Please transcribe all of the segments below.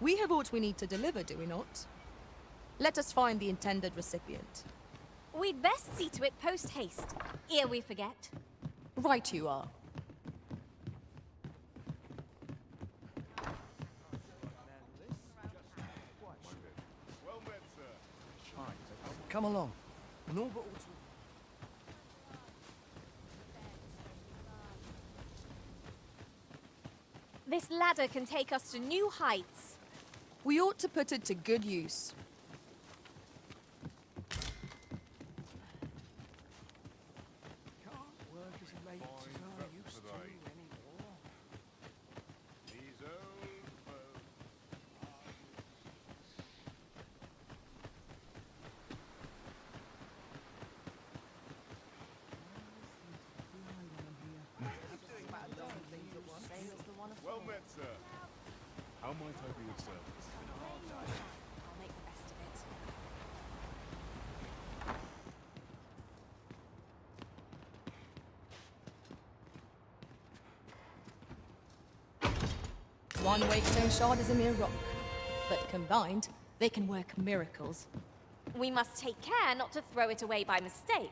We have what we need to deliver, do we not? Let us find the intended recipient. We'd best see to it post-haste, ere we forget. Right you are. Come along. This ladder can take us to new heights. We ought to put it to good use. Well met, sir. How might I be of service? I'll make the best of it. One wakestone shard is a mere rock, but combined, they can work miracles. We must take care not to throw it away by mistake.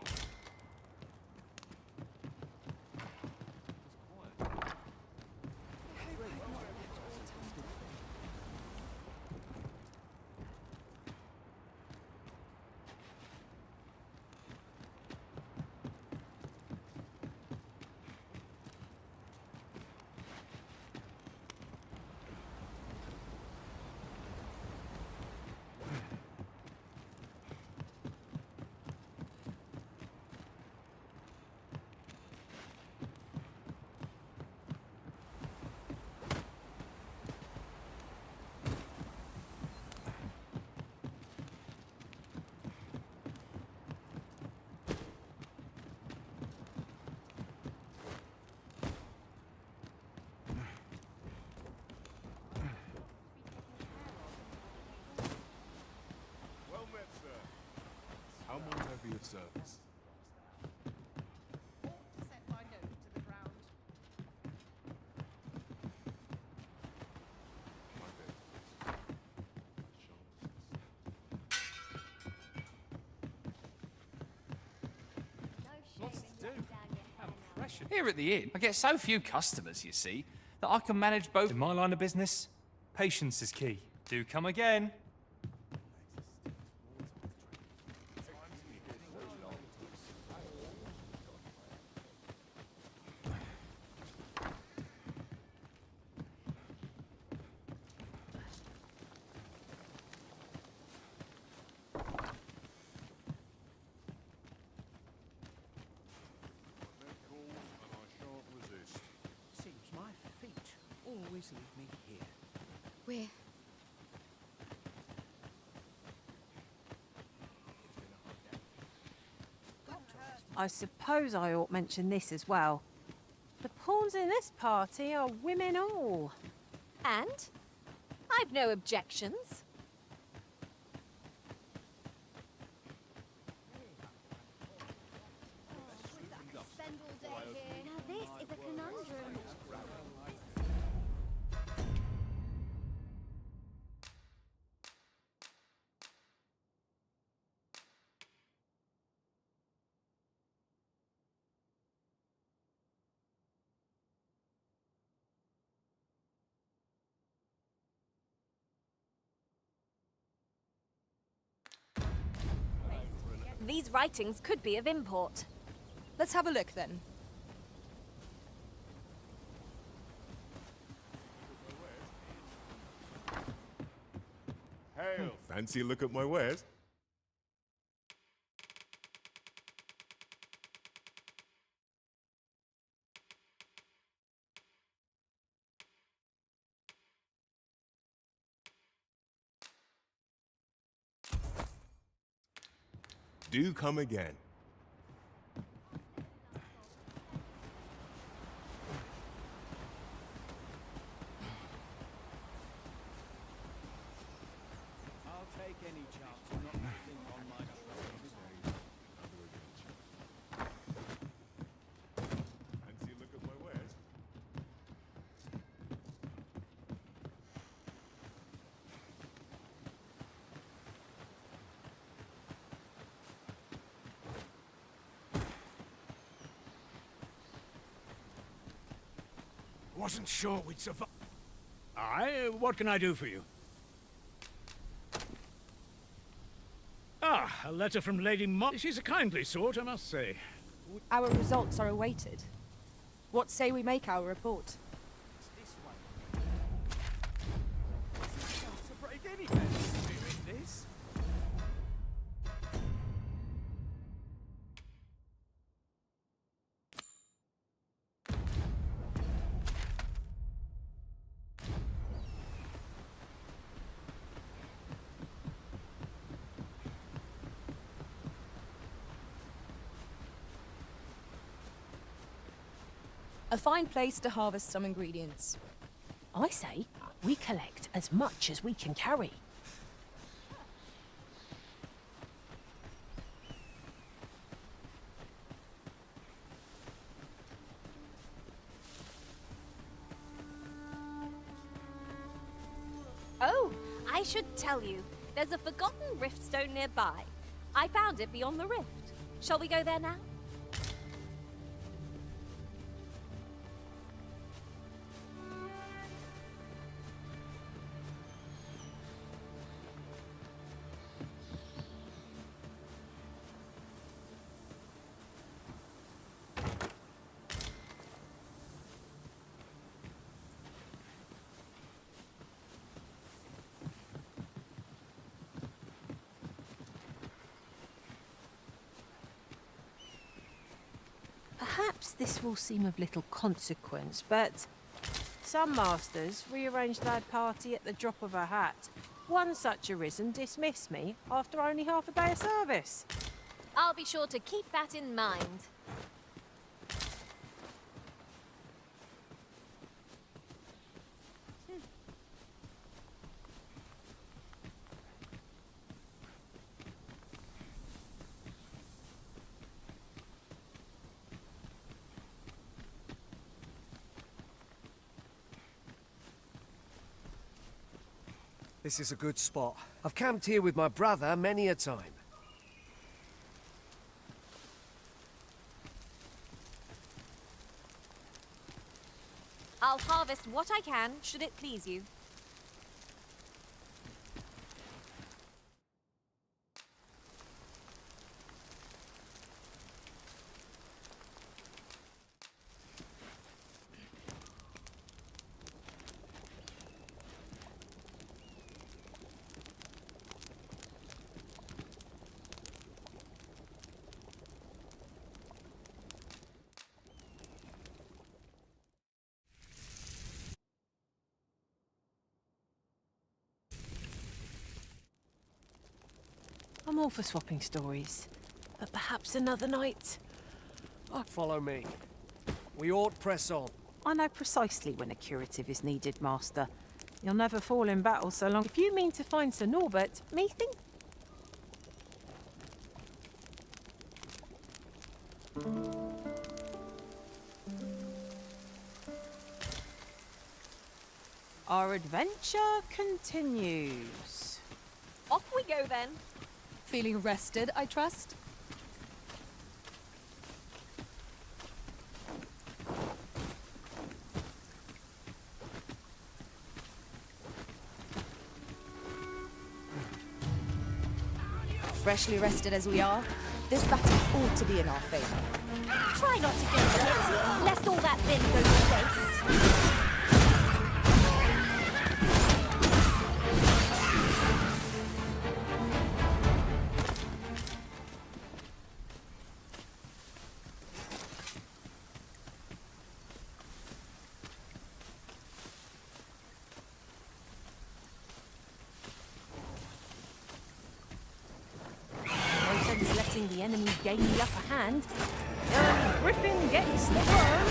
How might I be of service? Set my note to the ground. My bed. Lots to do. How pressure. Here at the inn, I get so few customers, you see, that I can manage both. In my line of business, patience is key. Do come again. Seems my feet always lead me here. We're... I suppose I ought mention this as well. The pawns in this party are women all. And? I've no objections. Now this is a conundrum. These writings could be of import. Let's have a look then. Hail! Fancy a look at my wares? Do come again. I'll take any chance of not living on my troubles. Fancy a look at my wares? Wasn't sure we'd survive. Aye, what can I do for you? Ah, a letter from Lady Mo. She's a kindly sort, I must say. Our results are awaited. What say we make our report? This way. To break any doing this. A fine place to harvest some ingredients. I say we collect as much as we can carry. Oh, I should tell you. There's a forgotten rift stone nearby. I found it beyond the rift. Shall we go there now? Perhaps this will seem of little consequence, but some masters rearrange their party at the drop of a hat. One such arisen dismissed me after only half a day of service. I'll be sure to keep that in mind. This is a good spot. I've camped here with my brother many a time. I'll harvest what I can, should it please you. I'm all for swapping stories, but perhaps another night. Follow me. We ought press on. I know precisely when a curative is needed, Master. You'll never fall in battle so long. If you mean to find Sir Norbert, methinks... Our adventure continues. Off we go then. Feeling rested, I trust? Freshly rested as we are, this battle ought to be in our favor. Try not to get hit, lest all that vim go to waste. No sense letting the enemy gain the upper hand. Early Griffin gets the worm.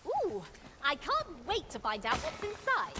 Ooh, I can't wait to find out what's inside.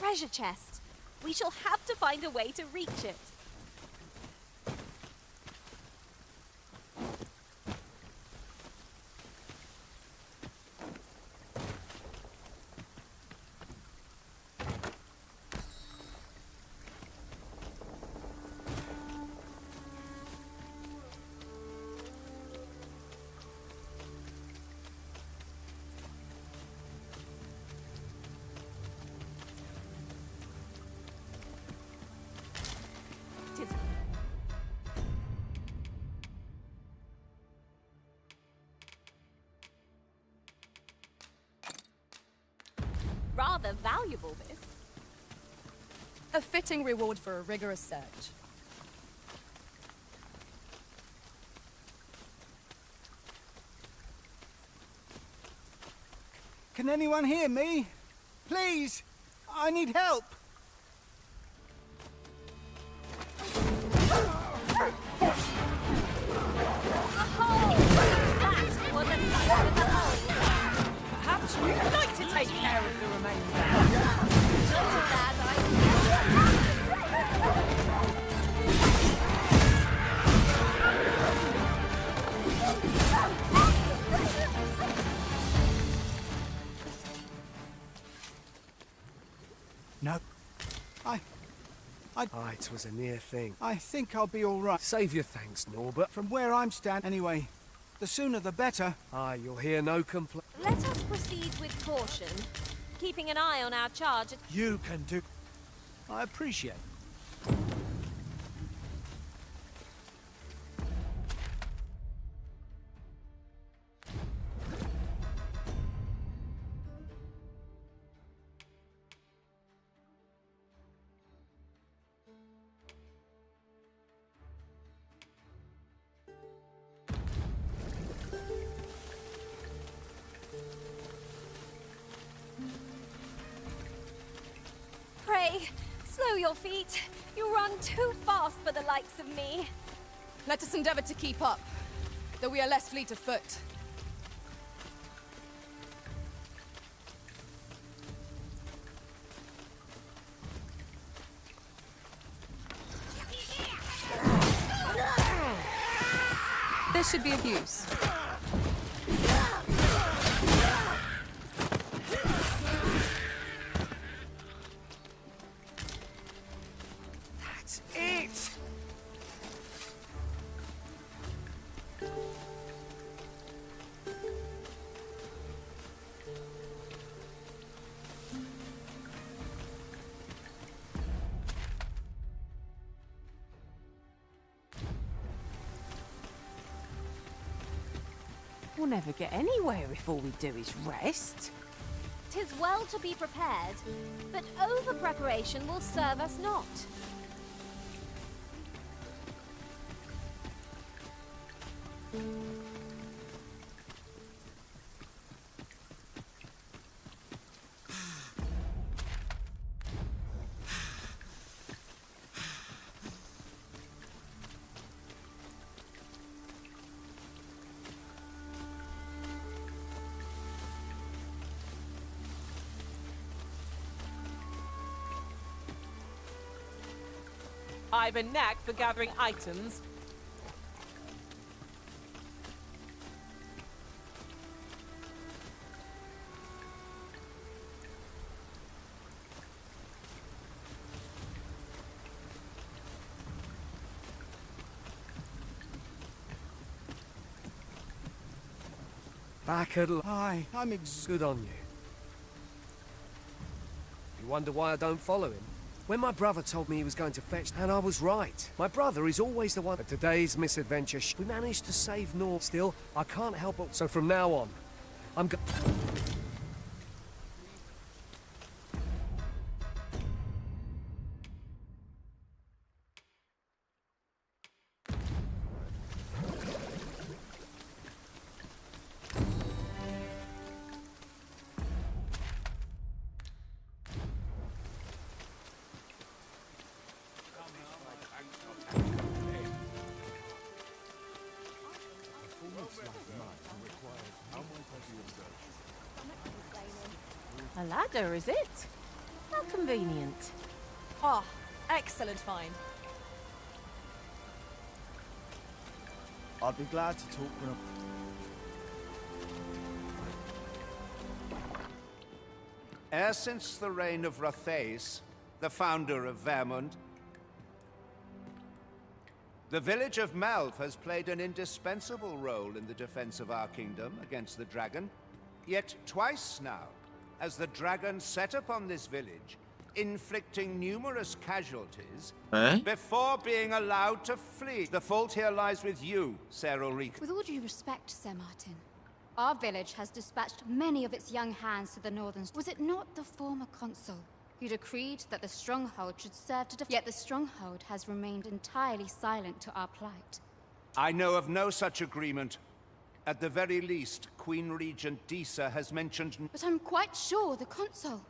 treasure chest. We shall have to find a way to reach it. Rather valuable, this. A fitting reward for a rigorous search. Can anyone hear me? Please! I need help! Perhaps you'd like to take care of the remainder. No. It was a near thing. I think I'll be all right. Save your thanks, Norbert. From where I'm standing, anyway. The sooner the better. You'll hear no complaint. Let us proceed with caution, keeping an eye on our charge. You can do... I appreciate. Pray, slow your feet. You run too fast for the likes of me. Let us endeavor to keep up, though we are less fleet of foot. This should be of use. That's it! We'll never get anywhere if all we do is rest. 'Tis well to be prepared, but over-preparation will serve us not. I've a knack for gathering items. Back at I'm Good on you. You wonder why I don't follow him? When my brother told me he was going to fetch, and I was right. My brother is always the one. But today's misadventure, we managed to save Nor. Still, I can't help it. So from now on, I'm go. A ladder, is it? How convenient. Ah, excellent find. I'd be glad to talk when Ever since the reign of Rothace, the founder of Vermund, the village of Malv has played an indispensable role in the defense of our kingdom against the dragon. Yet twice now, as the dragon set upon this village, inflicting numerous casualties, before being allowed to flee. The fault here lies with you, Ser Ulrika. With all due respect, Sir Martin, our village has dispatched many of its young hands to the northern... Was it not the former consul who decreed that the stronghold should serve to defend? Yet the stronghold has remained entirely silent to our plight. I know of no such agreement. At the very least, Queen Regent Disa has mentioned... But I'm quite sure the consul...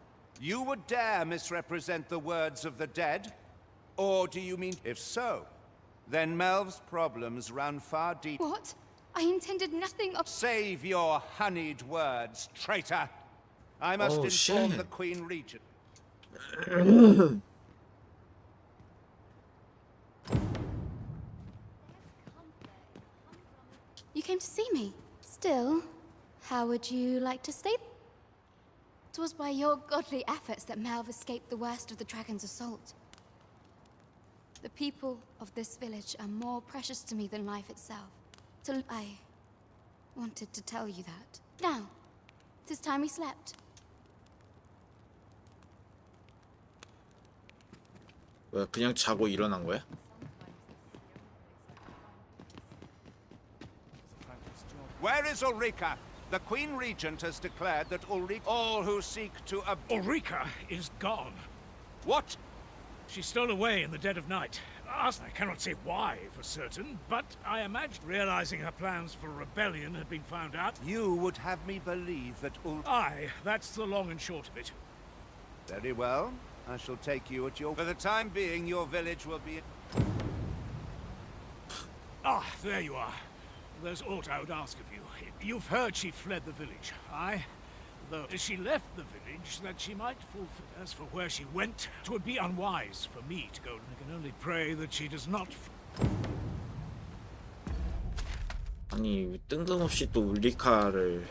You would dare misrepresent the words of the dead? Or do you mean... If so, then Melv's problems run far deep. What? I intended nothing of... Save your honeyed words, traitor! I must inform the Queen Regent. You came to see me. Still, how would you like to stay? It was by your godly efforts that Malv escaped the worst of the dragon's assault. The people of this village are more precious to me than life itself. I wanted to tell you that. Now, it is time we slept. 왜 그냥 자고 일어난 거야? Where is Ulrika? The Queen Regent has declared that all who seek to Ulrika is gone. What? She stole away in the dead of night. I cannot say why for certain, but I imagine realizing her plans for rebellion had been found out. You would have me believe that Aye, that's the long and short of it. Very well. I shall take you at your... For the time being, your village will be... Ah, there you are. There's aught I would ask of you. You've heard she fled the village, aye? Though she left the village that she might fulfill. As for where she went, 'twould be unwise for me to go. I can only pray that she does not... 아니 뜬금없이 또 울리카를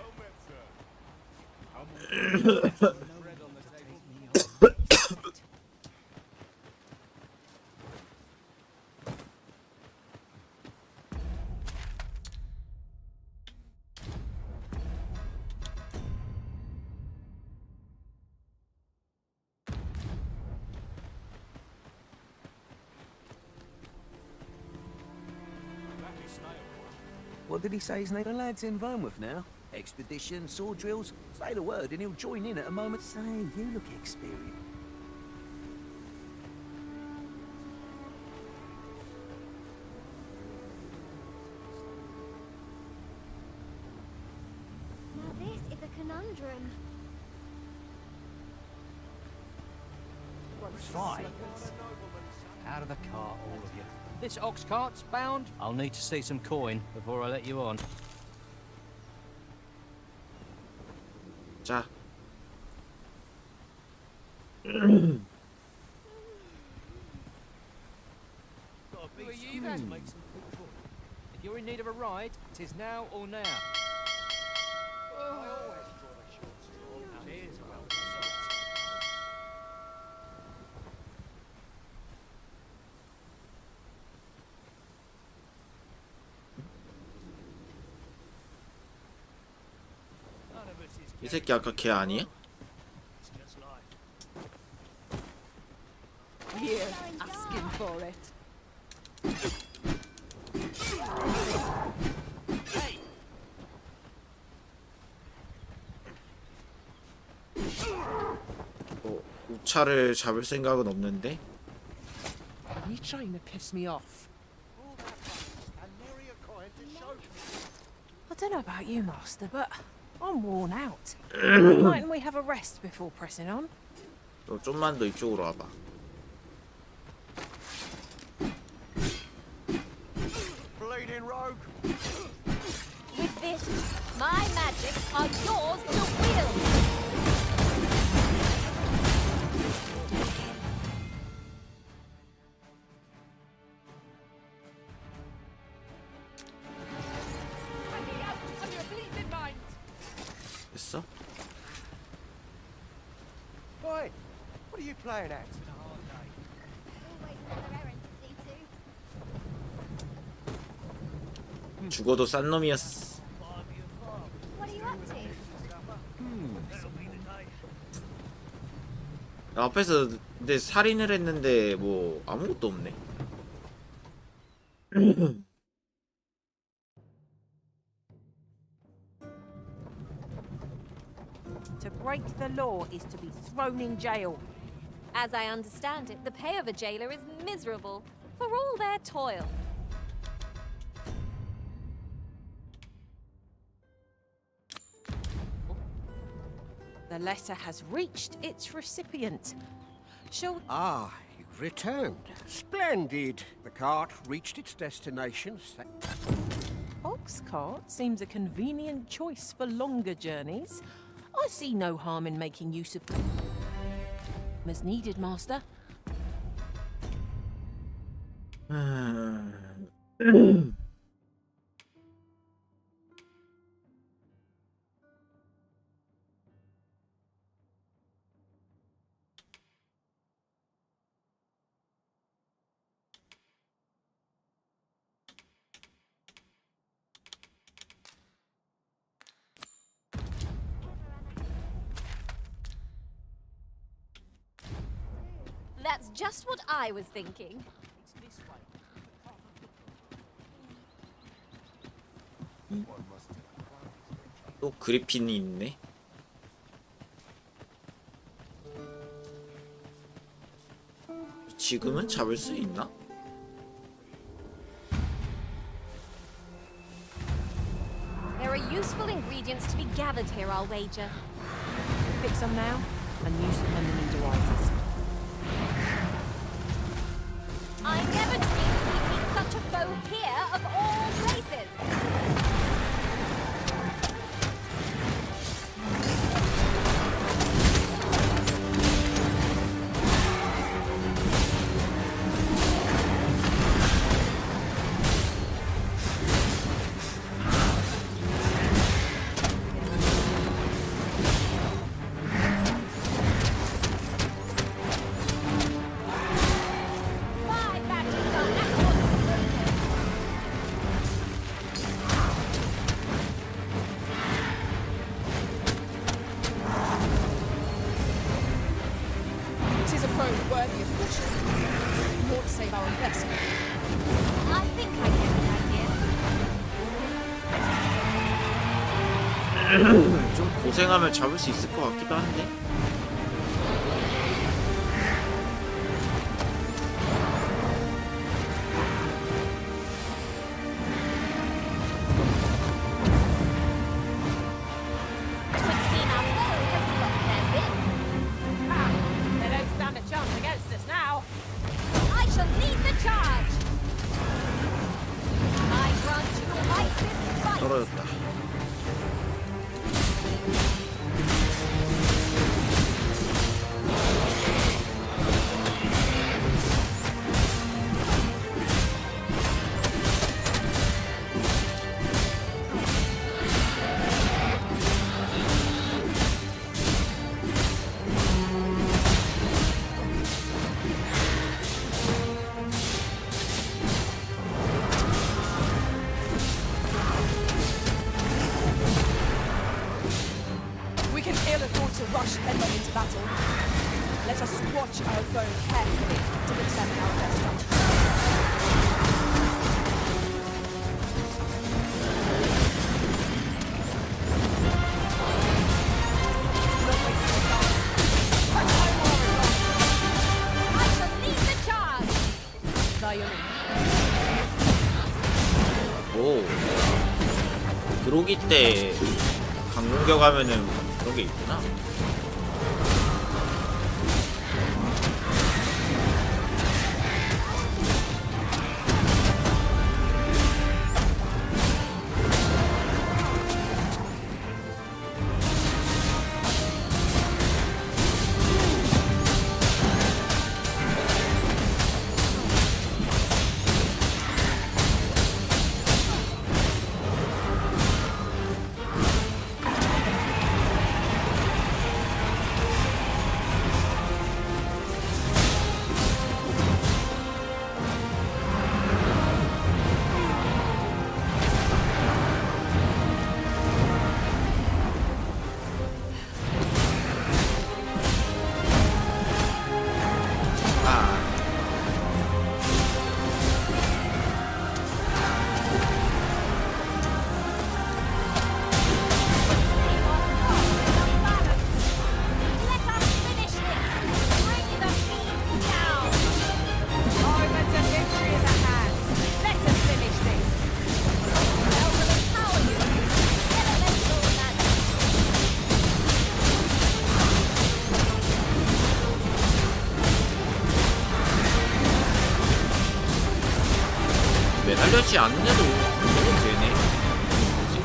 What did he say his name? The lad's in Vermouth now. Expedition, sword drills. Say the word and he'll join in at a moment. Say, you look experienced. Now this is a conundrum. Fine. Out of the cart, all of you. This ox cart's bound. I'll need to see some coin before I let you on. 자. Who are you then? If you're in need of a ride, 'tis now or now. 이 새끼 아까 걔 아니야? Here, asking for it. 우차를 잡을 생각은 없는데. Are you trying to piss me off? I don't know about you, Master, but I'm worn out. Mightn't we have a rest before pressing on? 너 좀만 더 이쪽으로 와봐. Bleeding rogue. With this, my magic are yours to wield. 잡았어? Boy, what are you playing at? Always another errand to see to. 죽어도 싼 놈이었어. What are you up to? 앞에서 근데 살인을 했는데 뭐 아무것도 없네. To break the law is to be thrown in jail. As I understand it, the pay of a jailer is miserable for all their toil. The letter has reached its recipient. Shall Ah, you've returned. Splendid. The cart reached its destination. ox cart seems a convenient choice for longer journeys. I see no harm in making use of them as needed, Master. That's just what I was thinking. 또 그리핀이 있네. 지금은 잡을 수 있나? There are useful ingredients to be gathered here, I'll wager. Pick some now and use them when the need arises. I never dreamed we'd meet such a foe here, of all places! My batteries are naturally Tis a foe worthy of caution. Naught save our investment. I think I get the idea. 좀 고생하면 잡을 수 있을 것 같기도 한데. Twould seem our foe has lost their bid. They don't stand a chance against us now. I shall lead the charge! I grant you wisest right. 떨어졌다. We can ill afford to rush headlong into battle. Let us watch our foe carefully to determine our best strategy. Not wasting a chance. Our time will I shall lead the charge! Violin. 오. 그로기 때 강공격하면은 그런 게 있구나. 매달려지 않는데도 되네. 뭐지?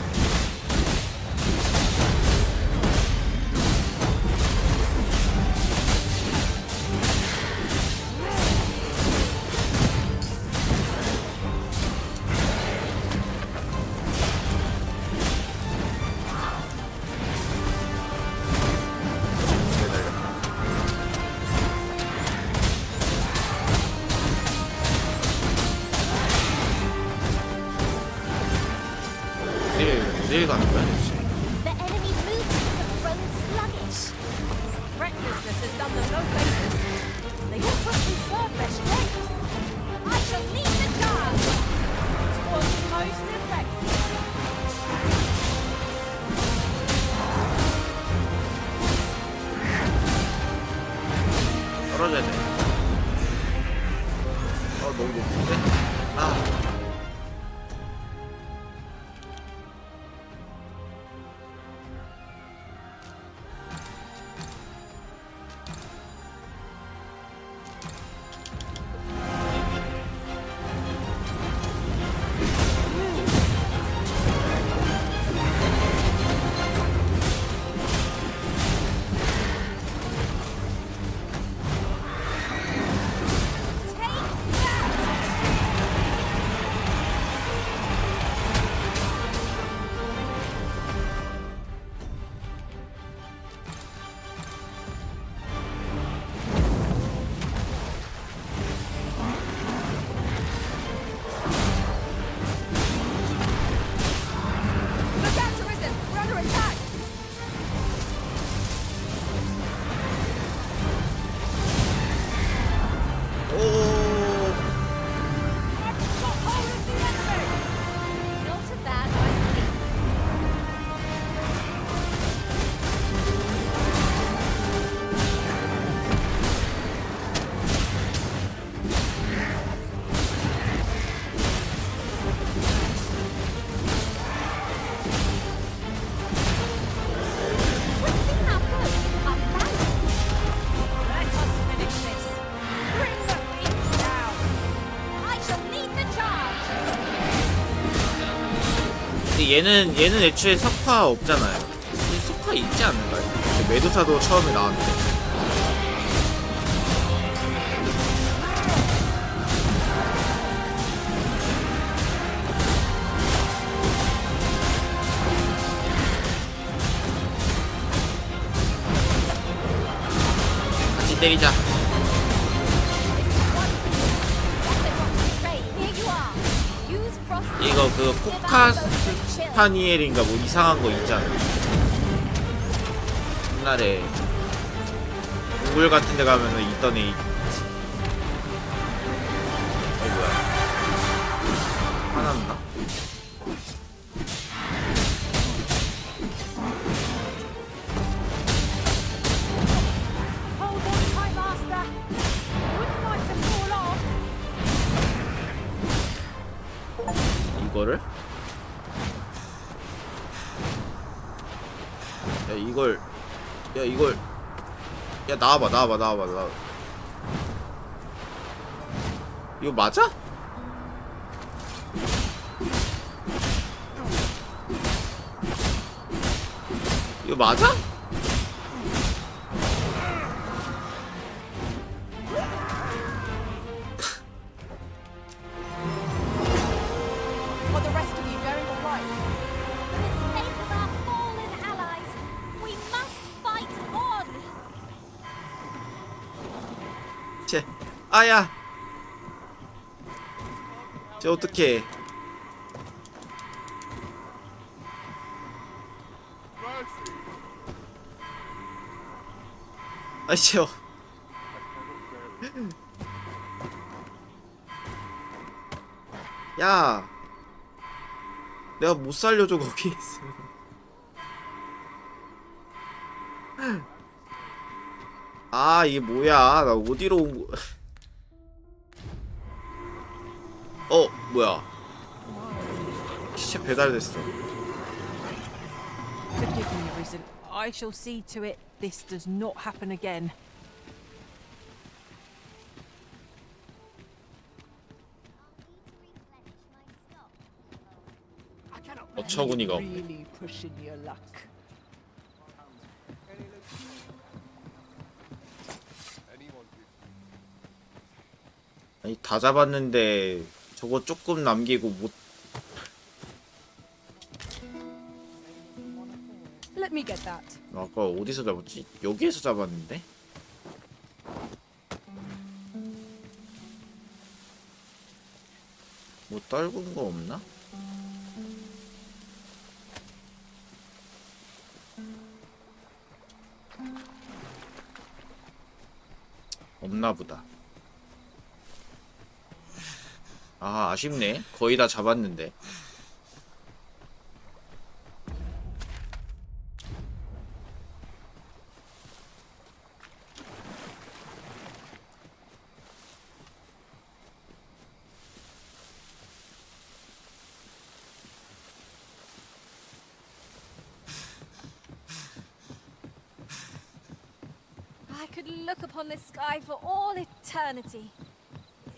어딜 가는 거야 대체? The enemy's movements have grown sluggish. Recklessness has done them no favors. They ought to preserve their strength. I shall lead the charge. Twas most effective. 떨어져야 돼. 너무 높은데? 아. Not a bad idea. See how good our balance. Let us finish this. Bring the beast down. I shall lead the charge. 근데 얘는 애초에 석화 없잖아요. 석화 있지 않을까요? 메두사도 처음에 나왔는데. 같이 때리자. Here you are. Use frost. 이거 그 포카스파니엘인가 뭐 이상한 거 있잖아요. 옛날에 동굴 같은 데 가면은 있던 애 있지. 뭐야. 화났나? Hold on tight, Master. Wouldn't like to fall off. 이거를? 야 나와봐. 이거 맞아? 이거 맞아? Are the rest of you going all right? For the sake of our fallen allies, we must fight on. 아야. 쟤 어떡해. 아이씨. 야. 내가 못 살려줘 거기 있으면. 아 이게 뭐야. 나 어디로 온 거. 뭐야. 시체 배달됐어. Forgive me, Risen. I shall see to it this does not happen again. 어처구니가 없네. Really pushing your luck. 아니 다 잡았는데 저거 조금 남기고 못. Let me get that. 아까 어디서 잡았지? 여기에서 잡았는데? 뭐 떨군 거 없나? 없나 보다. 아, 아쉽네. 거의 다 잡았는데. I could look upon this sky for all eternity,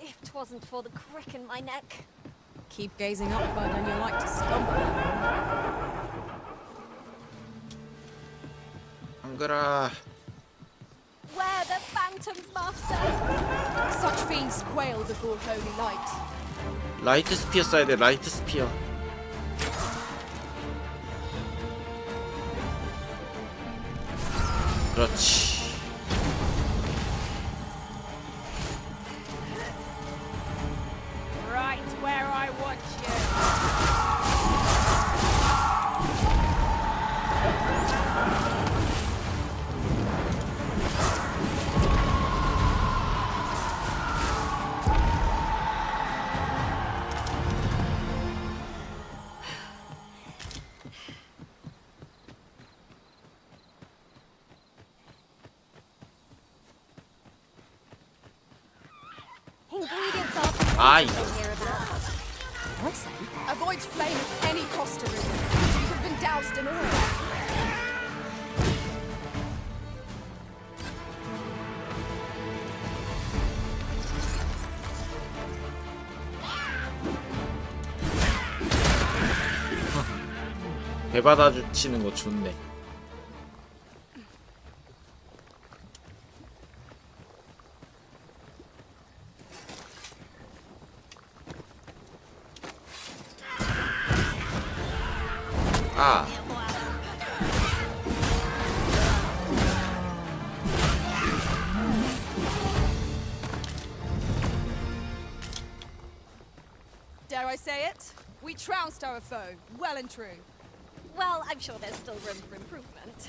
if 'twasn't for the crick in my neck. Keep gazing upward and you're like to stumble. 한글아. Where the phantoms, master? Such fiends quail before holy light. 라이트 스피어 써야 돼. 라이트 스피어. 그렇지. Right where I want you. Ingredients are 아, 이거. hereabouts. Avoid flame at any cost, arisen. You have been doused in oil. 배 받아 주치는 거 좋네. 아. Dare I say it? We trounced our foe, well and true. Well, I'm sure there's still room for improvement.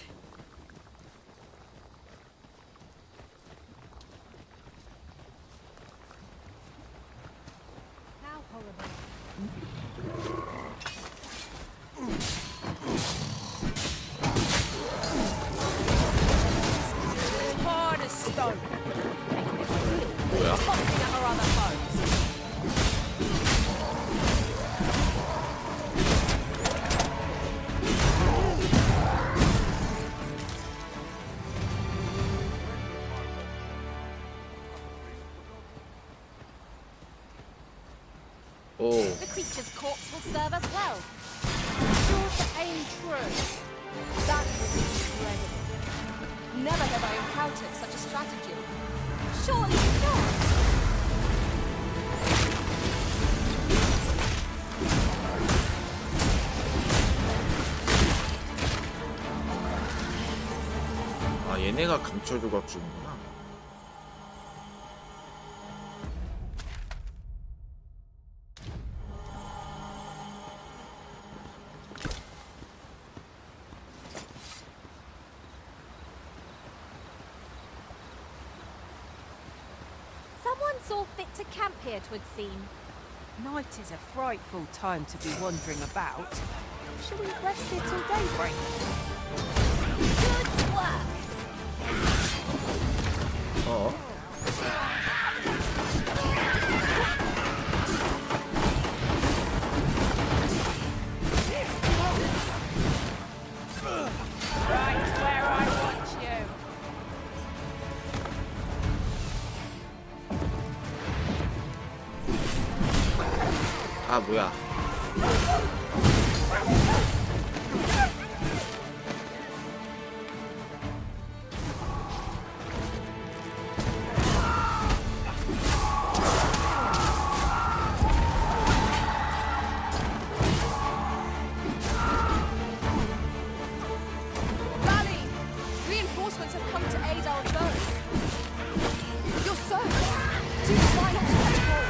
How horrible. Hard as stone. 뭐야? Tossing at our other foes. 오. The creature's corpse will serve us well. Sure to aim true. That was incredible. Never have I encountered such a strategy. Surely not. 아, 얘네가 강철 조각 주는구나. Someone saw fit to camp here, 'twould seem. Night is a frightful time to be wandering about. Shall we rest here till daybreak? Good work. 어? Right where I want you. 아, 뭐야. Rally! Reinforcements have come to aid our foe. You're soaked. Do try not to catch cold.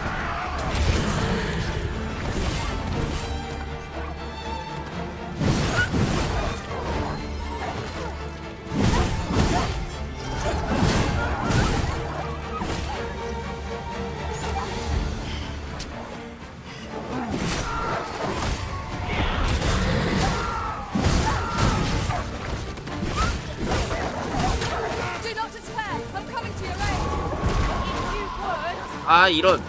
Do not despair. I'm coming to your aid. If you would. 아 이런.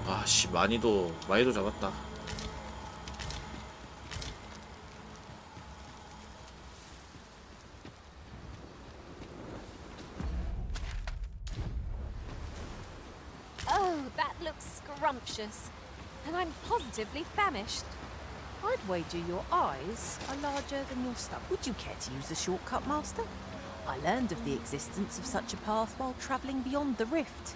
아씨 많이도 잡았다. Oh, that looks scrumptious. And I'm positively famished. I'd wager your eyes are larger than your stomach. Would you care to use the shortcut, Master? I learned of the existence of such a path while travelling beyond the rift.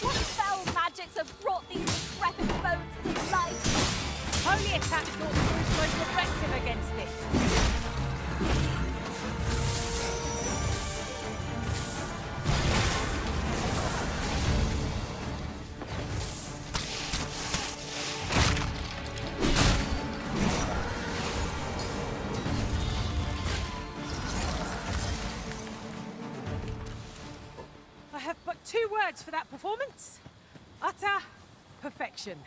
What fell magics have brought these decrepit bones to life? Holy attack thought was most effective against it. I have but two words for that performance. Utter perfection.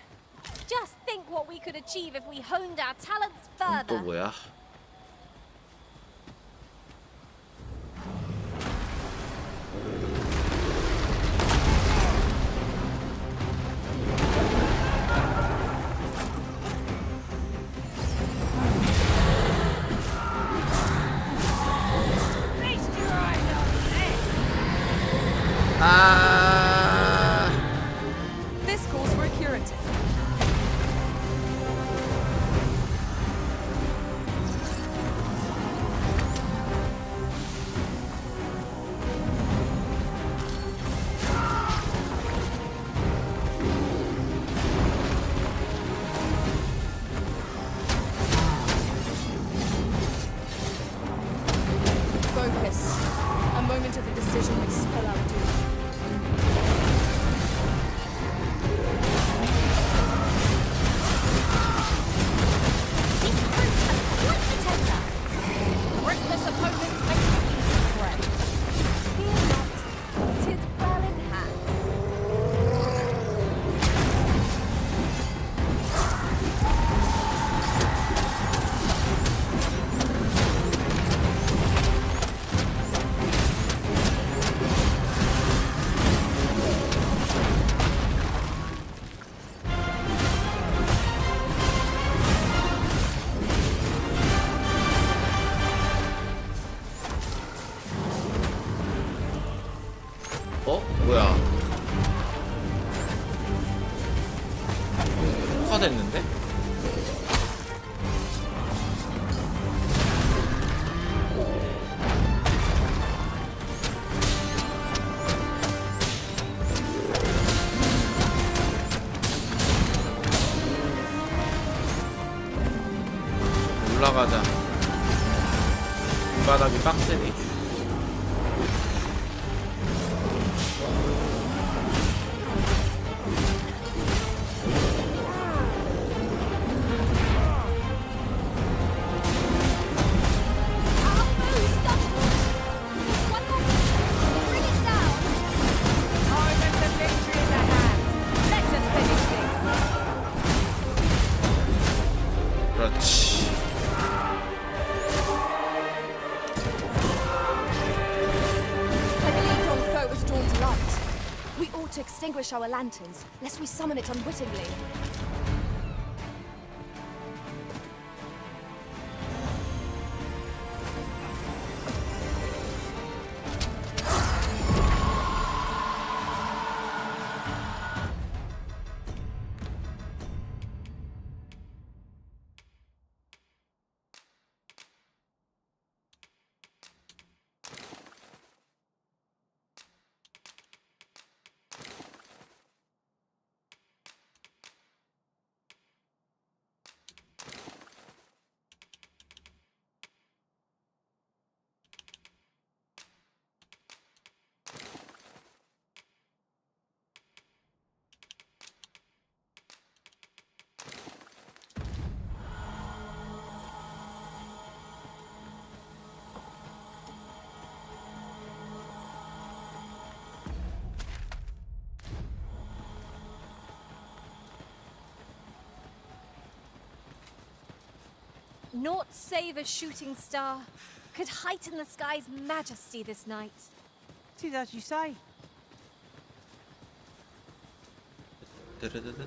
Just think what we could achieve if we honed our talents 또 further. 뭐야? Feast your eyes on this. 아. This calls for a curative. Focus. A moment of indecision may spell out doom. This group has quite the temper. Reckless opponents make the easy prey. Fear not, 'tis well in hand. 어? 뭐야? 녹화됐는데? 올라가자. 이 바닥이 빡세네. to extinguish our lanterns, lest we summon it unwittingly. Naught save a shooting star could heighten the sky's majesty this night. Tis as you say. 드르드드.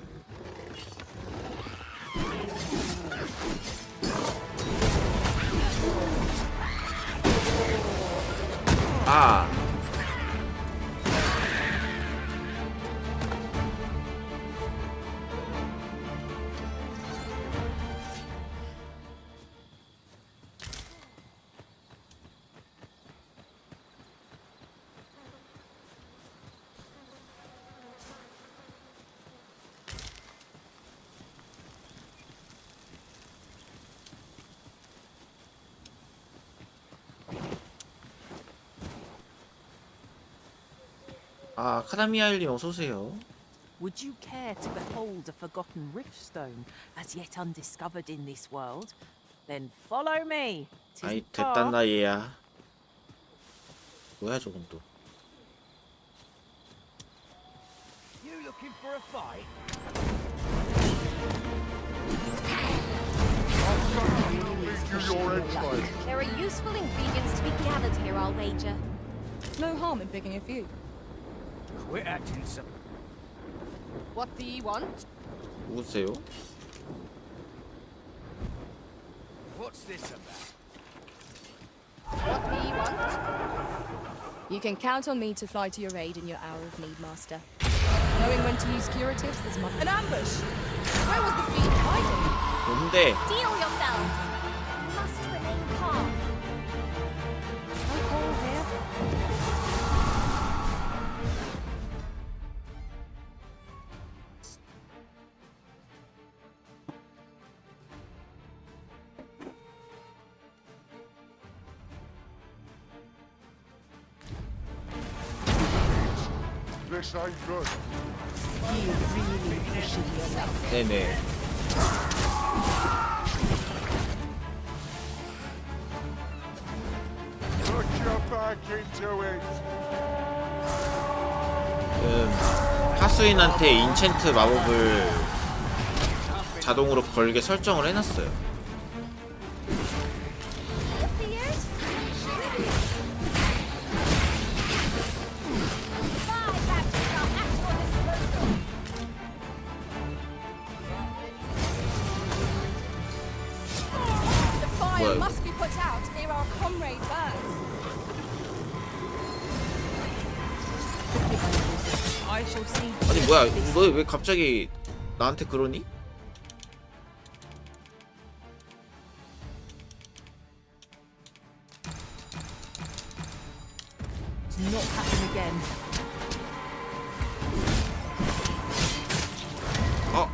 아. 아, 아카데미아일님 어서오세요. Would you care to behold a forgotten riftstone as yet undiscovered in this world? Then follow me. 아이, 됐단 나이야. 뭐야, 저건 또. You looking for a fight? There are useful ingredients to be gathered here, I'll wager. No harm in picking a few. Quit acting so. What do you want? 누구세요? What's this about? What do you want? You can count on me to fly to your aid in your hour of need, Master. Knowing when to use curatives is my... An ambush! Where was the fiend hiding? 뭔데? Steel yourselves! You must remain calm. No call here. This ain't good. 네네. Put your back into it. 하수인한테 인챈트 마법을 자동으로 걸게 설정을 해놨어요. The fire must be put out ere our comrade burns. I shall see. 아니 뭐야, 너 왜 갑자기 나한테 그러니? To not happen again. 어?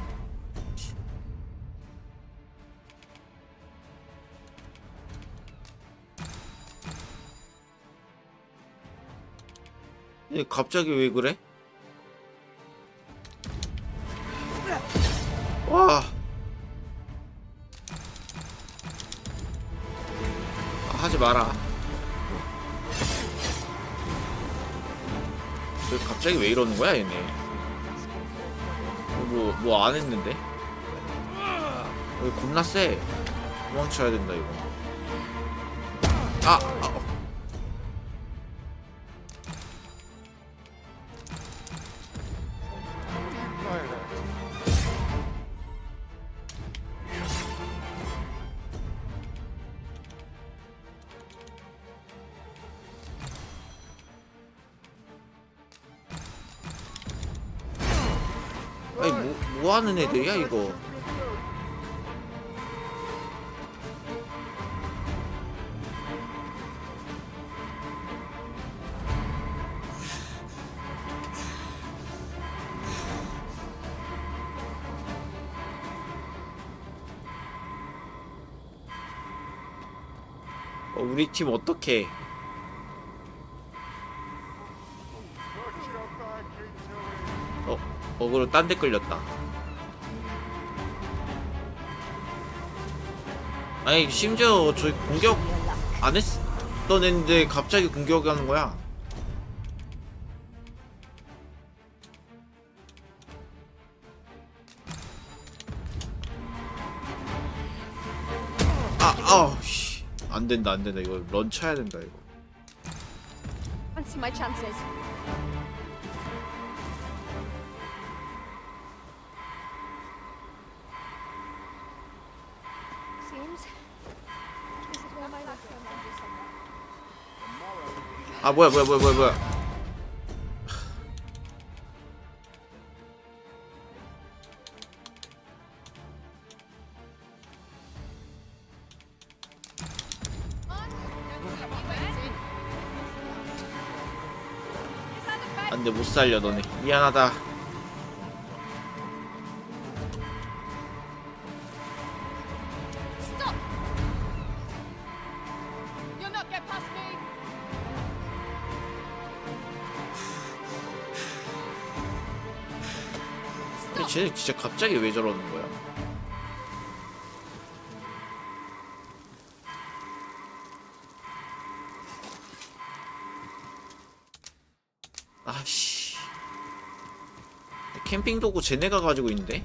얘 갑자기 왜 그래? 와. 하지 마라. 왜 갑자기 왜 이러는 거야 얘네? 뭐 안 했는데? 왜 겁나 세? 도망쳐야 된다 이거. 아니 뭐 하는 애들이야 이거? 우리 팀 어떡해? 어그로 딴 데 끌렸다. 아니 심지어 저희 공격 안 했던 애인데 갑자기 공격하는 거야. 씨. 안 된다. 이거 런 쳐야 된다 이거. Fancy my chances. Seems this is where my necromancer somewhere. 아 뭐야. 안돼 못 살려 너네. 미안하다. Stop! You'll not get past me! 근데 쟤네 진짜 갑자기 왜 저러는 거야? 아씨. 캠핑 도구 쟤네가 가지고 있는데?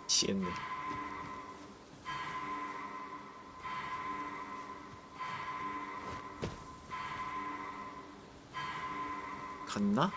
미치겠네. 갔나?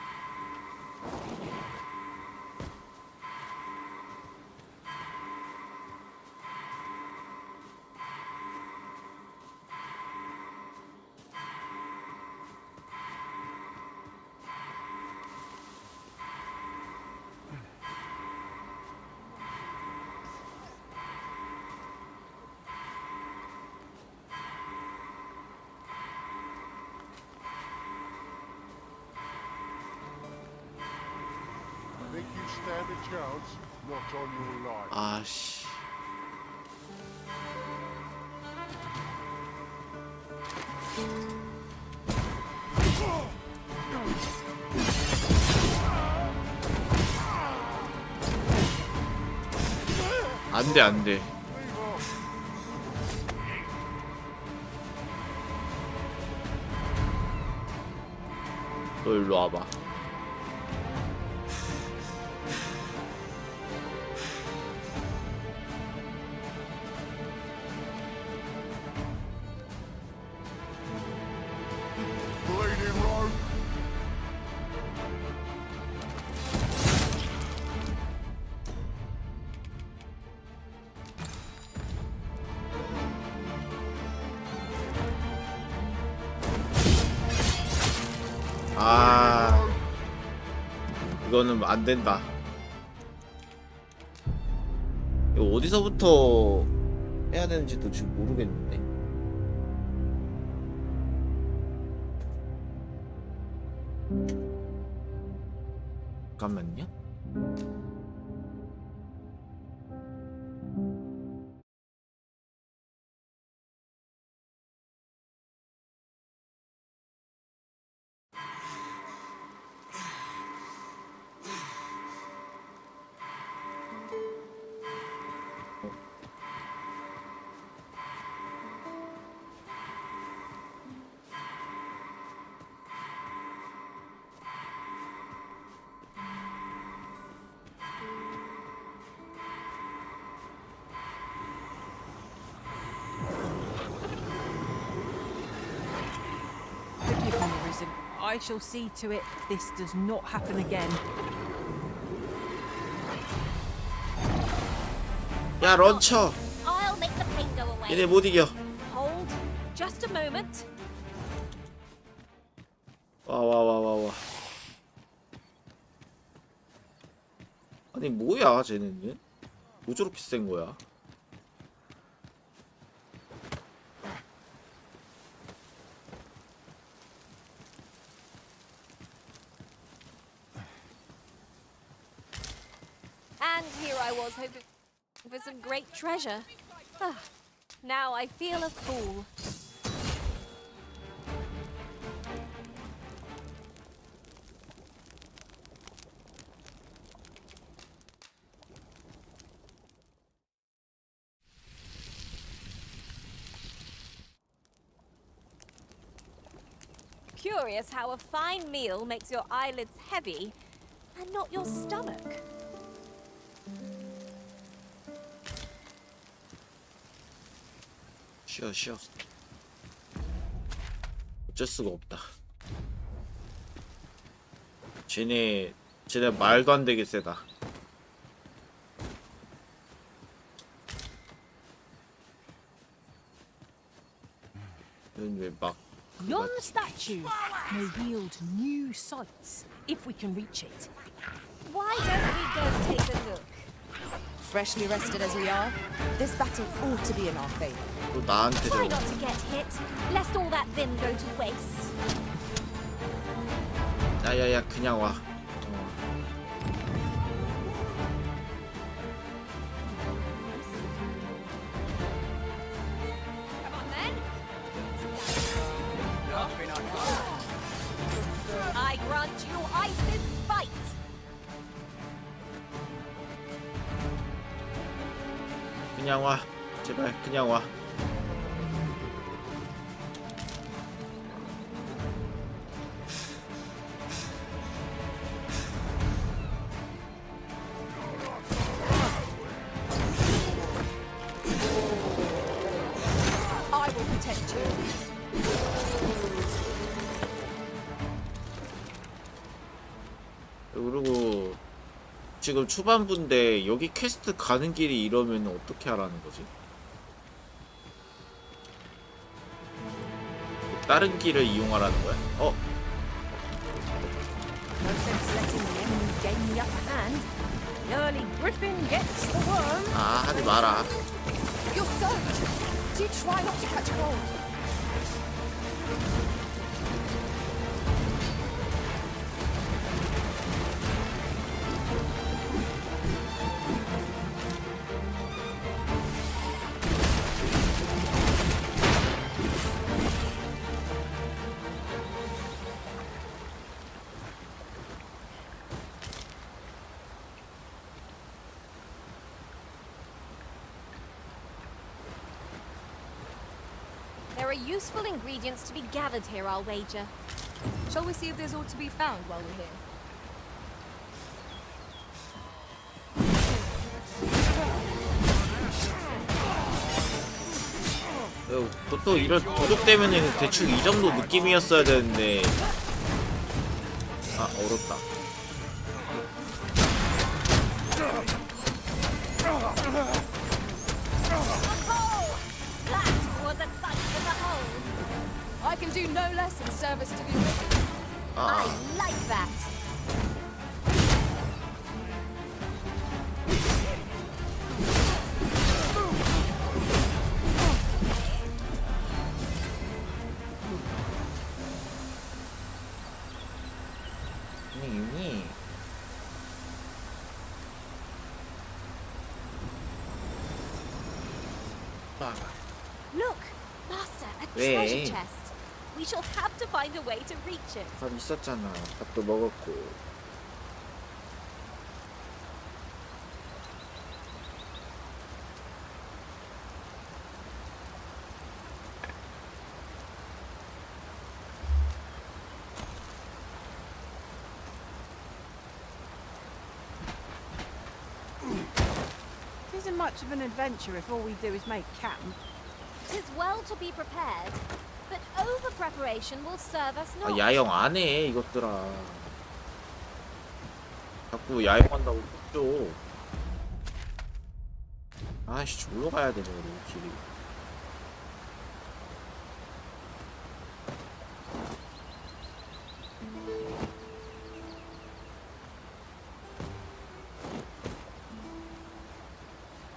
Think you stand a chance? Not on your life. 아씨. 안돼. 너 일로 와봐. Bleeding rope. 아, 이거는 안 된다. 이거 어디서부터 해야 되는지도 지금 모르겠는데. 잠깐만요. Forgive me, Risen. I shall see to it this does not happen again. 야 런처. I'll make the pain go away. 얘네 못 이겨. Hold. Just a moment. 와. 아니 뭐야 쟤는? 뭐 저렇게 센 거야? And here I was hoping for some great treasure. Ah, now I feel a fool. Curious how a fine meal makes your eyelids heavy and not your stomach. 쉬어. 어쩔 수가 없다. 쟤네 말도 안 되게 세다. 왜 막? Yon statue may yield new sights if we can reach it. Why don't we go take a look? Freshly rested as we are, this battle ought to be in our favor. 또 나한테 Try 저 not to get hit, lest all that vim go to waste. 야야야 그냥 와. Come on then. I grant you Ice's fight. 그냥 와. 제발 그냥 와. I will protect you. 그리고 지금 초반부인데 여기 퀘스트 가는 길이 이러면 어떻게 하라는 거지? 다른 길을 이용하라는 거야? No sense letting the enemy gain the upper hand. The early griffin gets the worm. 아 하지 마라. You're soaked. Do try not to catch cold. There are useful ingredients to be gathered here, I'll wager. Shall we see if there's aught to be found while we're here? 보통 이런 도둑되면은 대충 이 정도 느낌이었어야 되는데 아 얼었다. That was a sight to behold. I can do no less in service to the risen. I like that. 유니 Look, Master, a 왜? treasure chest. We shall have to find a way to reach it. 밥 있었잖아. 밥도 먹었고. It isn't much of an adventure if all we do is make camp. 'Tis well to be prepared, but over preparation will serve us 아 not. 야영 안 해 이것들아. 자꾸 야영한다고 속죠. 아씨, 저기로 가야 되네, 우리 길이.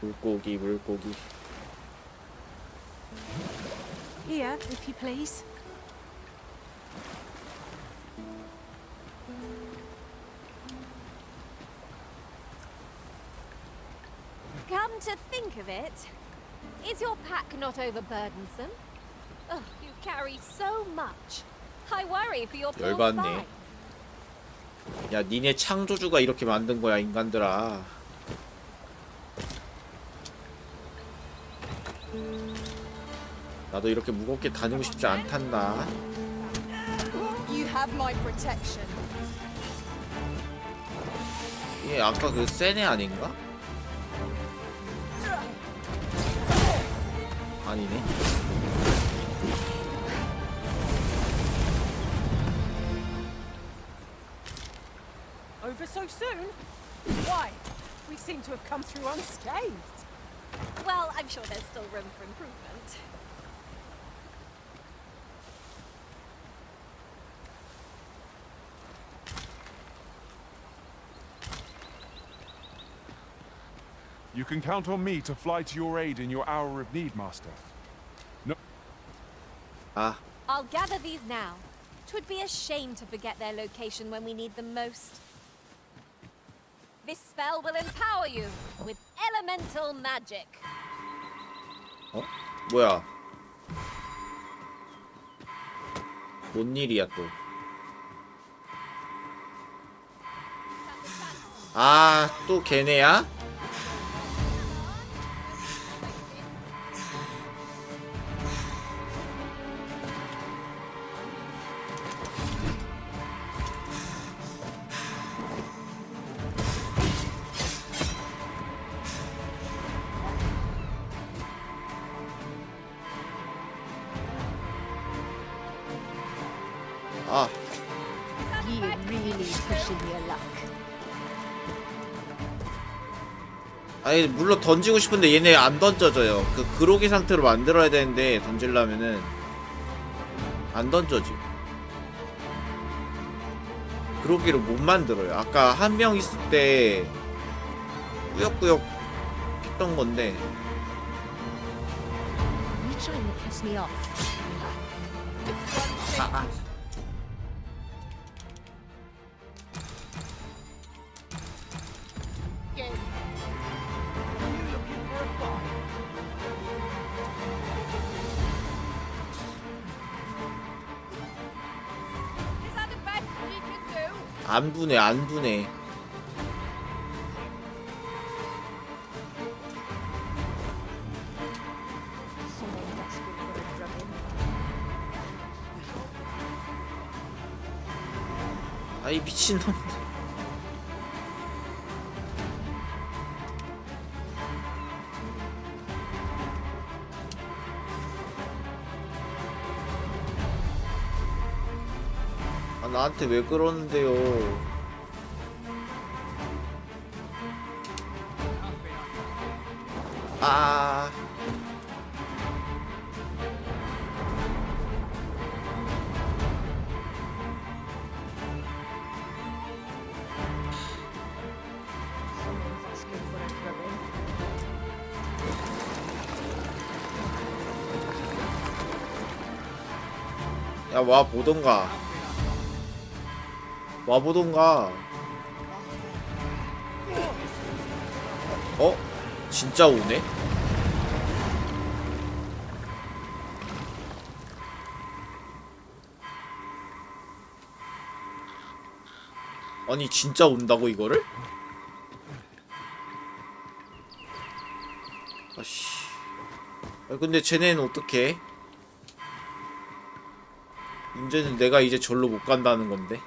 물고기, 물고기. Here, if you please. Come to think of it, is your pack not overburdensome? Oh, you carry so much. I worry for your poor 열받네. spine. 야, 니네 창조주가 이렇게 만든 거야, 인간들아. 나도 이렇게 무겁게 다니고 싶지 않단다. You have my protection. 얘 아까 그 센애 아닌가? 아니네. Over so soon? Why? We seem to have come through unscathed. Well, I'm sure there's still room for improvement. You can count on me to fly to your aid in your hour of need, Master. No. 아, I'll gather these now. 'Twould be a shame to forget their location when we need them most. This spell will empower you with elemental magic. 어? 뭐야? 뭔 일이야 또? 아, 또 걔네야? 아, You're really pushing your luck. 아니 물론 던지고 싶은데 얘네 안 던져져요. 그 그로기 상태로 만들어야 되는데 던지려면은 안 던져지. 그로기로 못 만들어요. 아까 한 명 있을 때 꾸역꾸역 했던 건데. You trying to piss me off? 아. Is that the best we can do? 안 분해, 안 분해. 아이 미친놈. 아, 나한테 왜 그러는데요? 아. 야, 와 보던가. 와 보던가. 어? 진짜 오네? 아니 진짜 온다고 이거를? 아씨. 아, 근데 쟤네는 어떡해? 문제는 내가 이제 절로 못 간다는 건데.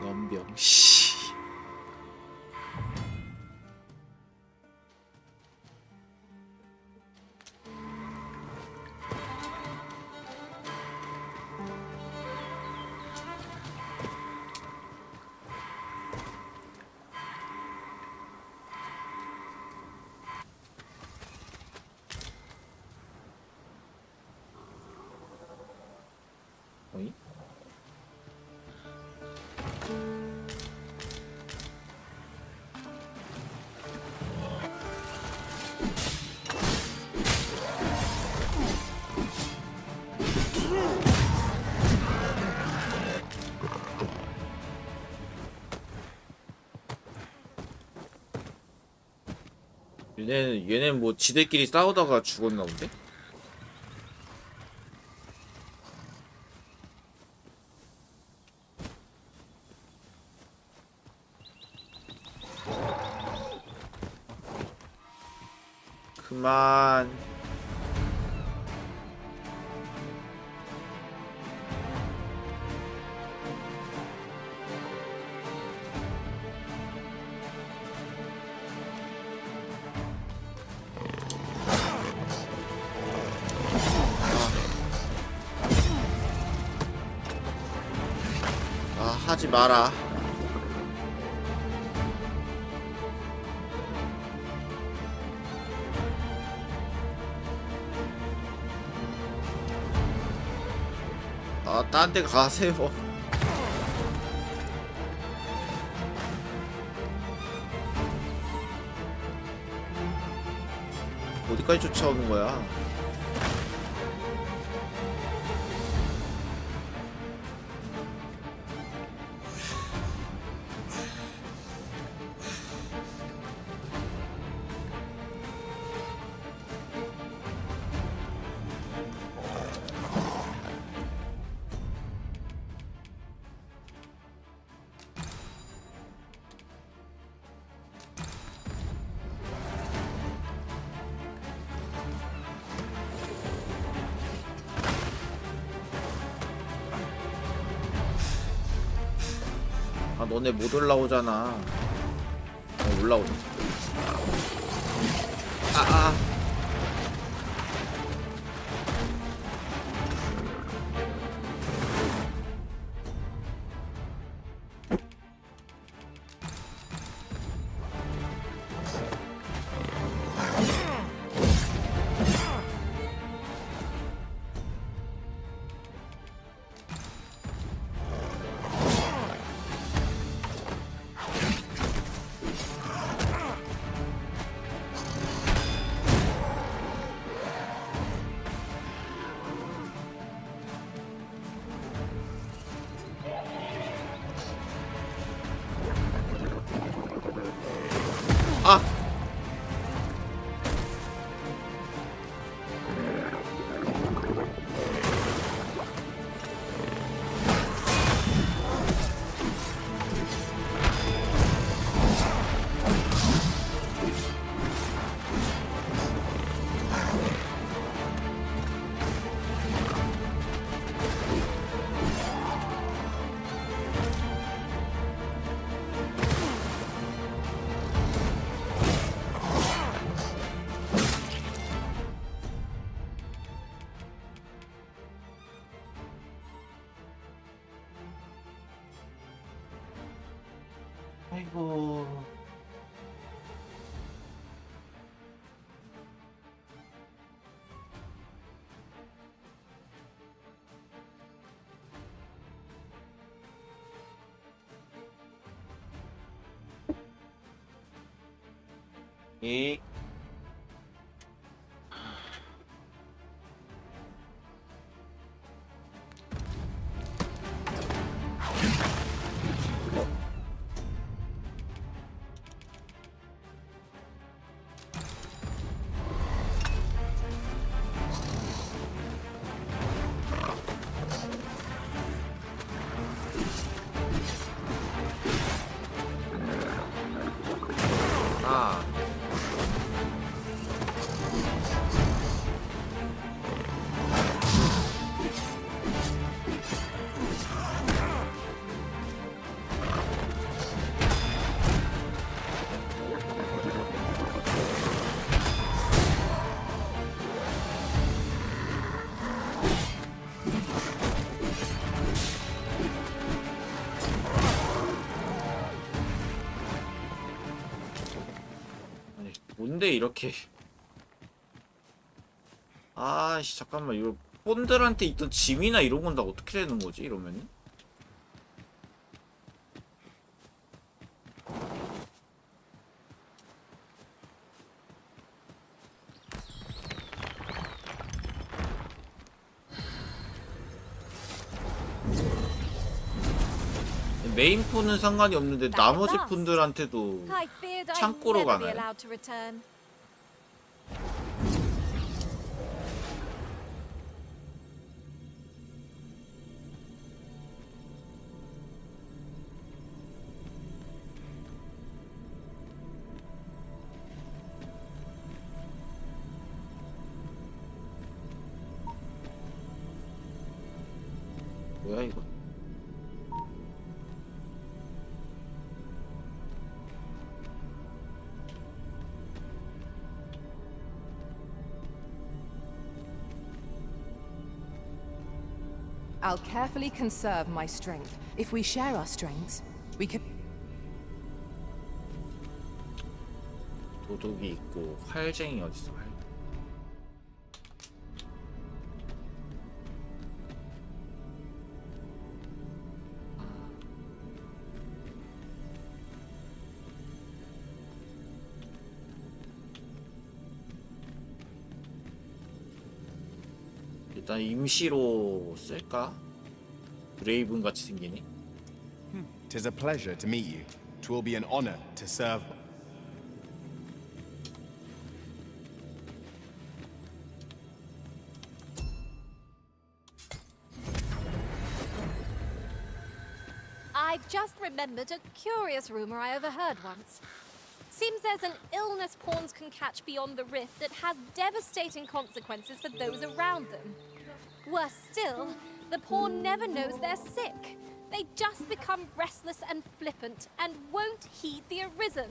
연병 씨. 어이? 얘는 뭐 지들끼리 싸우다가 죽었나 본데? 그만. 하지 마라. 딴 데 가세요. 어디까지 쫓아오는 거야? 너네 못 올라오잖아. 올라오자. 아이고. 이 뭔데 이렇게. 아씨 잠깐만 이거 폰들한테 있던 짐이나 이런 건 다 어떻게 되는 거지 이러면은? 메인 폰은 상관이 없는데 나머지 폰들한테도 I feared I'd 창고로 never be 가나요? allowed to return. 뭐야 이거? I'll carefully conserve my strength. If we share our strengths, we can. 도둑이 있고 활쟁이 어딨어? 활. 일단 임시로 쓸까? 브레이븐 같이 생기네. Tis a pleasure to meet you. 'Twill be an honor to serve. I've just remembered a curious rumor I overheard once. Seems there's an illness pawns can catch beyond the rift that has devastating consequences for those around them. Worse still, the pawn never knows they're sick. They just become restless and flippant and won't heed the arisen.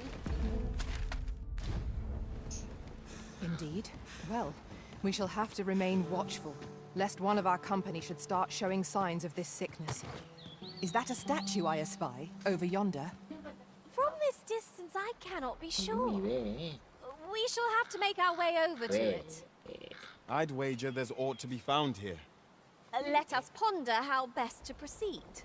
Indeed. Well, we shall have to remain watchful, lest one of our company should start showing signs of this sickness. Is that a statue I espy, over yonder? From this distance, I cannot be sure. We shall have to make our way over to it. I'd wager there's aught to be found here. Let us ponder how best to proceed.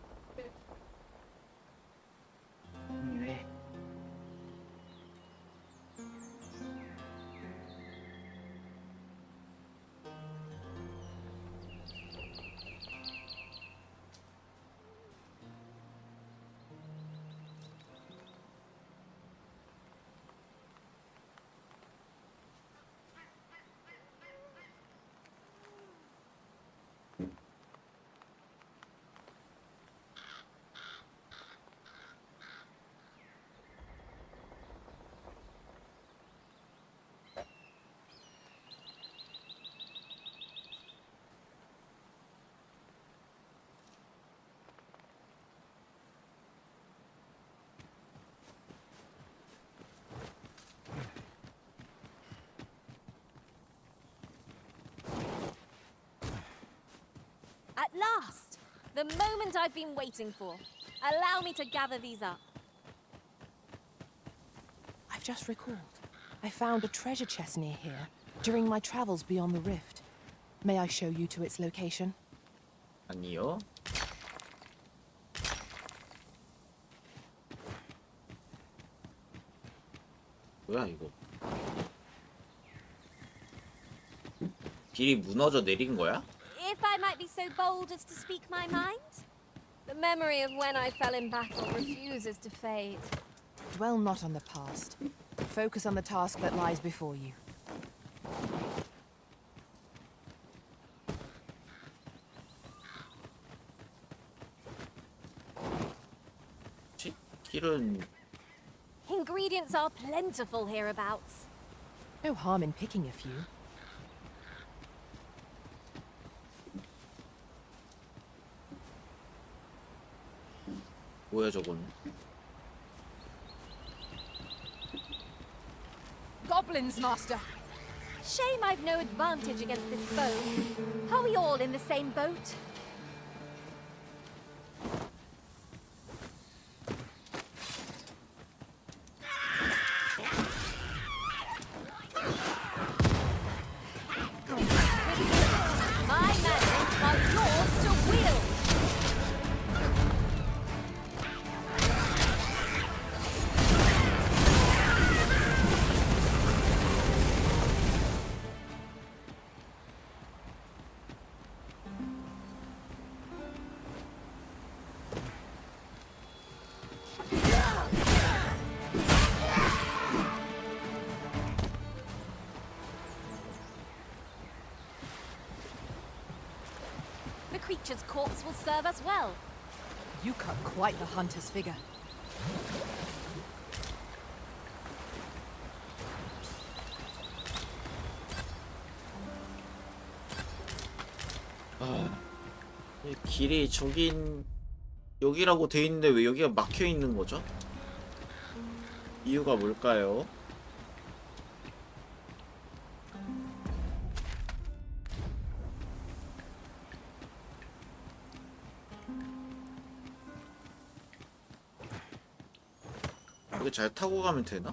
At last! The moment I've been waiting for. Allow me to gather these up. I've just recalled. I found a treasure chest near here during my travels beyond the rift. May I show you to its location? 아니요. 뭐야 이거? 길이 무너져 내린 거야? If I might be so bold as to speak my mind? The memory of when I fell in battle refuses to fade. Dwell not on the past. Focus on the task that lies before you. 길은 Ingredients are plentiful hereabouts. No harm in picking a few. 뭐야 저건? Goblins, master! Shame I've no advantage against this foe. Are we all in the same boat? My magic creature's corpse will serve us well. You cut quite the hunter's figure. 이 길이 여기라고 돼 있는데 왜 여기가 막혀 있는 거죠? 이유가 뭘까요? 여기 잘 타고 가면 되나?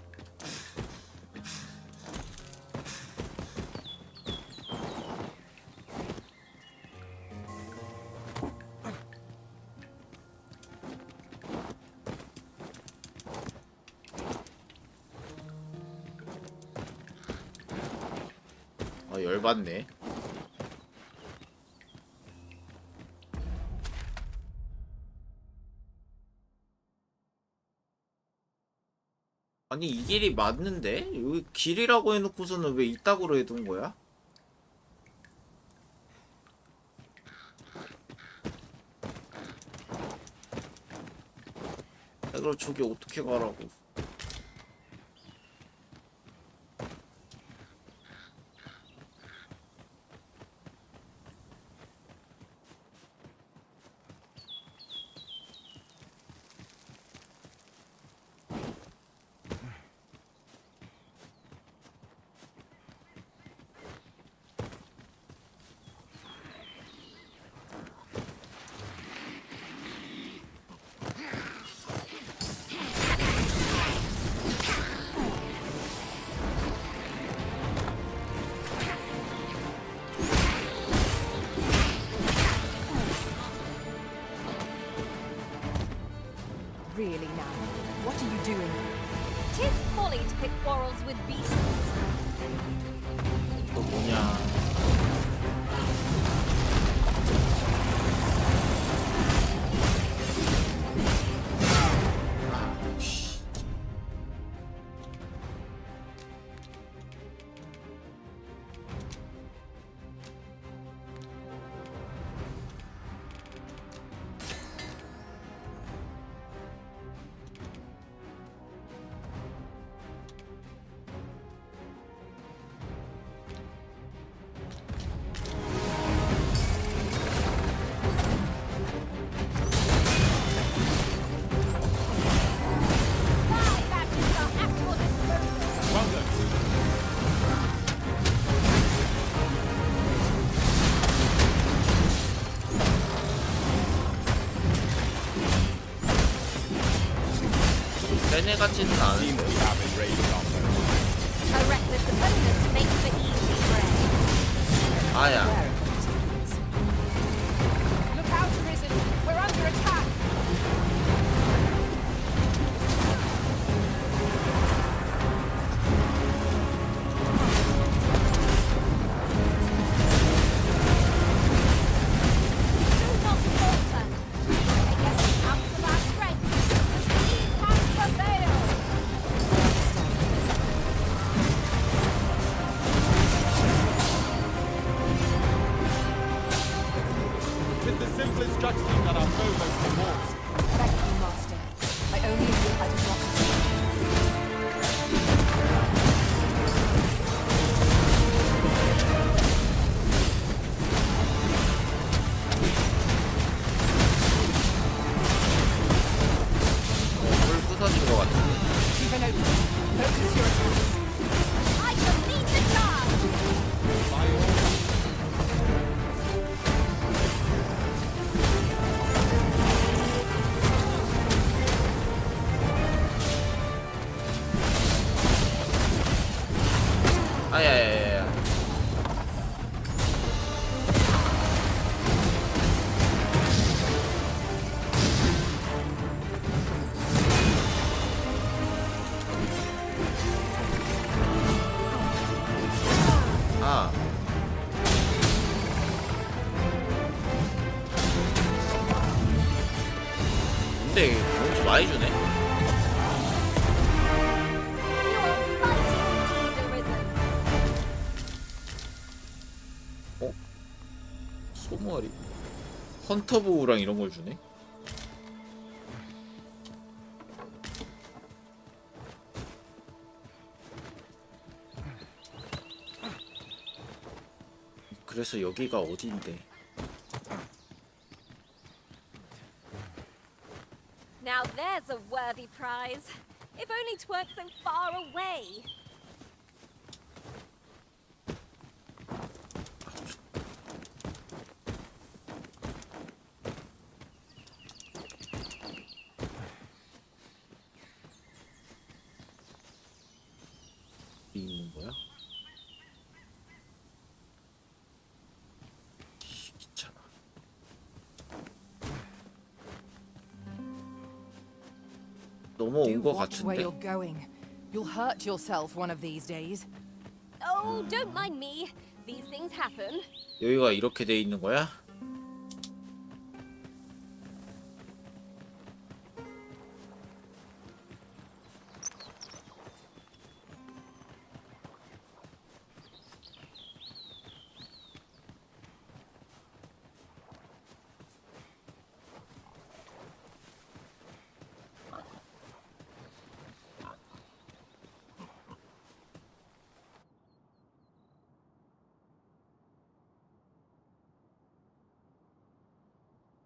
아, 열받네. 아니, 이 길이 맞는데? 여기 길이라고 해놓고서는 왜 이따구로 해둔 거야? 야, 그럼 저기 어떻게 가라고? Really now? What are you doing? 'Tis folly to pick quarrels with beasts. 또 뭐냐? 세네 같지는 않은데. A reckless opponent makes for easy prey. 아야. Look out, Risen. We're under attack. Do not falter. Against the ounce of our strength. We can prevail. Tis the simplest strategy that our foe most rewards. Thank you, Master. I only knew how to block the 불 부서진 것 같은데. Keep an open. Focus your attacks. I shall lead the charge. 아야야야야. 아. 근데 몸이 많이 주네. You're mighty indeed, Arisen. 어? 소머리. 헌터보우랑 이런 걸 주네. 그래서 여기가 어디인데? Now there's a worthy prize. If only 'tweren't so far away. 있는 거야? 귀찮아. 넘어온 거 Watch where 같은데? you're going. You'll hurt yourself one of these days. Oh, don't mind me. These things happen. 여기가 이렇게 돼 있는 거야?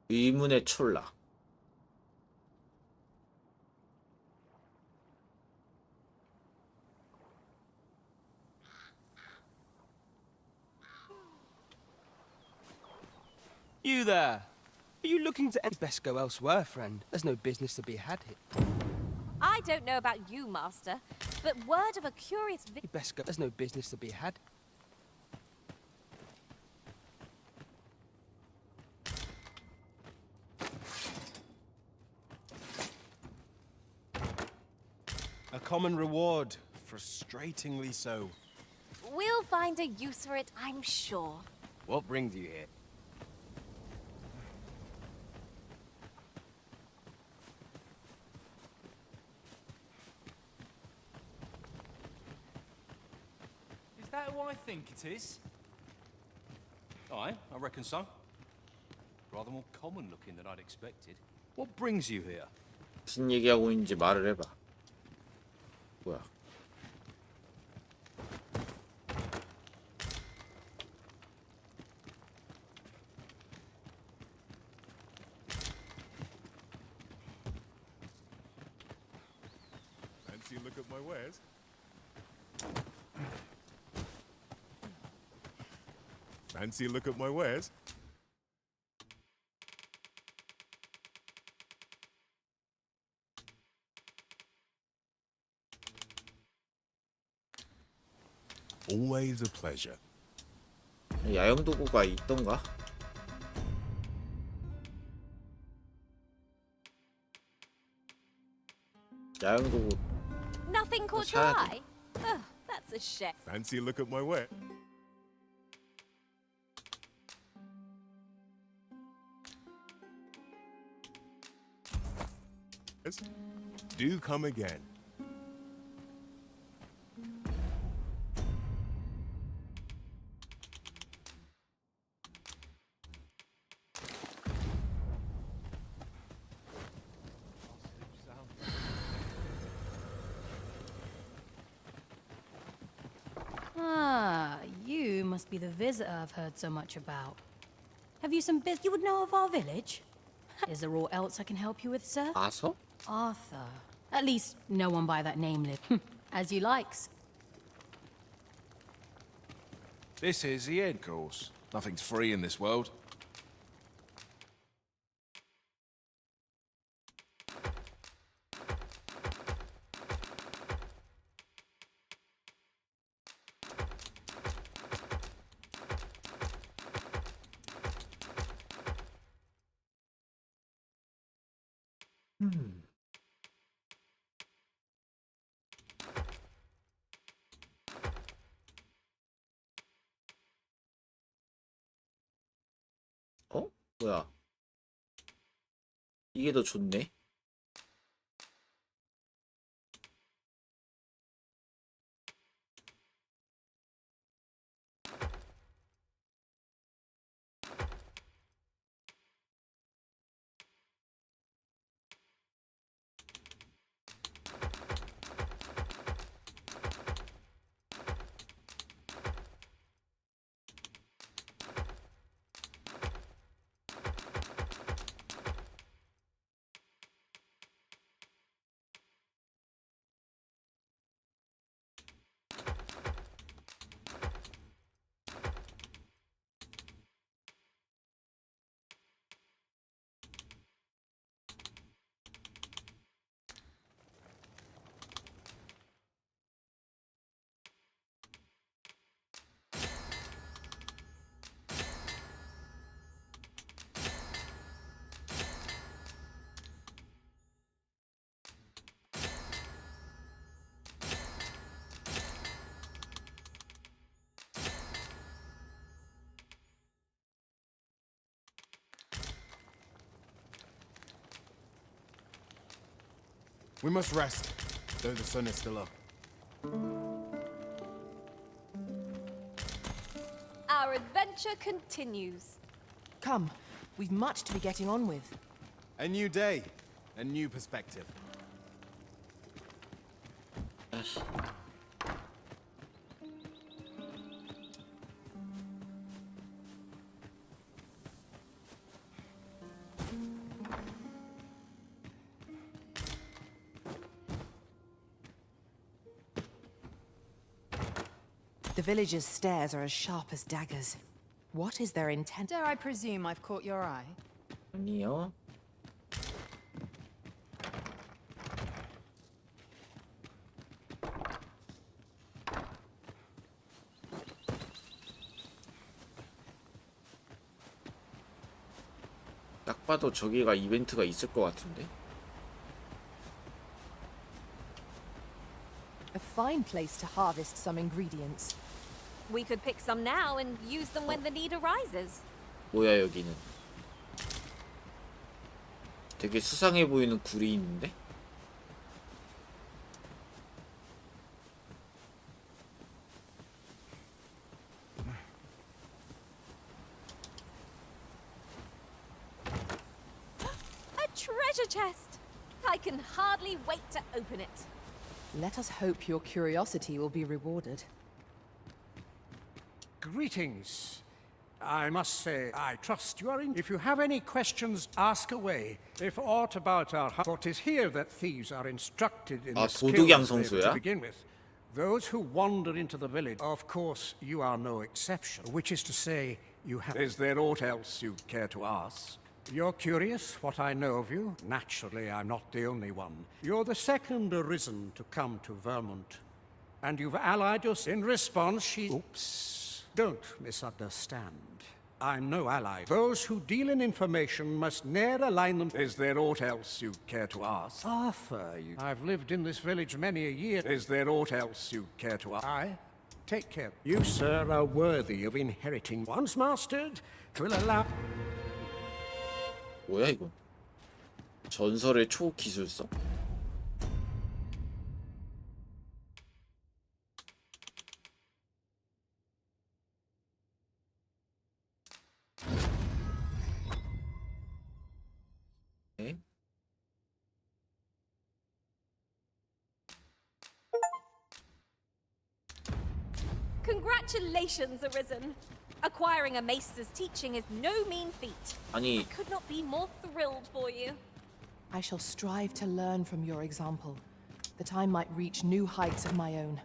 의문의 촐라. You there? Are you looking to best go elsewhere, friend? There's no business to be had here. I don't know about you, Master, but word of a curious You best go. There's no business to be had. A common reward, frustratingly so. We'll find a use for it, I'm sure. What brings you here? Is that who I think it is? Aye, I reckon so. Rather more common looking than I'd expected. What brings you here? 무슨 얘기하고 있는지 말을 해봐. 뭐야? Fancy a look at my wares? Fancy a look at my wares? Always a pleasure. 야영 도구가 있던가? 야영 도구 Nothing caught your 사야 돼. eye? Ugh, that's a shame. Fancy a look at my ware? Do come again. Ah, you must be the visitor I've heard so much about. Have you some you would know of our village? Is there aught else I can help you with, sir? 아서? Arthur. At least no one by that name lives. As you likes. This is the end course. Nothing's free in this world. 어? 뭐야? 이게 더 좋네? We must rest, though the sun is still up. Our adventure continues. Come, we've much to be getting on with. A new day, a new perspective. The villagers' stares are as sharp as daggers. What is their intent? Dare I presume I've caught your eye? 아니요. 딱 봐도 저기가 이벤트가 있을 것 같은데. A fine place to harvest some ingredients. We could pick some now and use them when the need arises. 뭐야 여기는? 되게 수상해 보이는 굴이 있는데? A treasure chest! I can hardly wait to open it. Let us hope your curiosity will be rewarded. Greetings. I must say, I trust you are in. If you have any questions, ask away. If aught about our for 'tis here that thieves are instructed in the skills they were to begin with. Those who wander into the village, of course, you are no exception. Which is to say, you have. Is there aught else you'd care to ask? You're curious what I know of you? Naturally, I'm not the only one. You're the second arisen to come to Vermont. And you've allied us. In response, she... Oops. Don't misunderstand. I'm no ally. Those who deal in information must ne'er align them. Is there aught else you care to ask? Arthur, I've lived in this village many a year. Is there aught else you care to ask? I? Take care. You, sir, are worthy of inheriting. Once mastered, 'twill allow... 뭐야 이거? 전설의 초기술서? 네? Congratulations, Arisen. Acquiring a maester's teaching is no mean feat. 아니, I could not be more thrilled for you. I shall strive to learn from your example, that I might reach new heights of my own.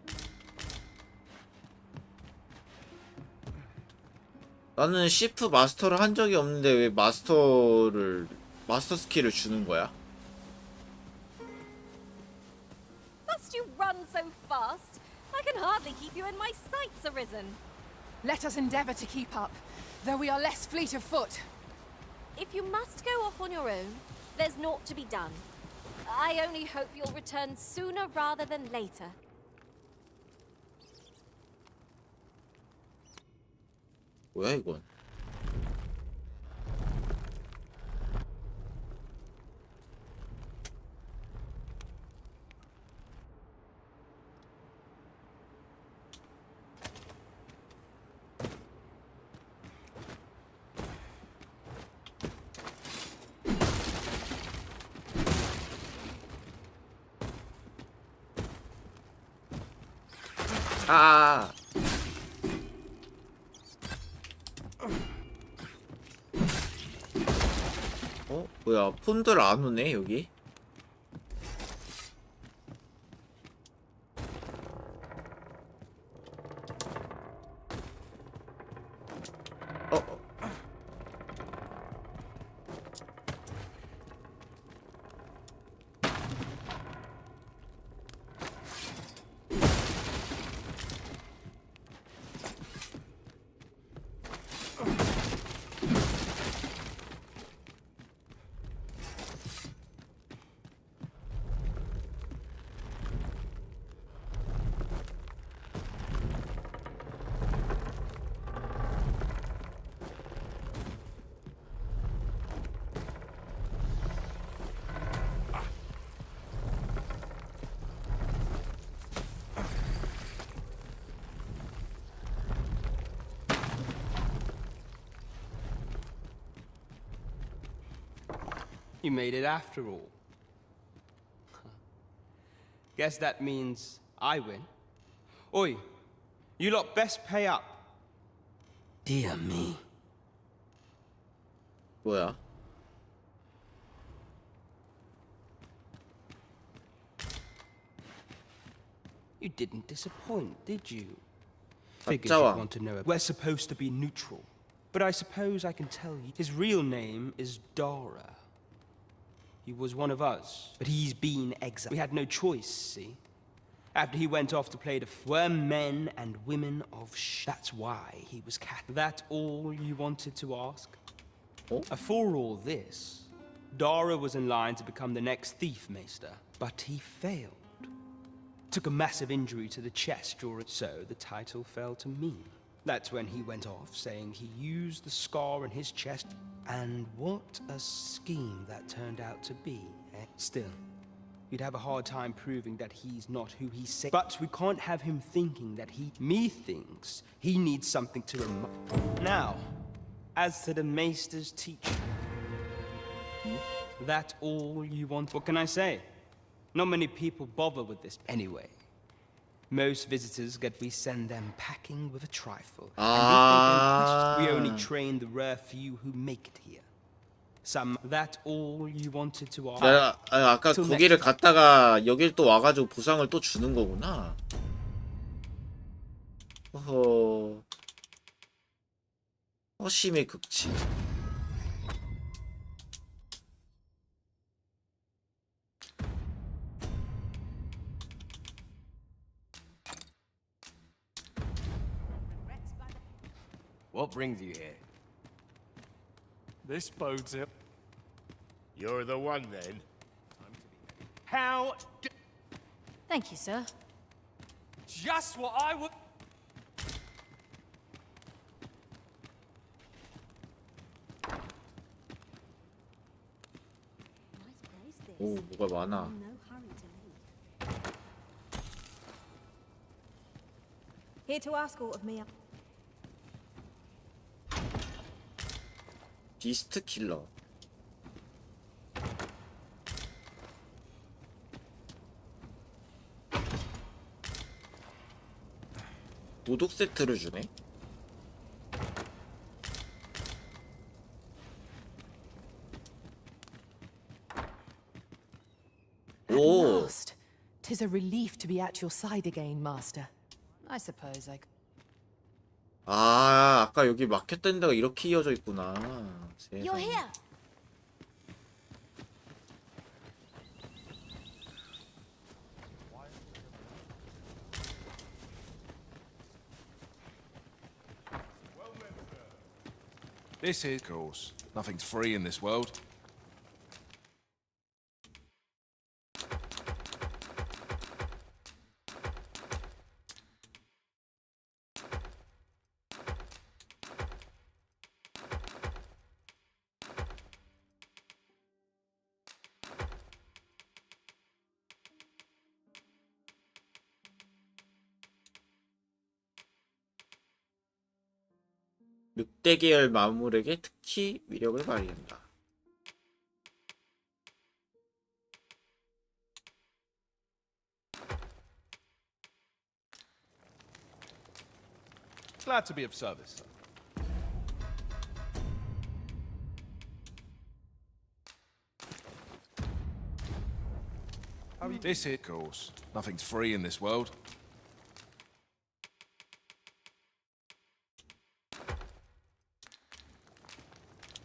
나는 시프 마스터를 한 적이 없는데 왜 마스터 스킬을 주는 거야? Must you run so fast? I can hardly keep you in my sights, Arisen. Let us endeavor to keep up, though we are less fleet of foot. If you must go off on your own, there's naught to be done. I only hope you'll return sooner rather than later. 뭐야 이건? 아. 어? 뭐야? 폰들 안 오네 여기? You made it after all. Guess that means I win. Oi, you lot best pay up. Dear me. 뭐야? You didn't disappoint, did you? Figured 가짜왕. you'd want to know. We're supposed to be neutral, but I suppose I can tell you his real name is Dara. He was one of us, but he's been exiled. We had no choice, see? After he went off to play the were men and women of That's why he was cat. That all you wanted to ask? Oh? For all this, Dara was in line to become the next thief maester, but he failed. Took a massive injury to the chest during, so the title fell to me. That's when he went off, saying he used the scar in his chest. And what a scheme that turned out to be, eh? Still, you'd have a hard time proving that he's not who he says. But we can't have him thinking that me thinks he needs something to remind. Now, as to the Maester's teaching, that all you want? What can I say? Not many people bother with this anyway. Most visitors get we send them packing with a trifle. And if they don't question, we only train the rare few who make it here. Some that all you wanted to ask. 내가 아까 거기를 갔다가 여길 또 와가지고 보상을 또 주는 거구나. 허허. 허심의 극치. What brings you here? This bodes it. You're the one, then. How Thank you, sir. just what I would. 오, 뭐가 많아. Here to ask all of me. 비스트 킬러. 도둑 세트를 주네. At 오. last. 'Tis a relief to be at your side again, Master. I suppose I. 아, 아까 여기 막혔던 데가 이렇게 이어져 있구나. You're 세상에. here. This is, of course. Nothing's free in this world. 늑대 계열 마물에게 특히 위력을 발휘한다. Glad to be of service. This is, of course. Nothing's free in this world.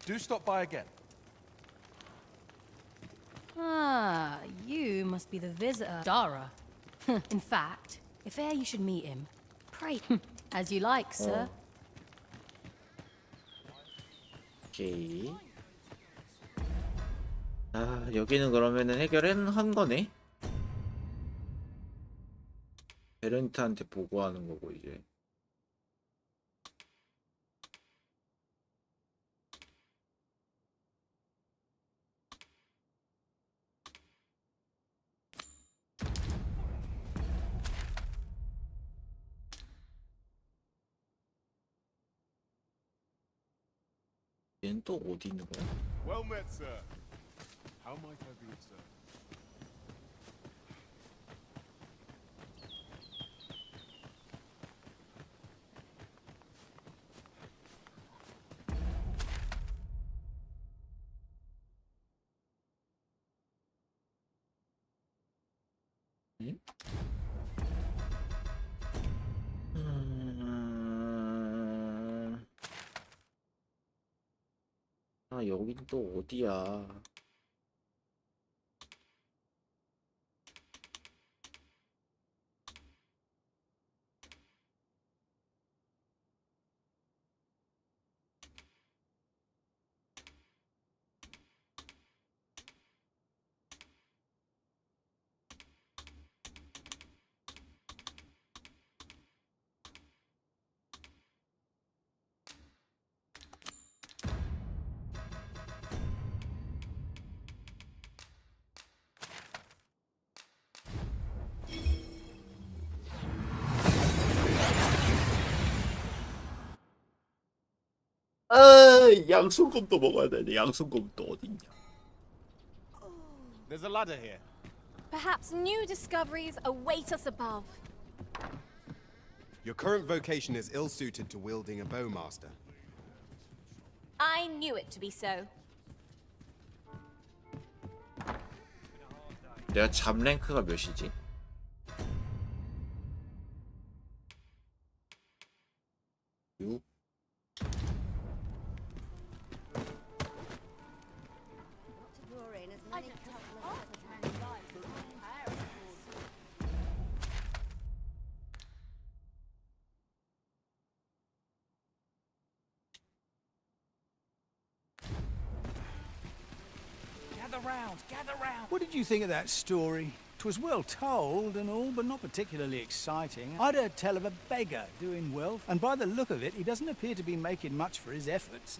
Do stop by again. Ah, you must be the visitor. Dara. In fact, if e'er you should meet him, pray as you like, sir. 오케이. 아, 여기는 그러면은 해결한 거네. 베렌트한테 보고하는 거고 이제. 얘는 또 어디 있는 거야? Well met, sir. How might I be of service? 아, 여긴 또 어디야? 아, 양손검도 먹어야 되네. 양손검도 어딨냐? There's a ladder here. Perhaps new discoveries await us above. Your current vocation is ill-suited to wielding a bowmaster. I knew it to be so. 내가 잡 랭크가 몇이지? Gather round. What did you think of that story? 'Twas well told and all, but not particularly exciting. I'd heard tell of a beggar doing well, and by the look of it, he doesn't appear to be making much for his efforts.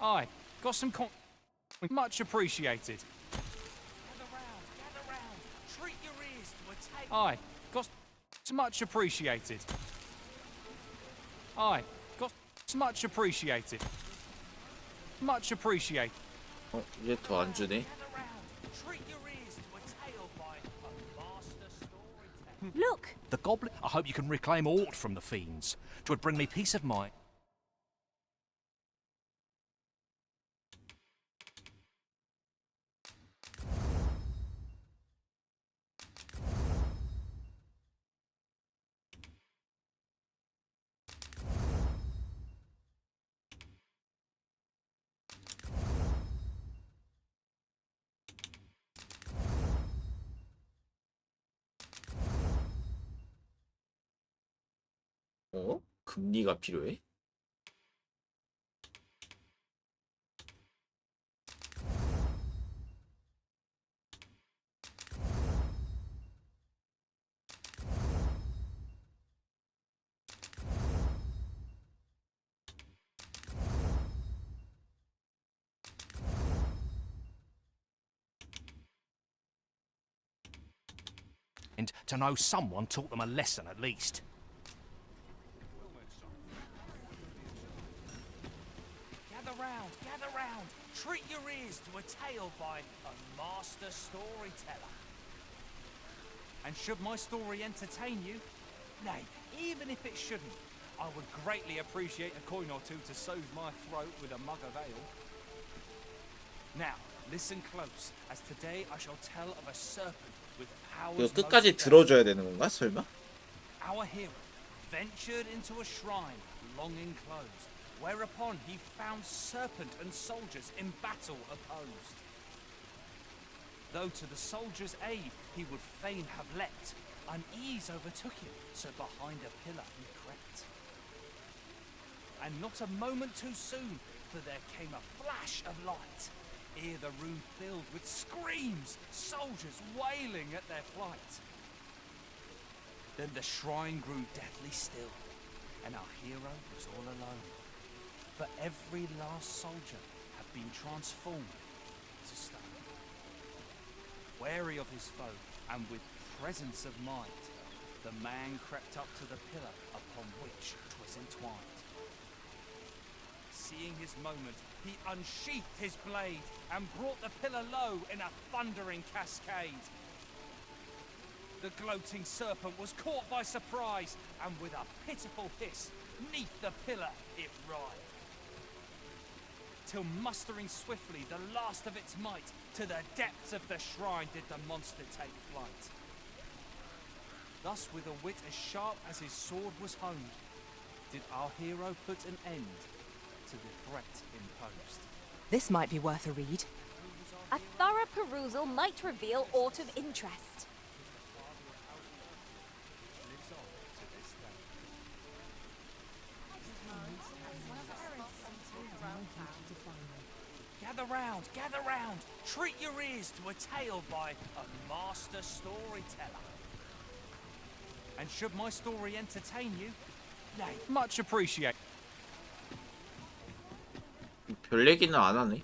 Aye, got some much appreciated. Gather round. Treat your ears to a tale. Aye, got much appreciated. Aye, got much appreciated. Much appreciated. 이제 더 안 주네. Look! The goblin. I hope you can reclaim aught from the fiends. 'Twould bring me peace of mind. 어? 금리가 필요해? And to know someone taught them a lesson at least. Gather round. Treat your ears to a tale by a master storyteller. And should my story entertain you? Nay, even if it shouldn't, I would greatly appreciate a coin or two to soothe my throat with a mug of ale. Now, listen close, as today I shall tell of a serpent with powers. 이거 끝까지 들어줘야 되는 건가? 설마? Our hero ventured into a shrine long enclosed, whereupon he found serpent and soldiers in battle opposed. Though to the soldiers' aid he would fain have leapt, unease overtook him, so behind a pillar he crept. And not a moment too soon, for there came a flash of light, ere the room filled with screams, soldiers wailing at their plight. Then the shrine grew deathly still, and our hero was all alone. For every last soldier had been transformed to stone. Wary of his foe, and with presence of mind, the man crept up to the pillar upon which 'twas entwined. Seeing his moment, he unsheathed his blade and brought the pillar low in a thundering cascade. The gloating serpent was caught by surprise, and with a pitiful hiss, 'neath the pillar it writhed. Till mustering swiftly the last of its might, to the depths of the shrine did the monster take flight. Thus, with a wit as sharp as his sword was honed, did our hero put an end to the threat imposed. This might be worth a read. A thorough perusal might reveal aught of interest. Gather round, treat your ears to a tale by a master storyteller. And should my story entertain you, nay, Much appreciated. 별 얘기는 안 하네.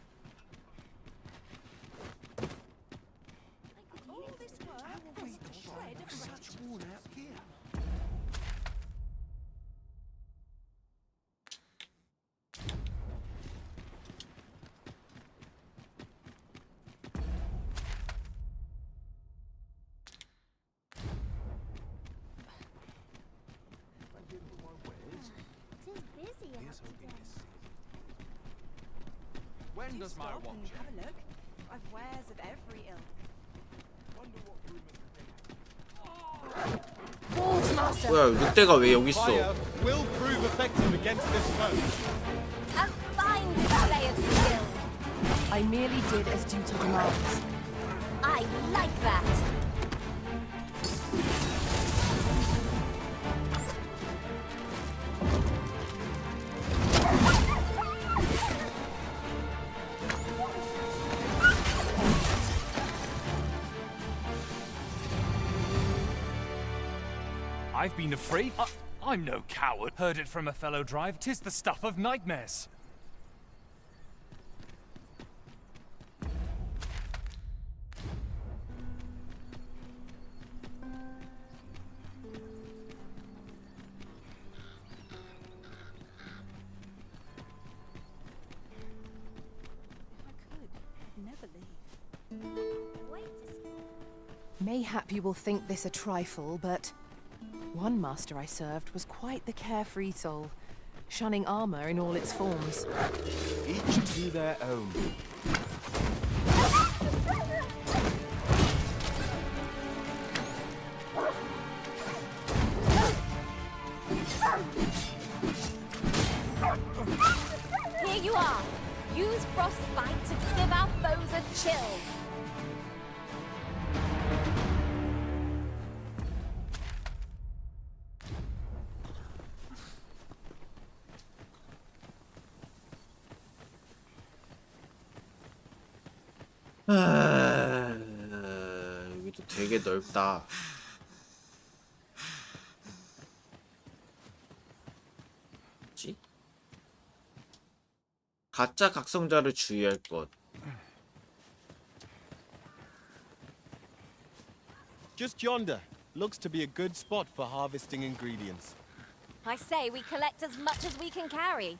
When does my watch? Have a look. I've wares of every ilk. Wolves, Master! 뭐야, 늑대가 왜 여기 있어? Fire will prove effective against this foe. A fine display of skill. I merely did as duty demands. I like that. I've been afraid. I'm no coward. Heard it from a fellow drive. 'Tis the stuff of nightmares. Mayhap you will think this a trifle, but one master I served was quite the carefree soul, shunning armor in all its forms. Each to their own. Here you are. Use frostbite to give our foes a chill. 여기도 되게 넓다. 뭐지? 가짜 각성자를 주의할 것. Just yonder. Looks to be a good spot for harvesting ingredients. I say we collect as much as we can carry.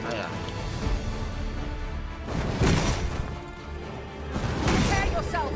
아야. Prepare yourself!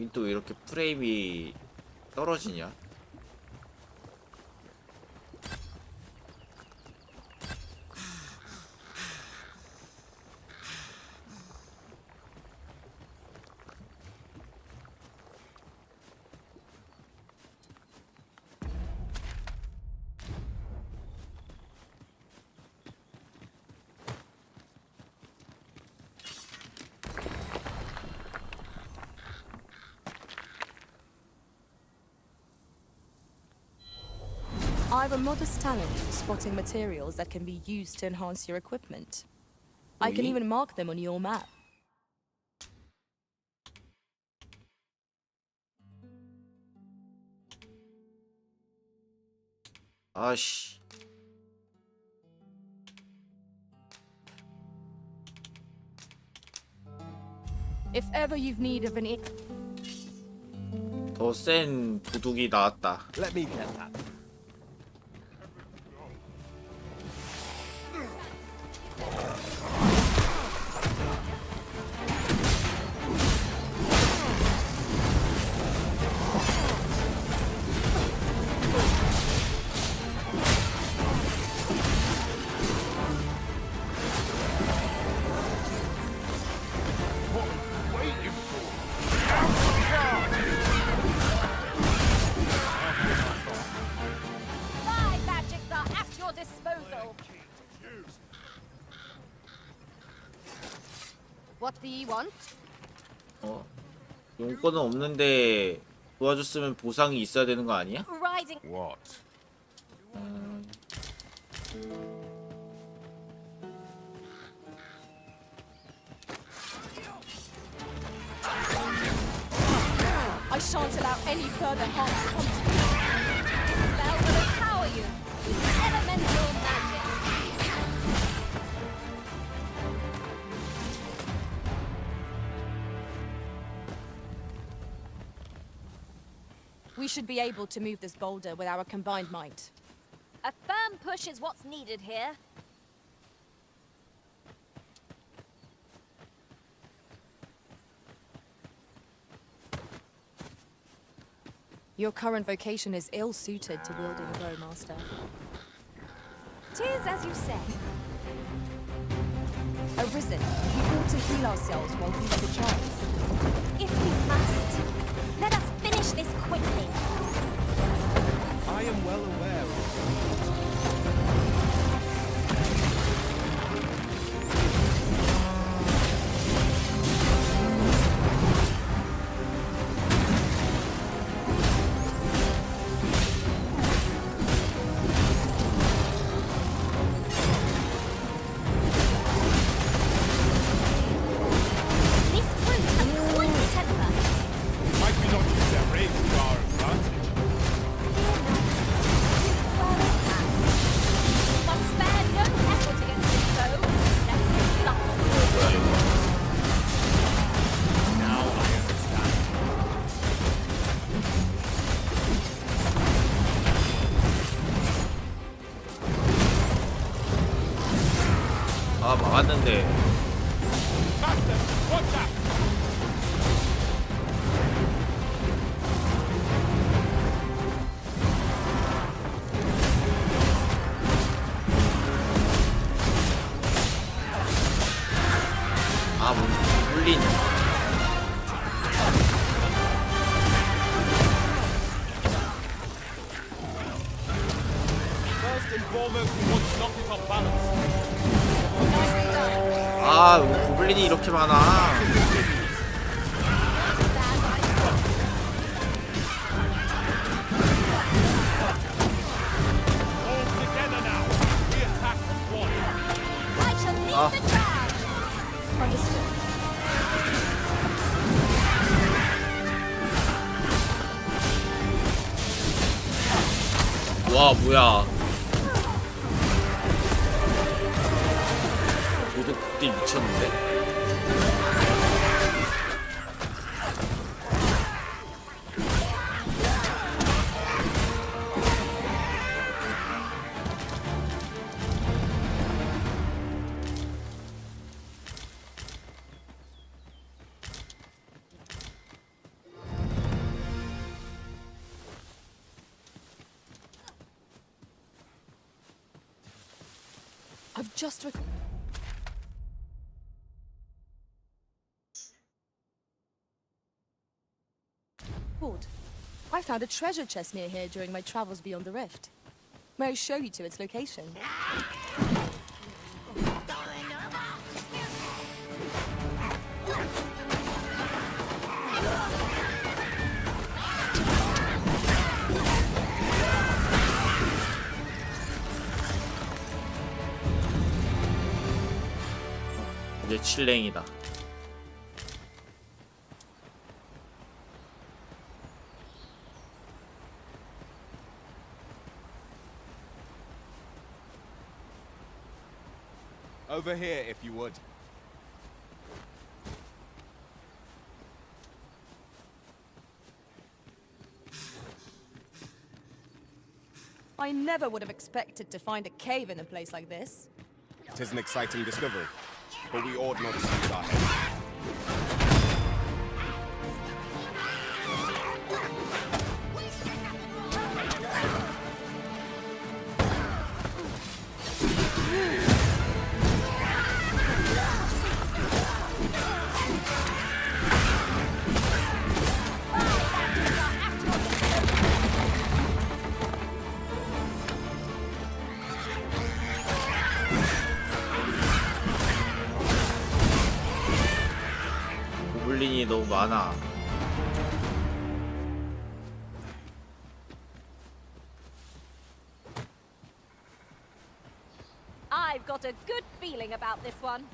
또 왜 이렇게 프레임이 떨어지냐? I've a modest talent for spotting materials that can be used to enhance your equipment. I can Oui. even mark them on your map. 아씨. If ever you've need of an 더 센 도둑이 나왔다. Let me get that. My magics are at your disposal. What do you want? 용건은 없는데 도와줬으면 보상이 있어야 되는 거 아니야? Riding. What? I shan't allow any further harm to come to you. This spell will empower you with elemental magic. We should be able to move this boulder with our combined might. A firm push is what's needed here. Your current vocation is ill-suited to wielding a bow, Master. 'Tis as you say. Arisen, we ought to heal ourselves while healing the child. If we must, let us finish this quickly. I am well aware of This fruit has quite a temper. Might we not use their rage to our advantage? We must spare no effort against this foe, lest we suffer cruelly. Now I understand. 아 막았는데. Master, watch out! 아 물린. First and foremost, we want to knock it off balance. 아 고블린이 이렇게 많아. All together now. We attack as one. I shall lead the charge. Understood. 와 뭐야. 도둑 극딜 미쳤는데? I've just I found a treasure chest near here during my travels beyond the rift. May I show you to its location? 이제 칠랭이다. Over here, if you would. I never would have expected to find a cave in a place like this. 'Tis an exciting discovery, but we ought not to use our heads. 고블린이 너무 많아. I've got a good feeling about this one.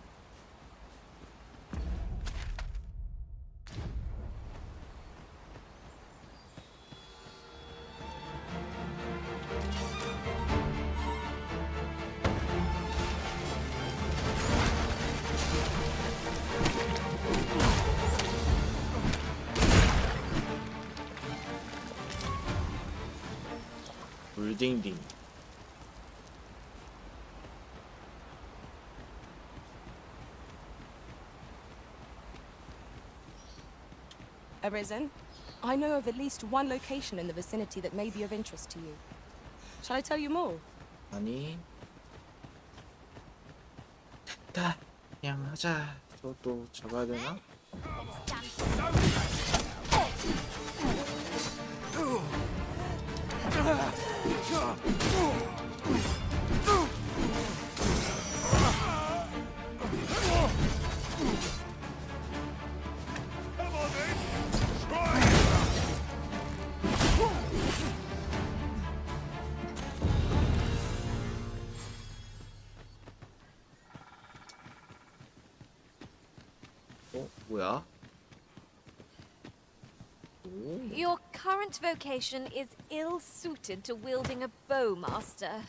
물딩딩. Arisen, I know of at least one location in the vicinity that may be of interest to you. Shall I tell you more? 아니. 됐다. 그냥 하자. 저것도 잡아야 되나? 뭐야? Your current vocation is ill-suited to wielding a bowmaster.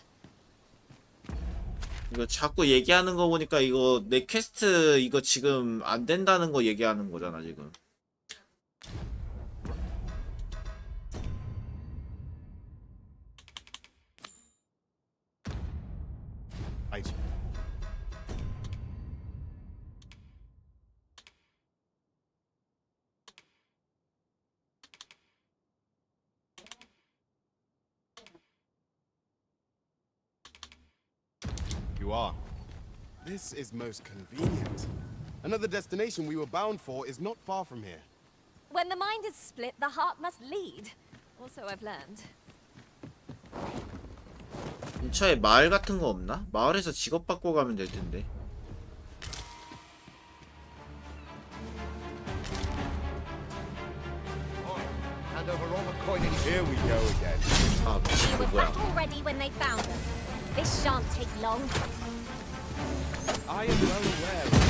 이거 자꾸 얘기하는 거 보니까 이거 내 퀘스트 이거 지금 안 된다는 거 얘기하는 거잖아 지금. Right. You are. This is most convenient. Another destination we were bound for is not far from here. When the mind is split, the heart must lead. Also, I've learned. 근처에 마을 같은 거 없나? 마을에서 직업 바꿔 가면 될 텐데. Hand over all the coin. Here we go again. 아, We were 뭐야? battle ready when they found us. This shan't take long. I am well aware.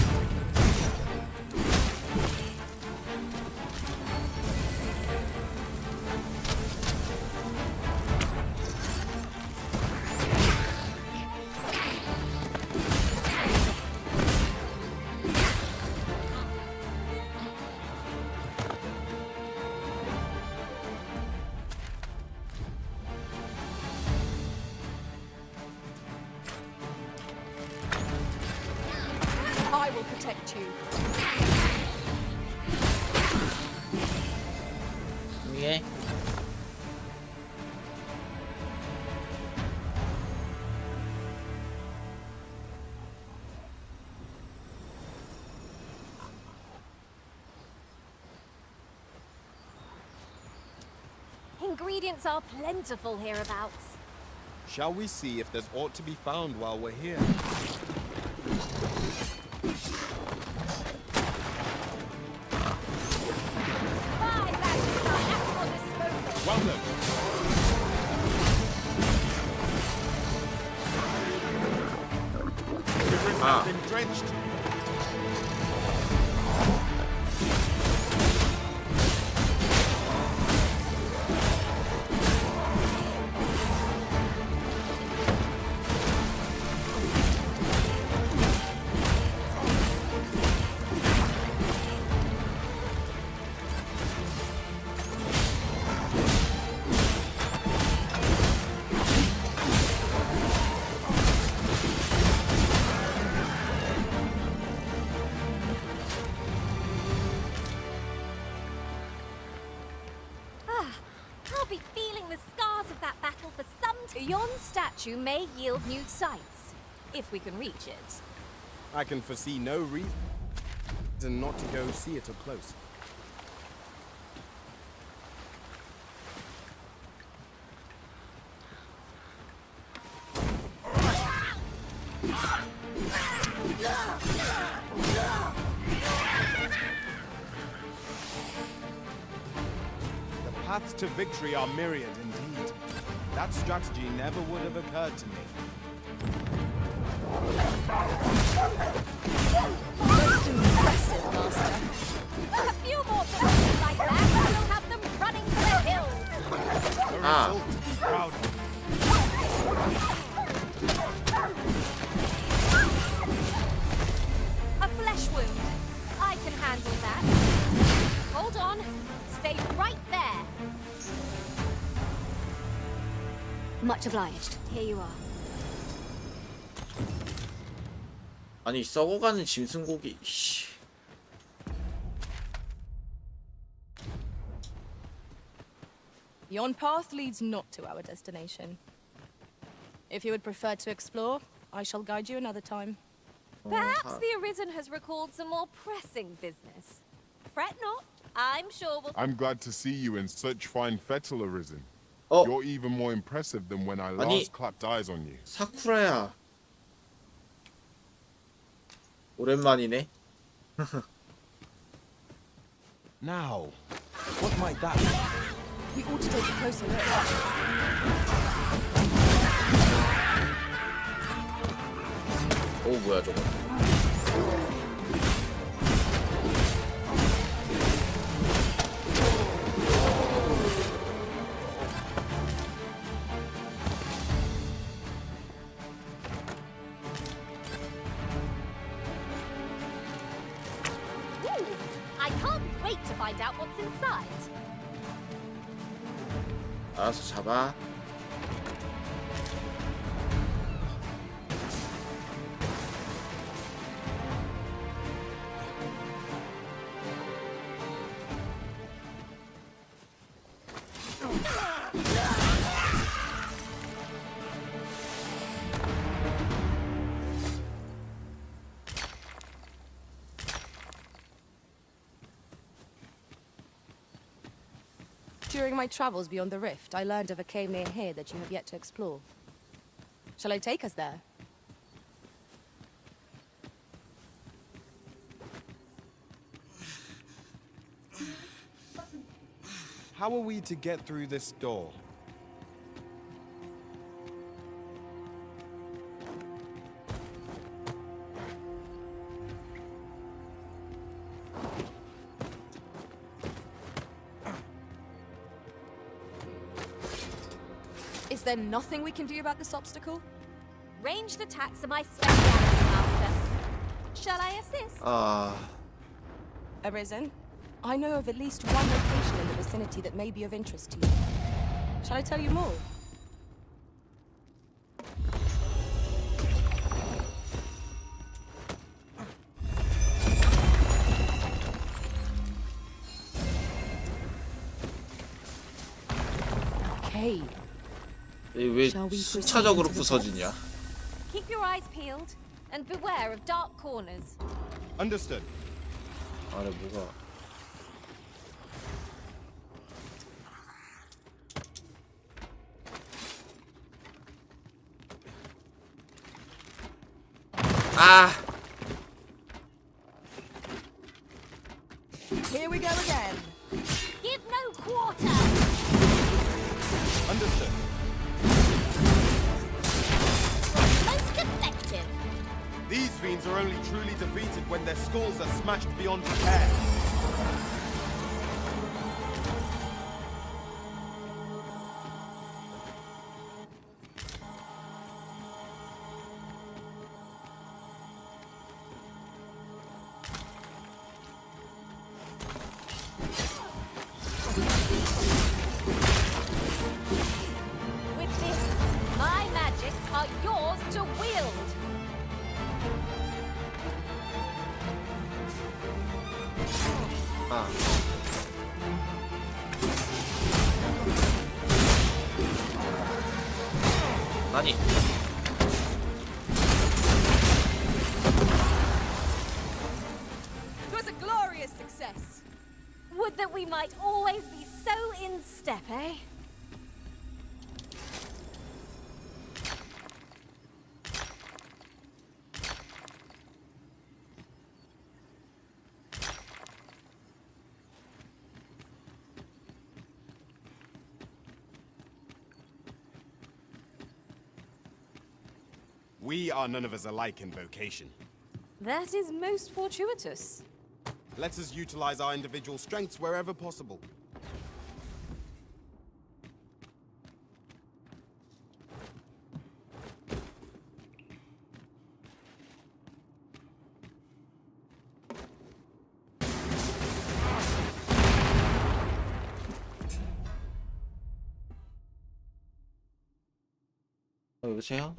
I will protect you. 예. Ingredients are plentiful hereabouts. Shall we see if there's aught to be found while we're here? Well done. Everything has been drenched. I'll be feeling the scars of that battle for some time. Yon statue may yield new sights, if we can reach it. I can foresee no reason not to go see it up close. The paths to victory are myriad indeed. That strategy never would have occurred to me. Most impressive, Master. A few more villages like that, and we'll have them running for the hills. A result to be proud of. A flesh wound. I can handle that. Hold on. Stay right there. Much obliged. Here you are. 아니 썩어가는 짐승고기. 씨. Yon path leads not to our destination. If you would prefer to explore, I shall guide you another time. Perhaps the Arisen has recalled some more pressing business. Fret not. I'm sure we'll... I'm glad to see you in such fine fettle, Arisen. Oh. You're even more impressive than when I 아니, last clapped eyes on you. 사쿠라야. 오랜만이네. Now, what might that be? We ought to take a closer look. 오 뭐야 저거. I can't wait to find out what's inside. 알아서 잡아. During my travels beyond the rift, I learned of a cave near here that you have yet to explore. Shall I take us there? How are we to get through this door? Is there nothing we can do about this obstacle? Ranged attacks are my specialty, Master. Shall I assist? Arisen, I know of at least one location in the vicinity that may be of interest to you. Shall I tell you more? Okay. 왜 순차적으로 부서지냐? Keep your eyes peeled and beware of dark corners. Understood. 아래 뭐가? 아. Here we go again. Give no quarter! Understood. Most effective. These fiends are only truly defeated when their skulls are smashed beyond repair. With this, my magics are yours to wield. 아. 아니. It was a glorious success. Would that we might always be so in step, eh? We are none of us alike in vocation. That is most fortuitous. Let us utilize our individual strengths wherever possible. 여보세요?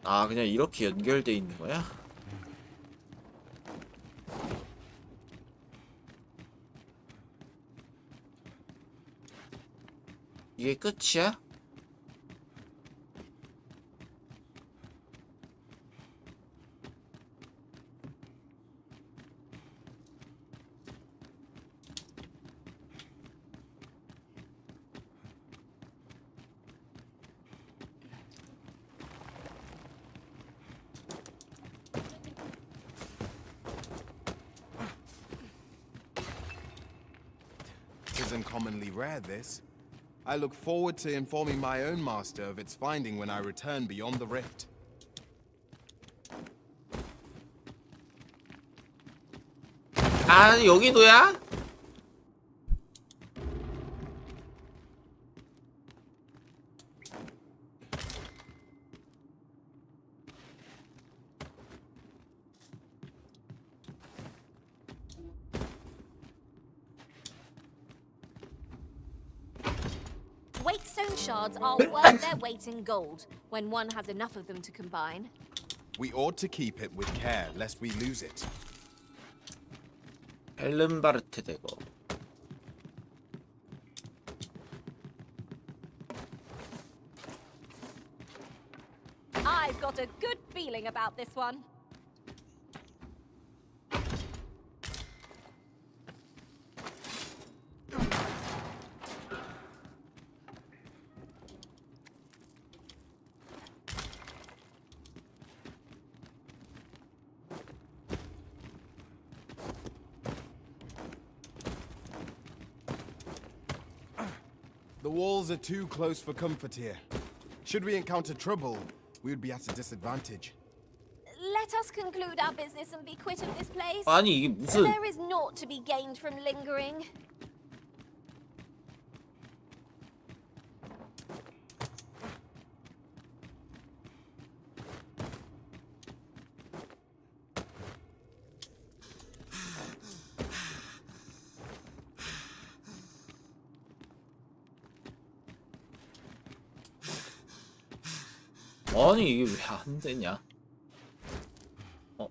아, 그냥 이렇게 연결돼 있는 거야? 이게 끝이야? Isn't commonly rare, this. I look forward to informing my own master of its finding when I return beyond the rift. 아, 여기도야? Waitstone shards are worth their weight in gold when one has enough of them to combine. We ought to keep it with care, lest we lose it. 헬른바르트 대거. I've got a good feeling about this one. The walls are too close for comfort here. Should we encounter trouble, we would be at a disadvantage. Let us conclude our business and be quit of this place. 아니, 이게 무슨... There is naught to be gained from lingering. 아니, 이게 왜 안 되냐? 어.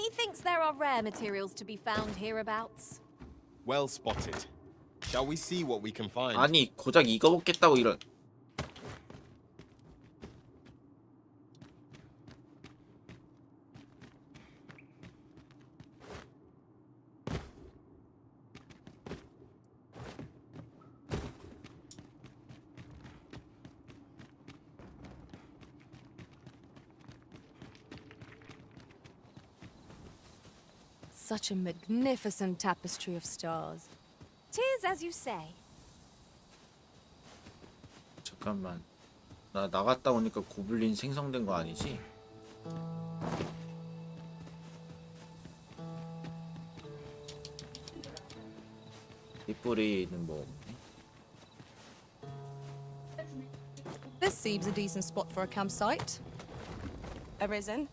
Methinks there are rare materials to be found hereabouts. Well spotted. Shall we see what we can find? 아니 고작 이거 먹겠다고 이런. Such a magnificent tapestry of stars. 'Tis as you say. 잠깐만. 나 나갔다 오니까 고블린 생성된 거 아니지? 뒷부리는 뭐 없네. This seems a decent spot for a campsite. Arisen,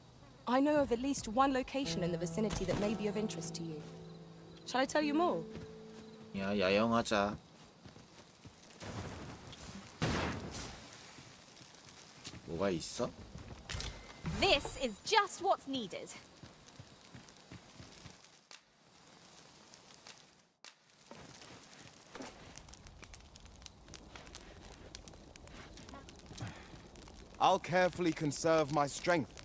I know of at least one location in the vicinity that may be of interest to you. Shall I tell you more? 야, 야영하자. 뭐가 있어? This is just what's needed. I'll carefully conserve my strength.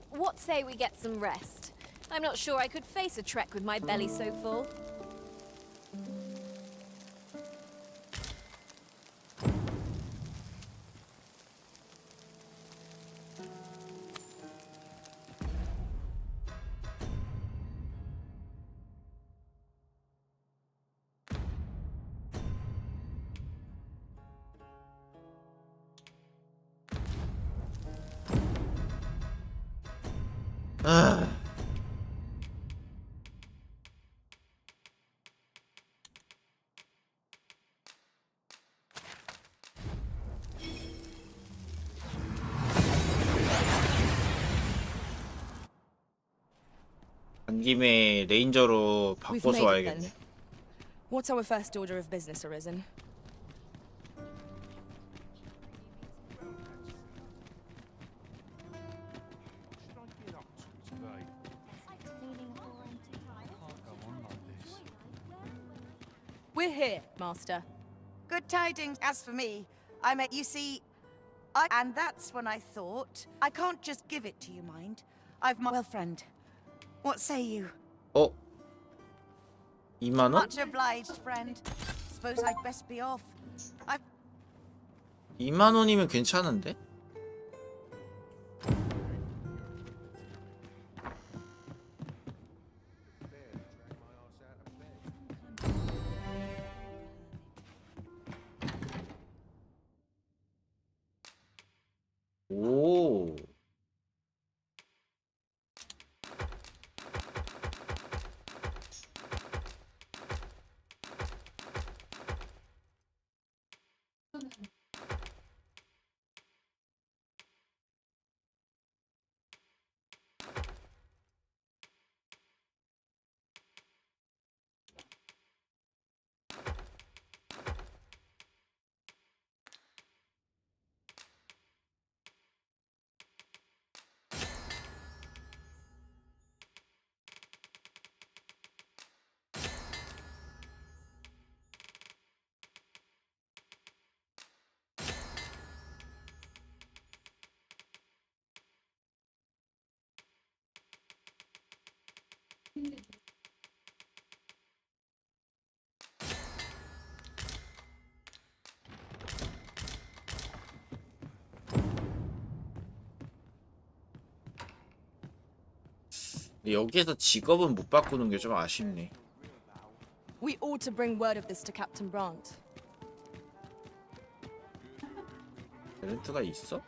What say we get some rest? I'm not sure I could face a trek with my belly so full. 아. 간 김에 레인저로 We've 바꿔서 made it 와야겠네. then. What's our first order of business, Arisen? We're here, Master. Good tidings as for me. You see, and that's when I thought, I can't just give it to you, mind. I've my well friend. What say you? 어? 2만 원? Much obliged, friend. Suppose I'd best be off. 2만 원이면 괜찮은데? 오. 근데 여기에서 직업은 못 바꾸는 게 좀 아쉽네. We ought to bring word of this to Captain Brandt. 렌트가 있어?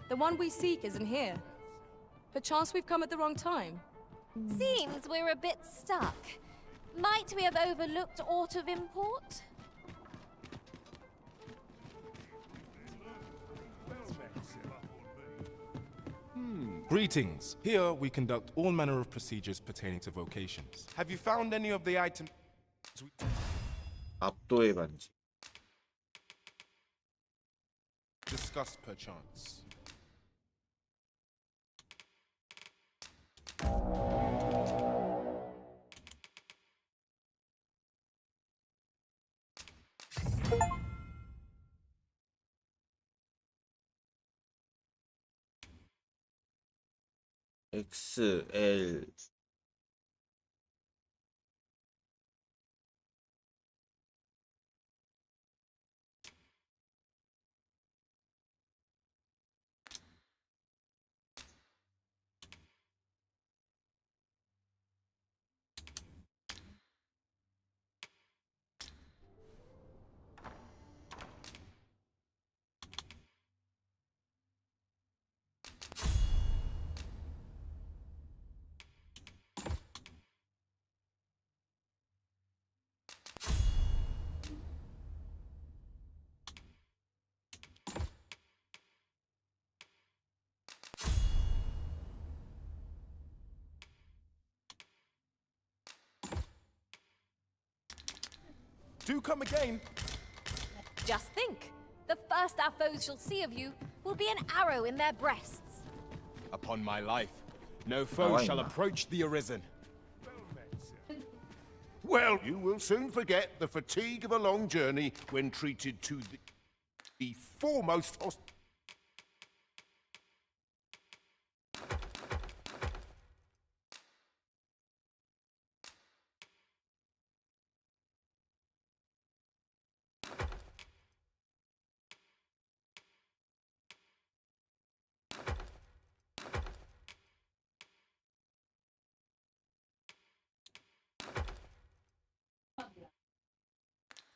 The one we seek isn't here. Perchance we've come at the wrong time. Seems we're a bit stuck. Might we have overlooked aught of import? Greetings. Here we conduct all manner of procedures pertaining to vocations. Have you found any of the items? 압도의 반지. Discussed perchance. XL. Do come again. Just think. The first our foes shall see of you will be an arrow in their breasts. Upon my life, no foe shall approach the Arisen. Well, you will soon forget the fatigue of a long journey when treated to the foremost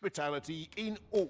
hospitality in all.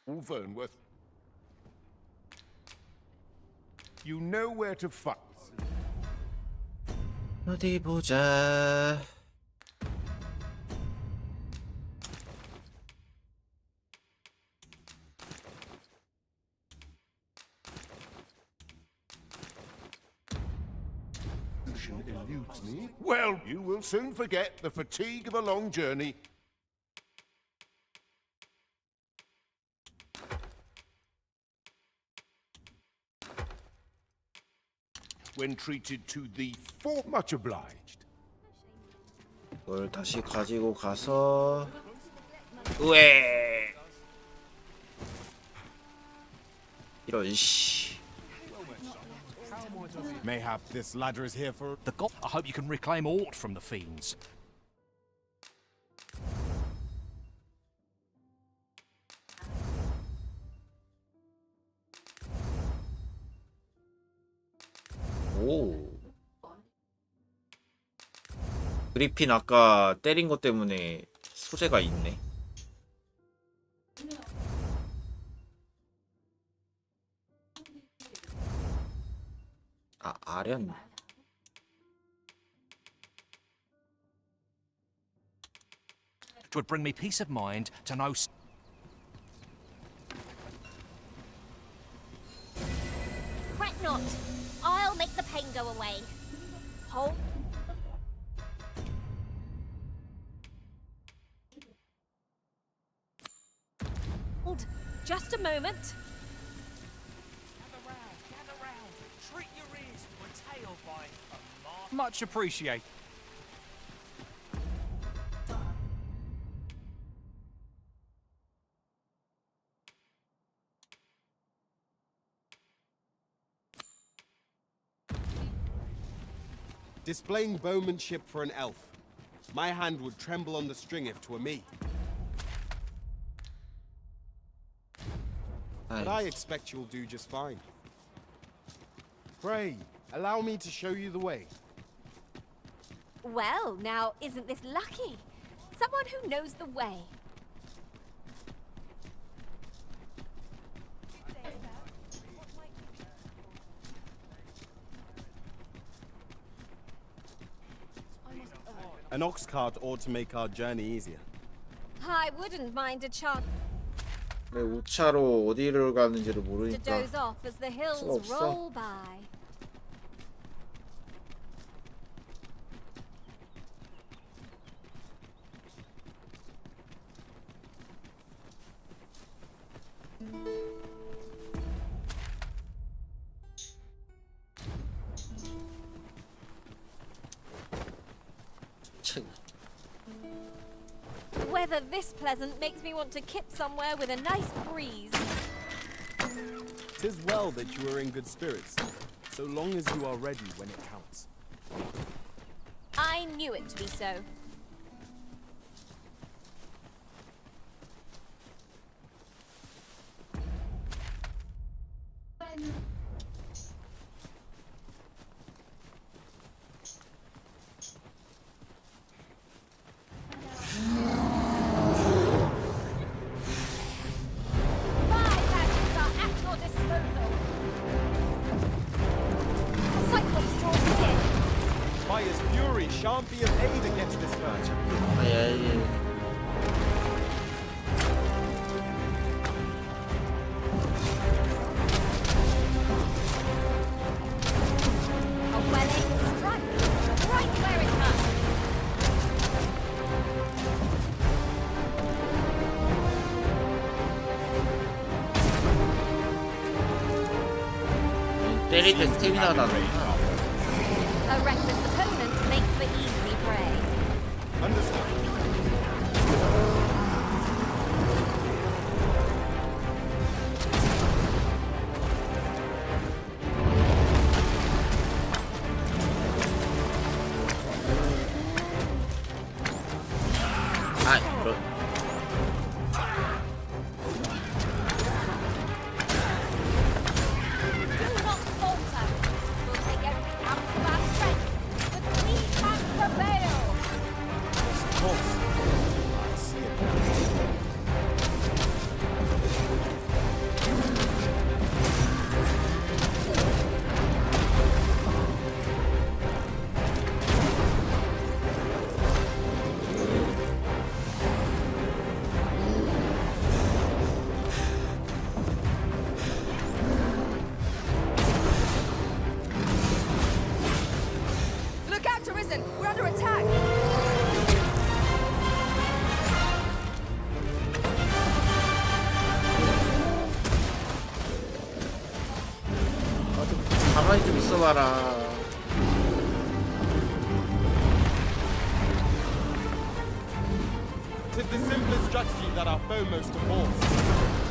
Vernworth. You know where to find. 어디 보자. Eludes me. Well, you will soon forget the fatigue of a long journey. When treated to the full, much obliged. 이걸 다시 가지고 가서 으에 이런 씨. Mayhap this ladder is here for The god. I hope you can reclaim aught from the fiends. 오. 그리핀 아까 때린 것 때문에 소재가 있네. 아, 아련. It would bring me peace of mind to know. Fret not. I'll make the pain go away. Hold. Just a moment. Gather round. Treat your ears to a tale by a master. Much appreciate. Displaying bowmanship for an elf. My hand would tremble on the string if 'twere me. But I expect you'll do just fine. Pray, allow me to show you the way. Well, now, isn't this lucky? Someone who knows the way. An ox cart ought to make our journey easier. I wouldn't mind a chance 왜 우차로 어디를 가는지를 to 모르니까 doze off as the hills 없어. roll by. Weather this pleasant makes me want to kip somewhere with a nice breeze. 'Tis well that you are in good spirits, so long as you are ready when it counts. I knew it to be so. Fire's fury shan't be of aid against this foe. A well-aimed strike, right where it hurts. 때릴 때 스태미나가 나는구나. A reckless opponent makes for easy prey. Understood. 아, 이런. Do not falter. We'll take every ounce of our strength, but we can prevail. Of course. I see it. Look out, Arisen! We're under attack! 가만히 좀 있어봐라. Tis the simplest strategy that our foe most abhors.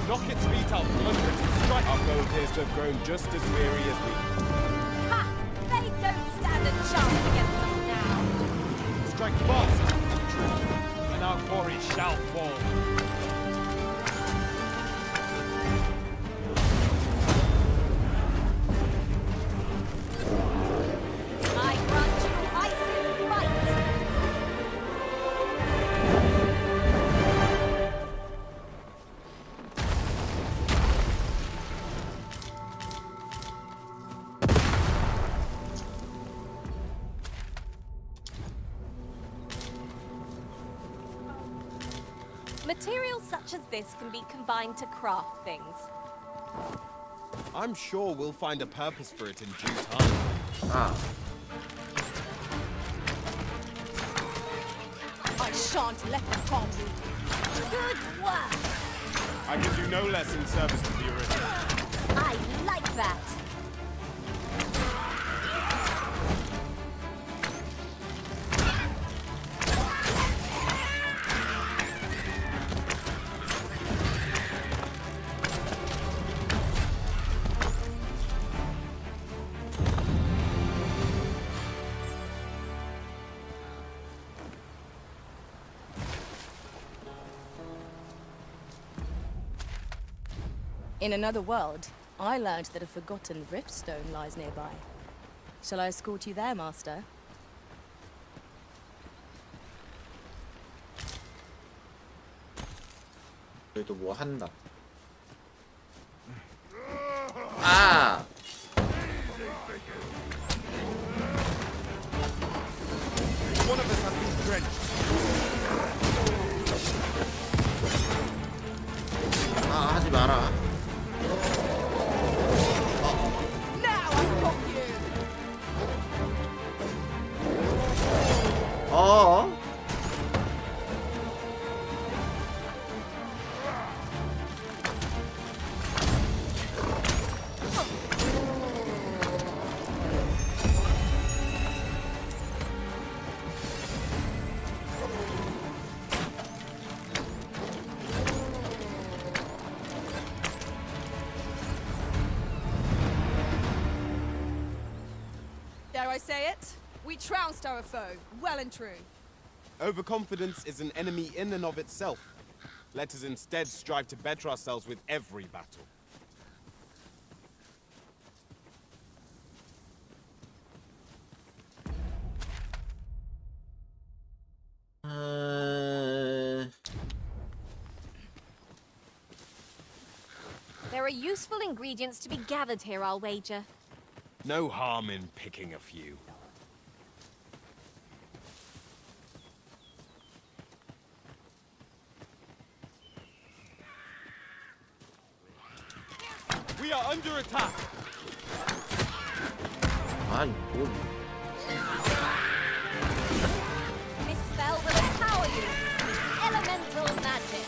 Knock its feet out from under it and strike. Our foe appears to have grown just as weary as we. Ha! They don't stand a chance against us now. Strike fast, and our quarry shall fall. I grant you ice's might. Materials such as this can be combined to craft things. I'm sure we'll find a purpose for it in due time. 아, I shan't let them harm you. Good work! I can do no less in service to the Arisen. I like that. In another world, I learned that a forgotten riftstone lies nearby. Shall I escort you there, Master? 그래도 뭐 한다. 아! One of us has been drenched. 아, 하지 마라. Now I've got you! 어? Dare I say it? We trounced our foe, well and true. Overconfidence is an enemy in and of itself. Let us instead strive to better ourselves with every battle. There are useful ingredients to be gathered here, I'll wager. No harm in picking a few. We are under attack. 아니, 뭘. This spell will empower you. Elemental magic.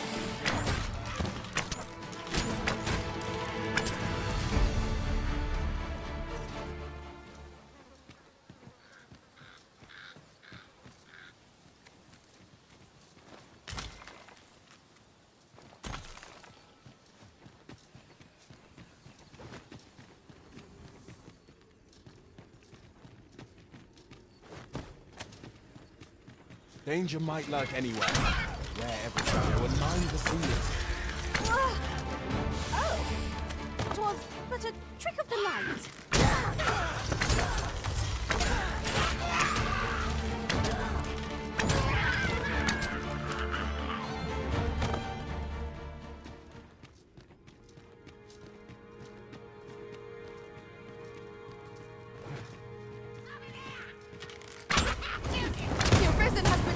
Danger might lurk anywhere. Wherever shadow and mind the seers. Oh! It was but a trick of the light.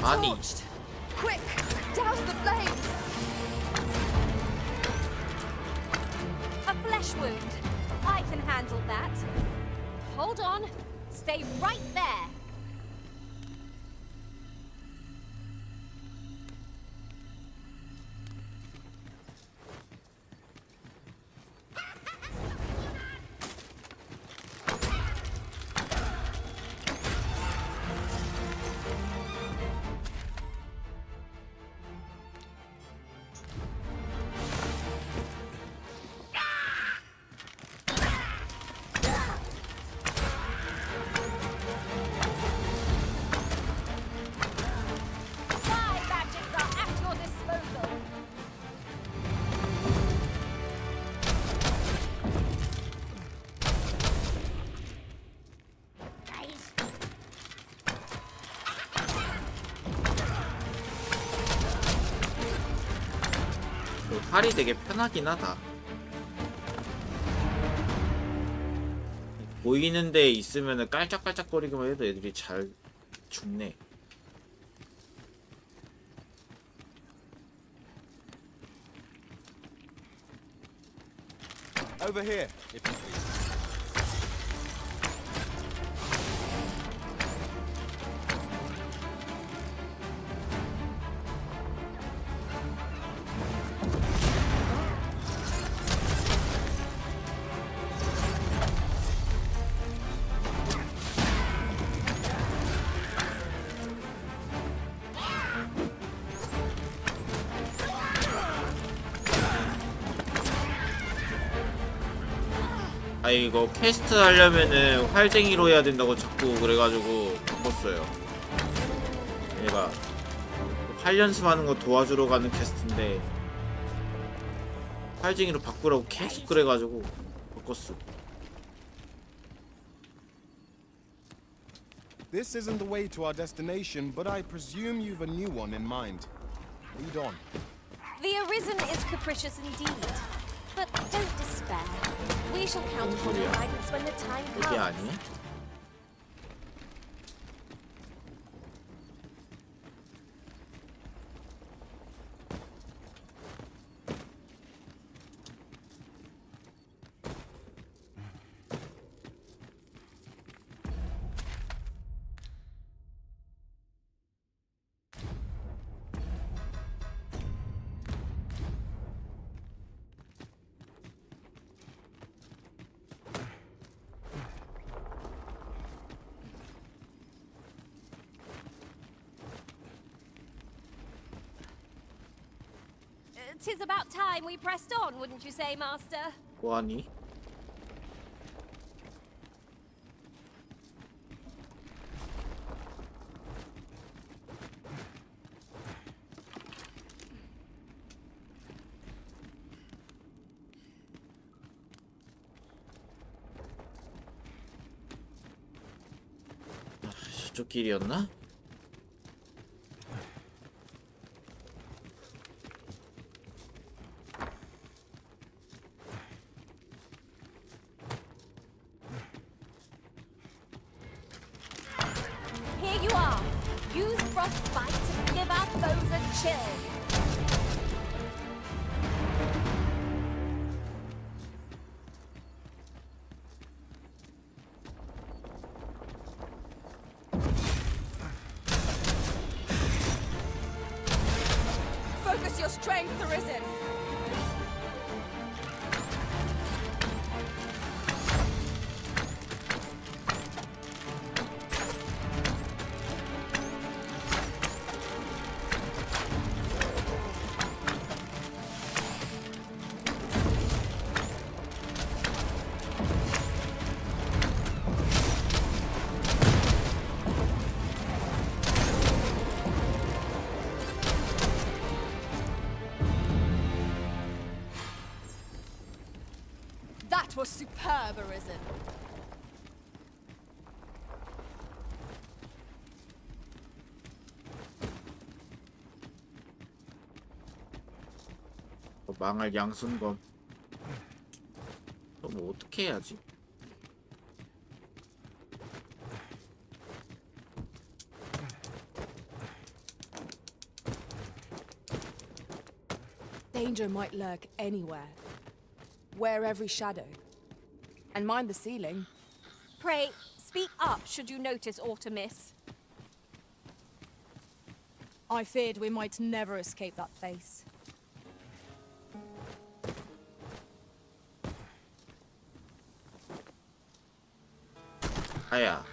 아니. Quick, douse the flames! A flesh wound. I can handle that. Hold on. Stay right there. 활이 되게 편하긴 하다. 보이는 데 있으면은 깔짝깔짝거리기만 해도 애들이 잘 죽네. Over here, if you please. 아 이거 퀘스트 하려면은 활쟁이로 해야 된다고 자꾸 그래가지고 바꿨어요. 얘가 활 연습하는 거 도와주러 가는 퀘스트인데 팔쟁이로 바꾸라고 계속 그래가지고 바꿨어. This isn't the way to our destination, but I presume you've a new one in mind. Lead on. The Arisen is capricious indeed. But don't despair. We shall count upon your guidance when the time 이게 comes. 아니야? Tis about time we pressed on, wouldn't you say, Master? 뭐하니? 저쪽 길이었나? Here you are. Use frostbite to give our foes a chill. Focus your strength, Arisen. That was superb, Arisen. 망할 양순검. 뭐 어떻게 해야지? Danger might lurk anywhere. Wear every shadow. And mind the ceiling. Pray, speak up should you notice aught amiss. I feared we might never escape that place. 아야.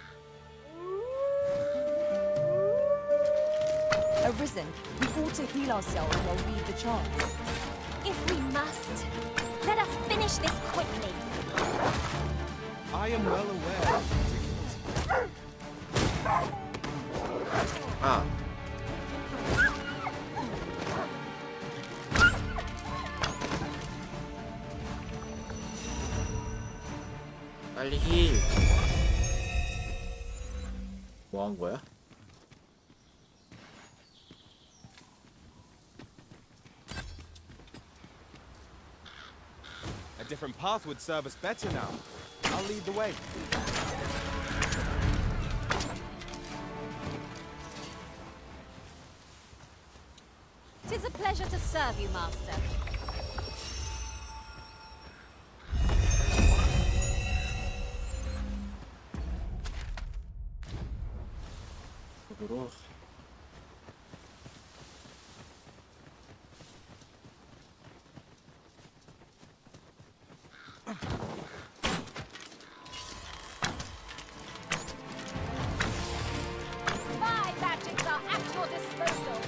Arisen, we ought to heal ourselves while we read the chants. If we must, let us finish this quickly. I am well aware of the particulars. 아. 빨리 힐. 뭐 한 거야? A different path would serve us better now. I'll lead the way. Tis a pleasure to serve you, Master. 으로. My magics are at your disposal.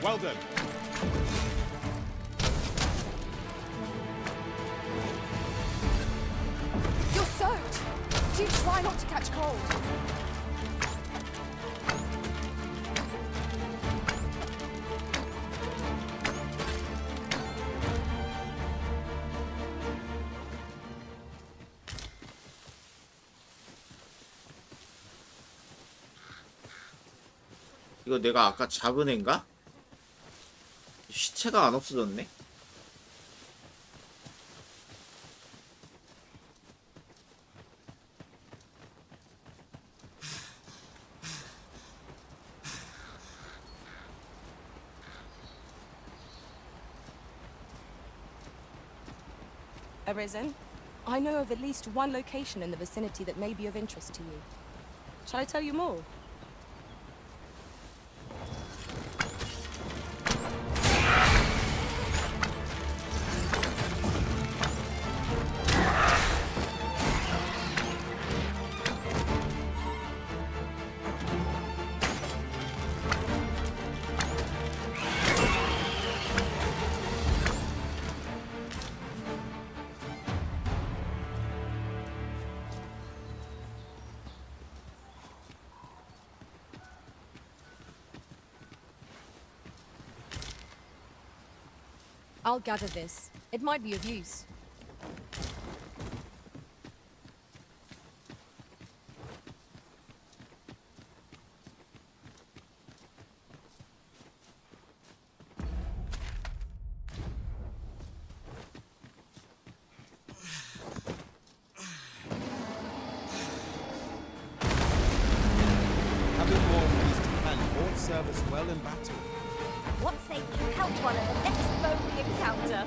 Well done. You're soaked. Do try not to catch cold. 이거 내가 아까 잡은 애인가? 시체가 안 없어졌네? Arisen, I know of at least one location in the vicinity that may be of interest to you. Shall I tell you more? I'll gather this. It might be of use. Having worn these to hand won't serve us well in battle. What say you count one at the next foe we encounter?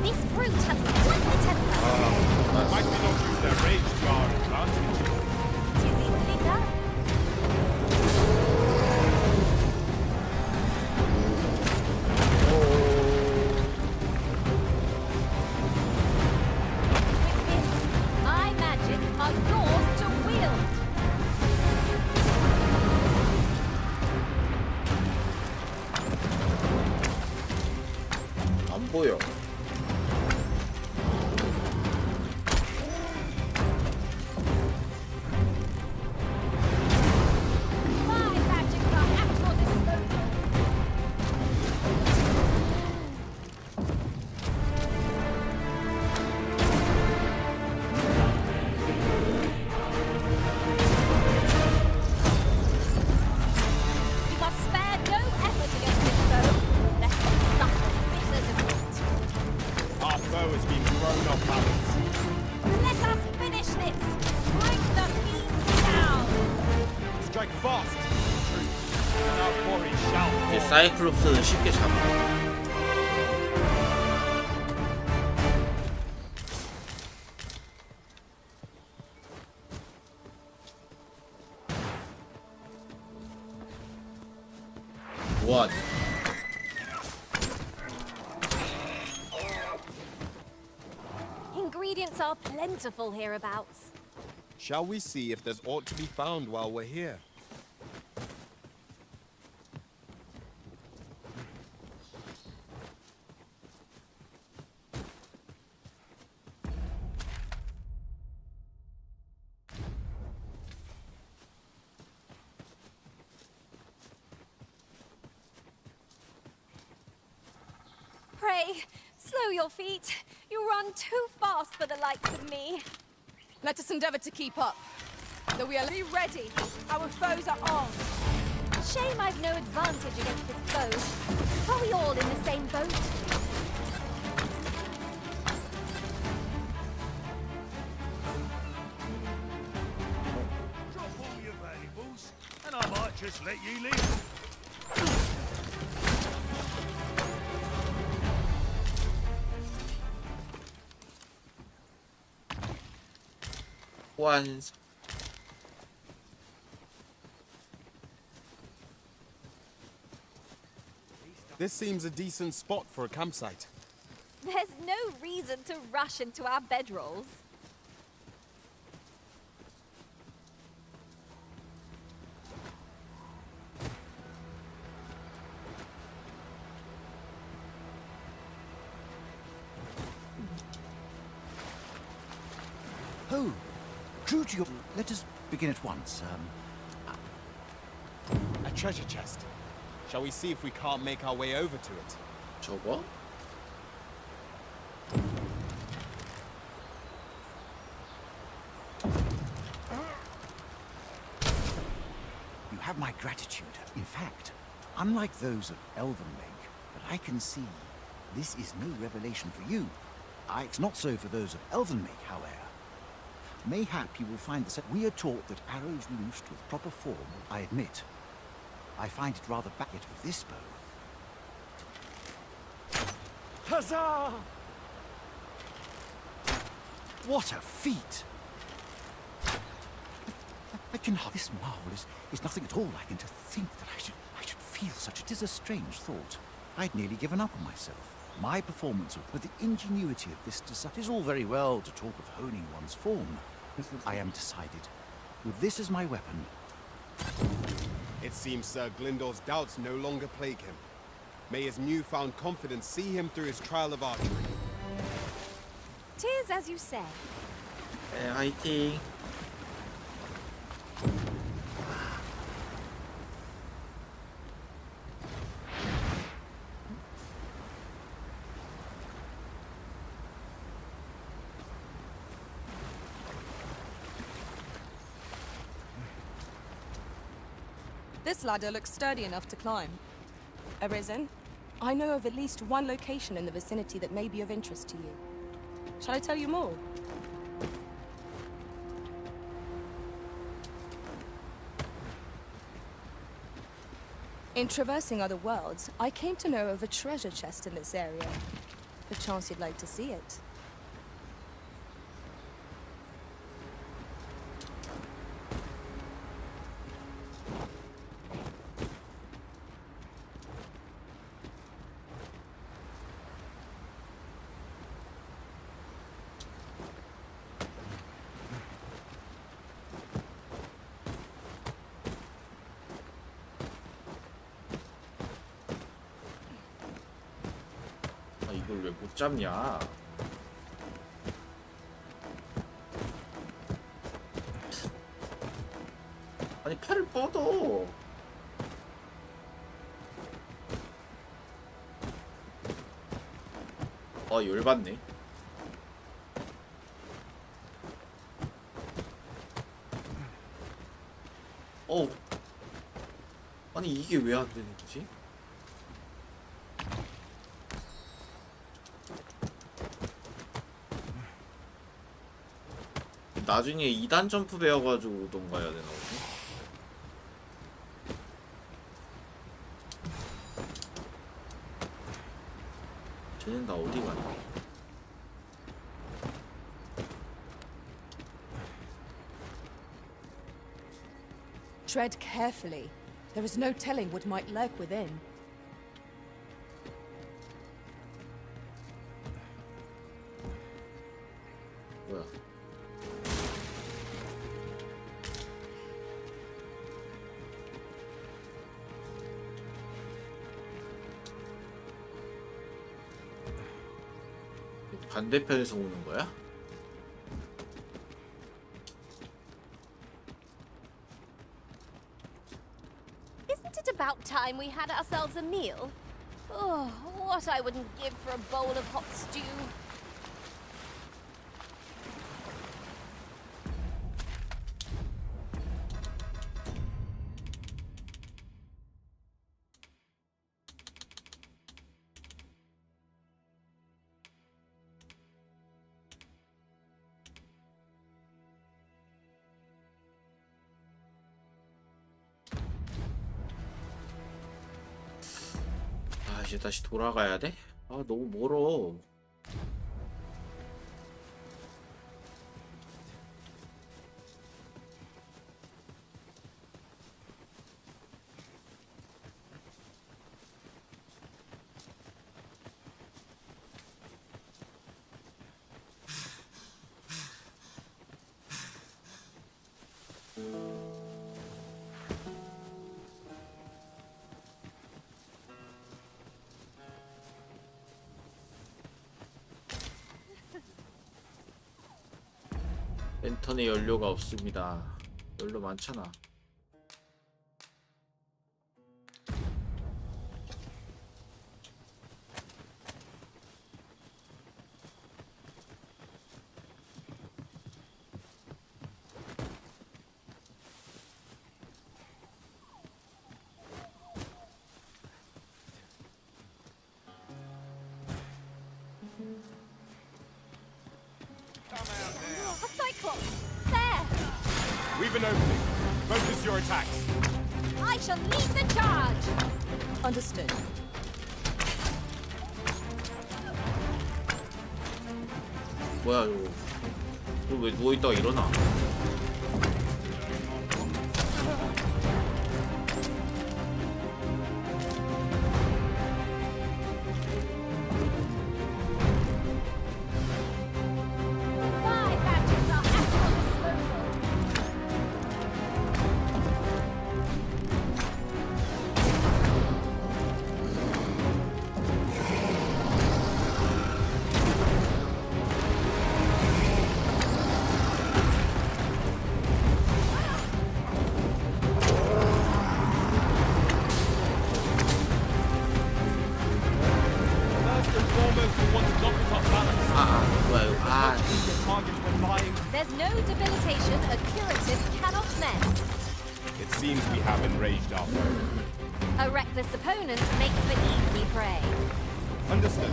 This brute has quite the temper. Might we not use their rage to our advantage? It is easily done. With this, my magics are yours to wield. 안 보여. My magics are at your disposal. You must spare no effort against this foe, lest you suffer bitter defeat. Our foe has been thrown off balance. Let us finish this! Bring the fiend down! Strike fast! And our quarry shall 이제 fall. 사이클롭스는 쉽게 잡아. 뭐하니? Ingredients are plentiful hereabouts. Shall we see if there's aught to be found while we're here? Pray, slow your feet. You run too fast for the likes of me. Let us endeavor to keep up. Though we are ready, our foes are on. Shame I've no advantage against this foe. Are we all in the same boat? Drop all your valuables, and I might just let you leave. 완성. This seems a decent spot for a campsite. There's no reason to rush into our bedrolls. True to your... Let us begin at once. A treasure chest. Shall we see if we can't make our way over to it? 저거? You have my gratitude. In fact, unlike those of Elven Lake, that I can see, this is no revelation for you. It's not so for those of Elven Lake, however. Mayhap you will find that we are taught that arrows loosed with proper form, I admit. I find it rather bad with this bow. Huzzah! What a feat! I can... This marvel is nothing at all like, and to think that I should feel such... It is a strange thought. I'd nearly given up on myself. My performance, but the ingenuity of this design... It is all very well to talk of honing one's form. I am decided. With this as my weapon... It seems Sir Glyndor's doubts no longer plague him. May his newfound confidence see him through his trial of archery. 'Tis as you say. 네, 화이팅. This ladder looks sturdy enough to climb. Arisen, I know of at least one location in the vicinity that may be of interest to you. Shall I tell you more? In traversing other worlds, I came to know of a treasure chest in this area. Perchance you'd like to see it. 이걸 왜 못 잡냐? 아니 팔을 뻗어. 열받네. 아니 이게 왜 안 되는 거지? 나중에 2단 점프 배워가지고 오던가 해야 되나 보네. 쟤는 다 어디 가냐? Tread carefully. There is no telling what might lurk within. 뭐야? 반대편에서 오는 거야? Isn't it about time we had ourselves a meal? Oh, what I wouldn't give for a bowl of hot stew. 이제 다시 돌아가야 돼? 너무 멀어. 랜턴에 연료가 없습니다. 연료 많잖아. A cyclops! There! We've an opening. Focus your attacks. I shall lead the charge! Understood. 뭐야 이거? 너 왜 누워있다가 일어나? My badges are at your disposal! First and foremost, we want to knock it off balance. 뭐야 이거? The target when lying. There's no debilitation a curative cannot mend. It seems we have enraged our foe. A reckless opponent makes for easy prey. Understood.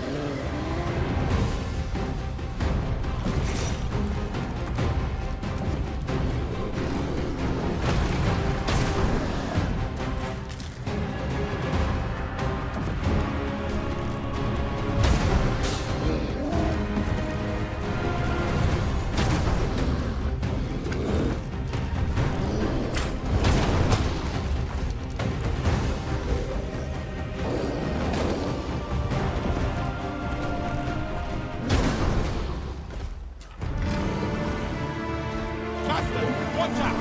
Master, watch out!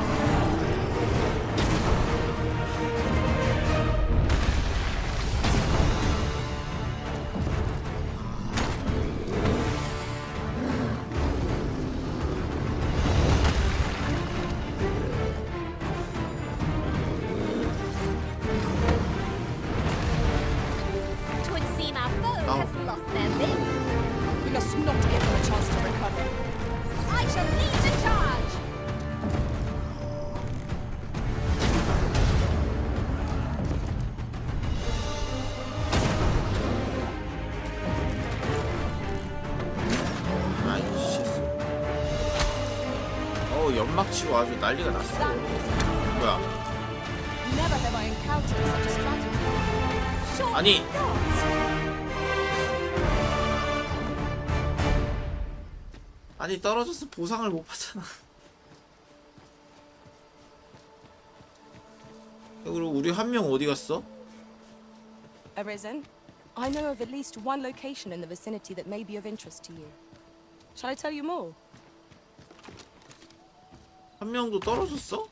Twould seem our foe has lost their vim. We must not give them a chance to recover. I shall lead the charge! 아이 실수. 연막 치고 아주 난리가 났어. 뭐야? Never have I encountered such a strategy. 아니. 아니 떨어져서 보상을 못 받잖아. 그리고 우리 한 명 어디 갔어? Arisen, I know of at least one location in the vicinity that may be of interest to you. Shall I tell you more? 한 명도 떨어졌어?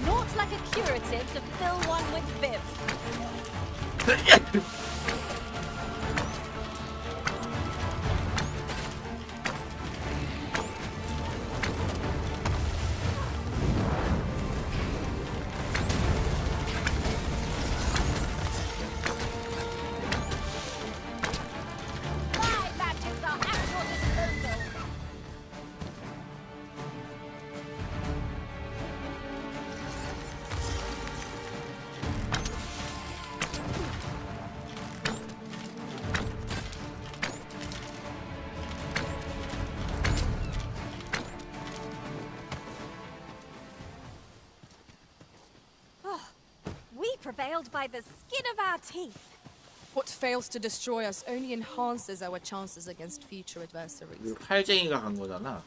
Naught like a curative to fill one with vim. My badges are at your disposal. We prevailed by the skin of our teeth. What fails to destroy us only enhances our chances against future adversaries. 이거 팔쟁이가 간 거잖아.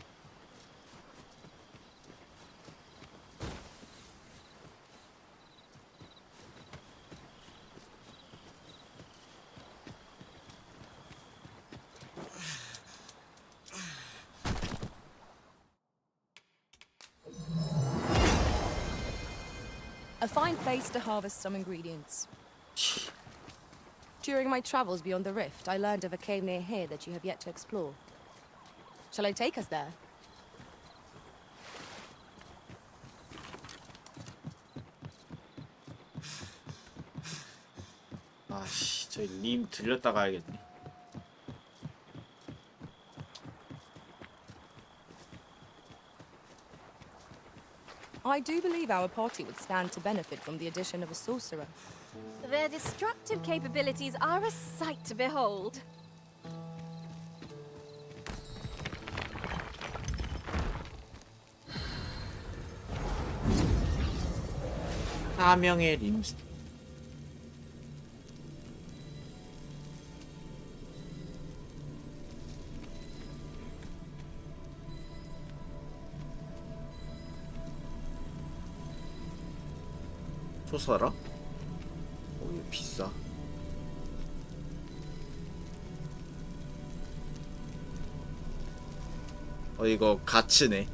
A fine place to harvest some ingredients. During my travels beyond the rift, I learned of a cave near here that you have yet to explore. Shall I take us there? 아씨, 저기 님 들렸다 가야겠네. I do believe our party would stand to benefit from the addition of a sorcerer. Their destructive capabilities are a sight to behold. 사명의 림스. 소설아? 이거 비싸. 이거 가츠네.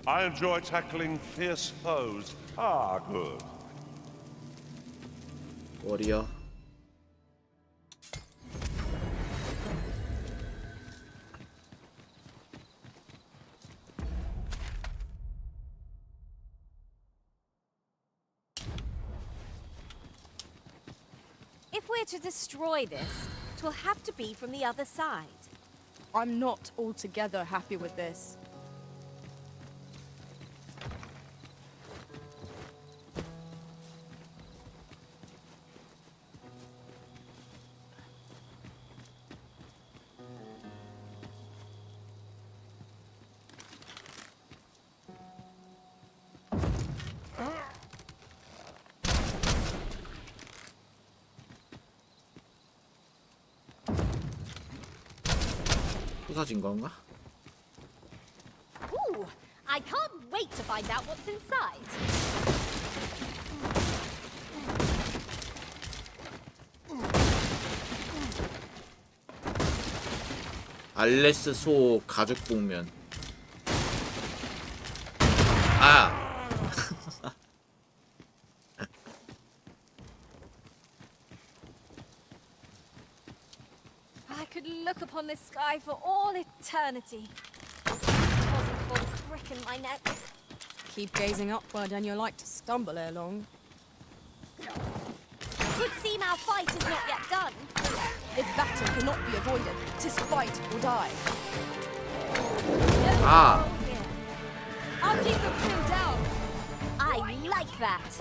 I enjoy tackling fierce foes. Ah, good. warrior. If we're to destroy this, it will have to be from the other side. I'm not altogether happy with this. 부서진 건가? Ooh, I can't wait to find out what's inside. 알레스 소 가죽 복면. 아. I could look upon this sky for all eternity. If it wasn't for the crick in my neck. Keep gazing upward and you're like to stumble ere long. It would seem our fight is not yet done. If battle cannot be avoided, 'tis fight or die. Ah. I'll keep them pinned down. I like that.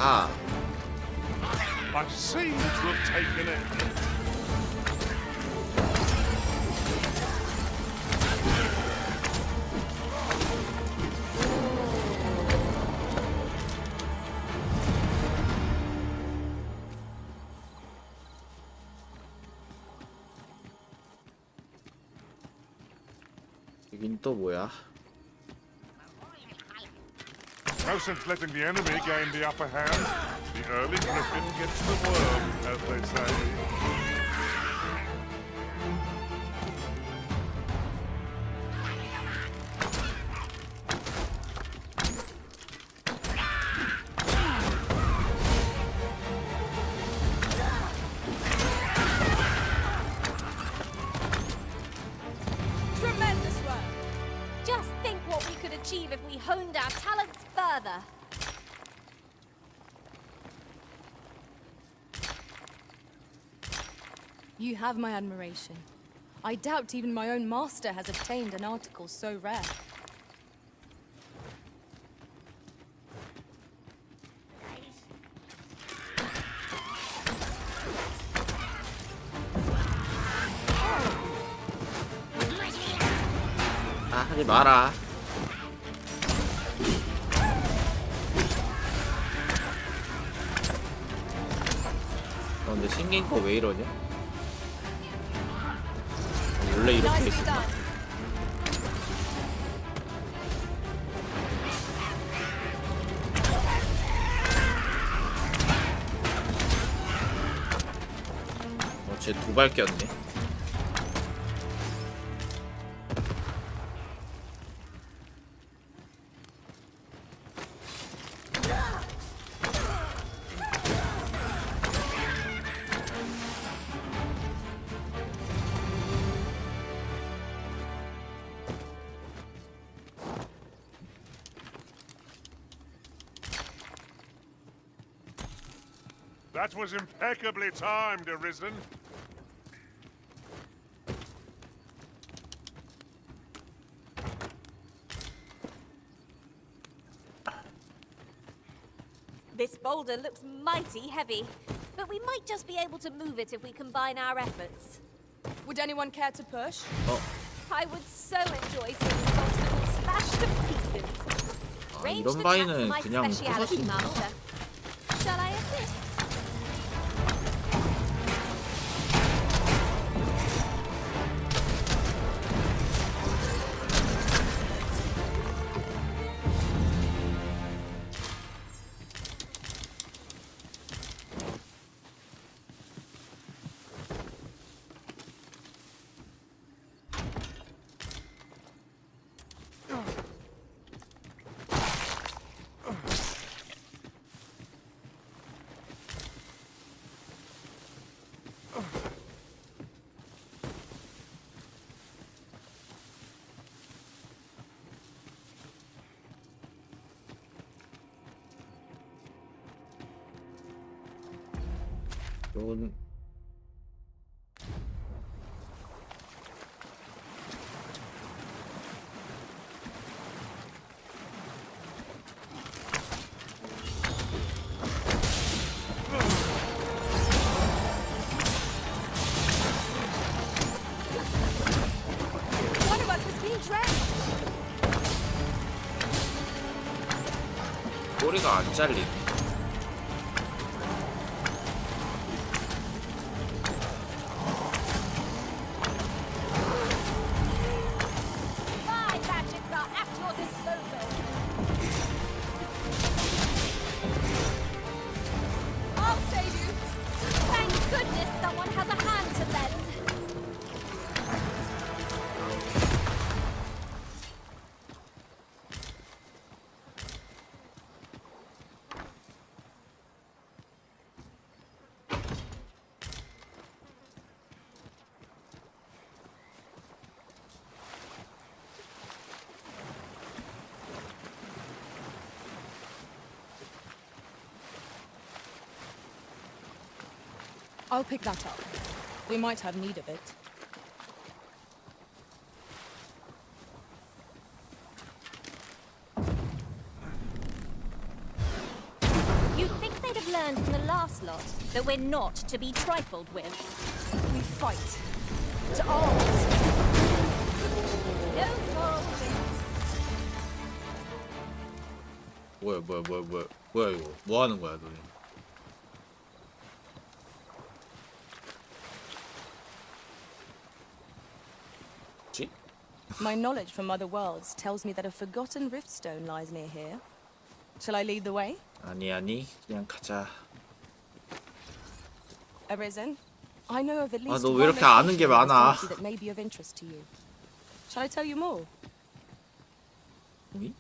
Ah. I seem to have taken it. 여긴 또 뭐야? No sense letting the enemy gain the upper hand. The early griffin gets the worm, as they say. Tremendous work. Just think what we could achieve if we honed our talents further. You have my admiration. I doubt even my own master has obtained an article so rare. 하지 마라. 근데 생긴 거 왜 이러냐? 원래 이렇게 했었나? 쟤 두 발 꼈네. That was impeccably timed, Arisen. This boulder looks mighty heavy, but we might just be able to move it if we combine our efforts. Would anyone care to push? I would so enjoy seeing those little smashed to pieces. Ranged 이런 attacks 바위는 are my 그냥 speciality, 부서지는 Master. Shall I assist? 넌 One of us has been drowned. 꼬리가 안 잘리네. My gadgets are at your disposal. I'll save you. Thank goodness someone has a hand to lend. I'll pick that up. We might have need of it. You'd think they'd have learned from the last lot that we're not to be trifled with. We fight. To arms. No moral 뭐야 이거? 뭐 하는 거야 너네? My knowledge from other worlds tells me that a forgotten riftstone lies near here. Shall I lead the way? 아니 그냥 가자. Arisen, I know of at least 너 one 왜 이렇게 아는 게 location in the 많아? vicinity that may be of interest to you. Shall I tell you more? 응?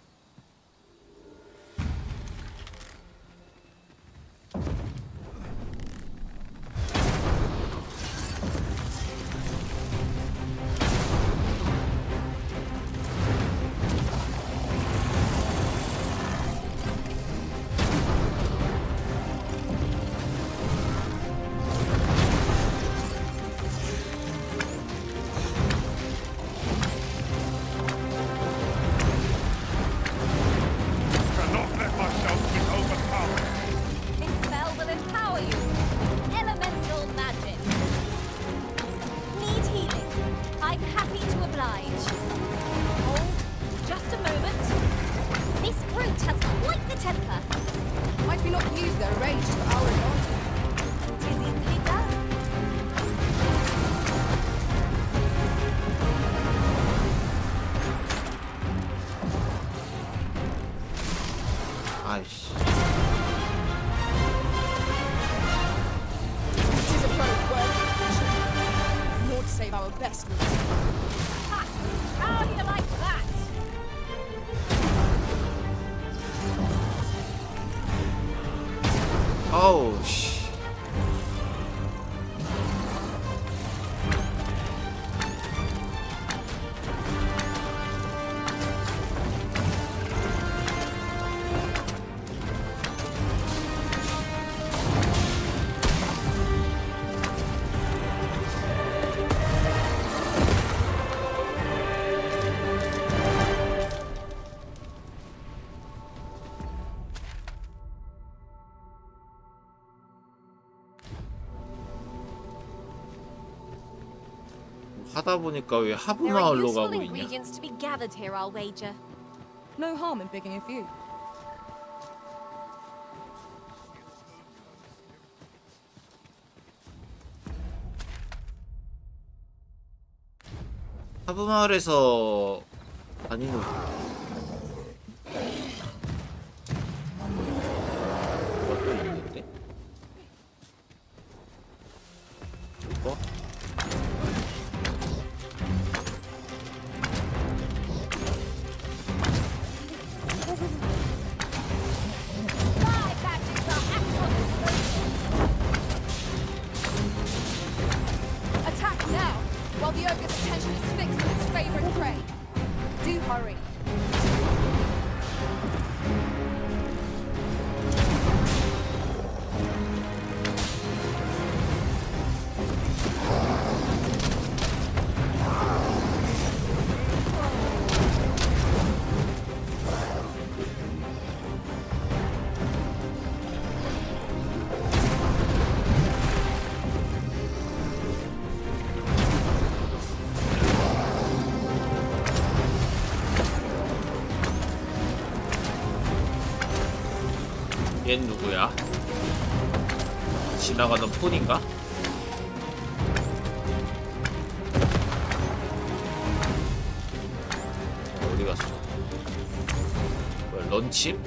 best with Ha! How do you like that? 아우 씨. 하다 보니까 왜 하부 There are 마을로 useful 가고 있냐? ingredients to be gathered here, I'll wager. No harm in picking a few. 하부 마을에서 다니는 뭐가 또 있는데? 이거? Attack now, while the ogre's attention is fixed on its favorite prey. Do hurry. 얜 누구야? 지나가는 폰인가? 어디 갔어? 뭐야, 런칩?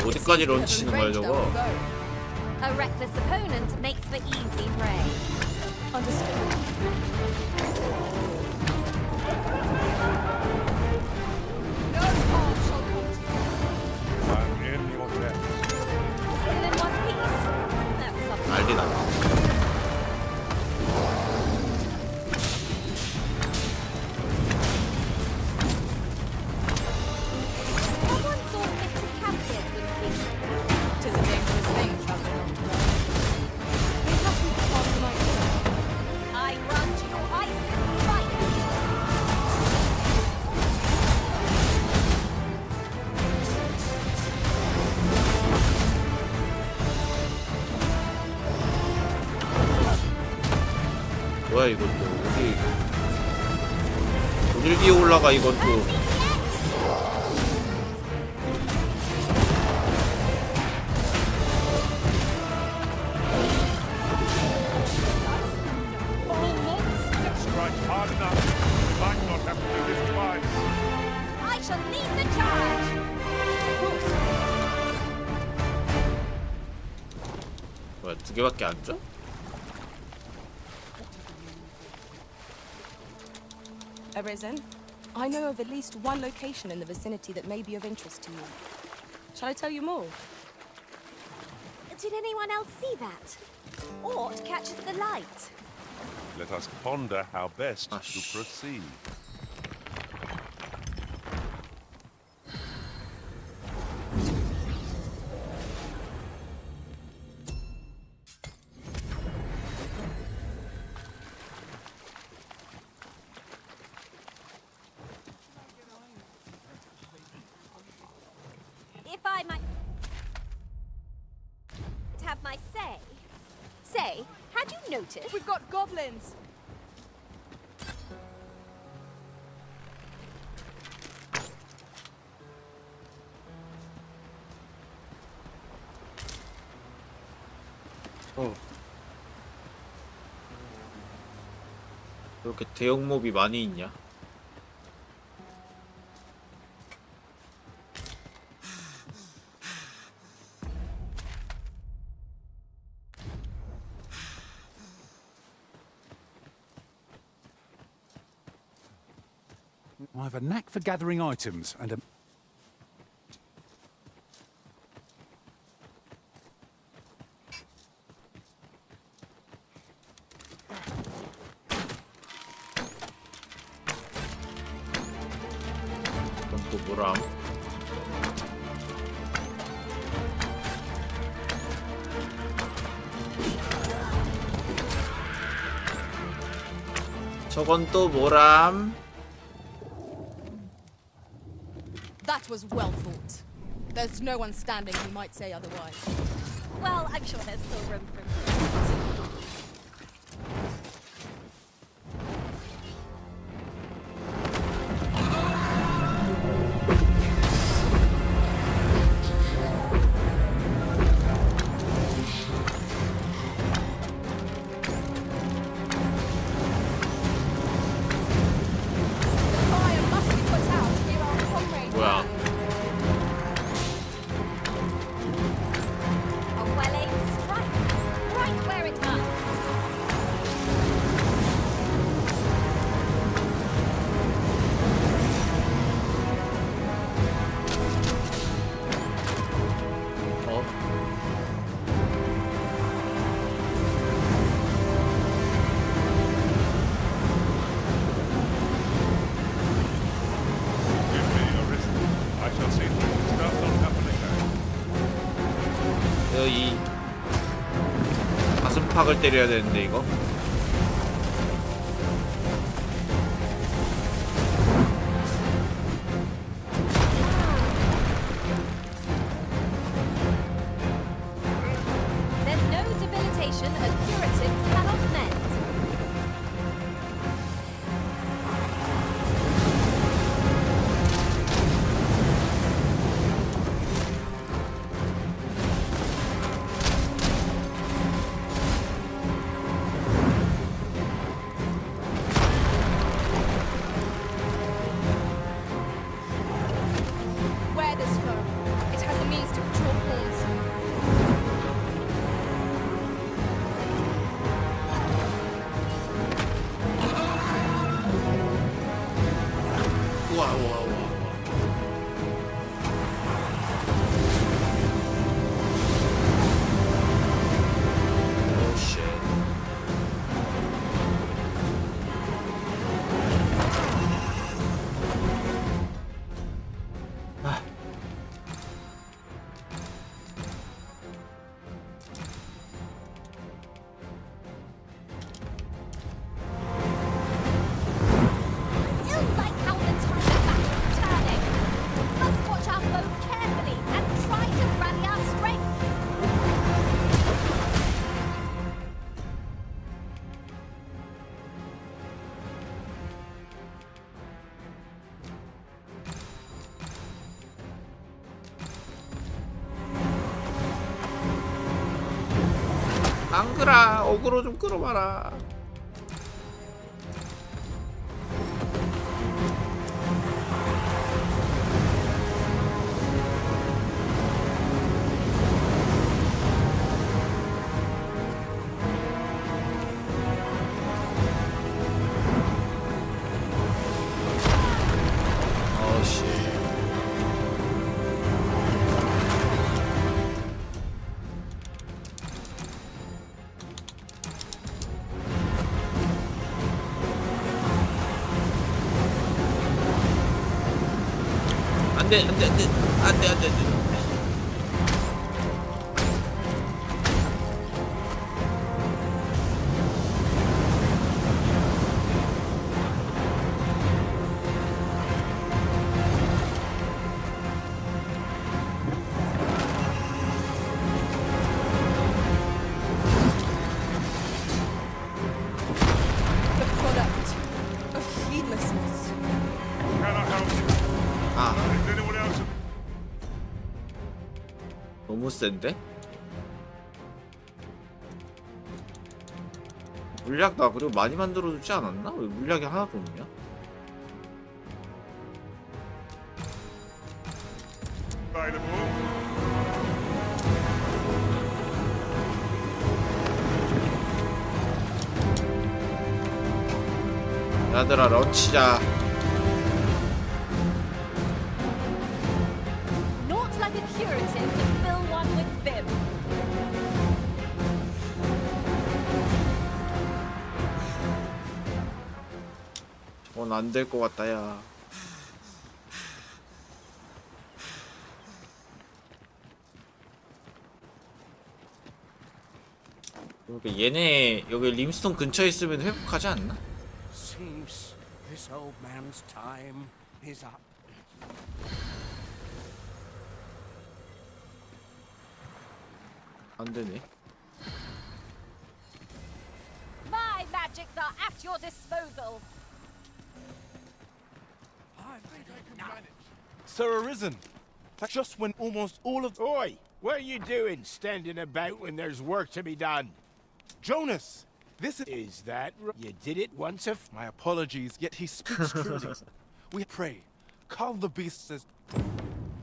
어디까지 런치는 거야 저거? A reckless opponent makes for easy prey. Understood. No harm shall come to you. I'm in your debt. Still in one piece. That's something. 난리 났다. Someone saw fit to camp here, Quincy. 'Tis a dangerous thing traveling on together. We have to pass the night together. I grant you ice right. 뭐야 이건 또 어디 어딜 위에 올라가 이건 또. Strike hard enough. You might not have to do this twice. I shall lead the charge. 뭐야 두 개밖에 안 줘? Arisen, I know of at least one location in the vicinity that may be of interest to you. Shall I tell you more? Did anyone else see that? Aught catches the light. Let us ponder how best to proceed. If I might have my say, had you noticed? We've got goblins! 이렇게 대형 몹이 많이 있냐? I have a knack for gathering items and a... 그건 또 뭐람? 저건 또 뭐람? That was well fought. There's no one standing who might say otherwise. Well, I'm sure there's still room for improvement. 뭐야? A well-aimed strike, right where it hurts. 어? Give me a wrist. I shall see things does not happen again. 이 가슴팍을 때려야 되는데 이거. There's no debilitation a curative cannot mend. Wear this fur. It has a means to control pawns. 우와 우와 우와. 오 쉣. 아. Ill-like how the tide of battle is turning. Must watch our foe carefully and try to rally our strength. 안 그라 어그로 좀 끌어봐라. 어씨. 안돼 안돼 안돼 안돼 안돼 안돼. The product of heedlessness. Can I help you? 아 Is anyone else? 너무 센데? 물약 나 그리고 많이 만들어주지 않았나? 왜 물약이 하나도 없냐? 얘들아 런치자. Not like a curative to fill one with vim. 저건 안 될 것 같다 야. 그러니까 얘네 여기 림스톤 근처에 있으면 회복하지 않나? Seems this old man's time is up. 안 되네. My magics are at your disposal. Sir Arisen. That's just when almost all of... Oi! What are you doing standing about when there's work to be done? Jonas! This Is that you did it once of... My apologies, yet he speaks truly. We pray, calm the beasts as...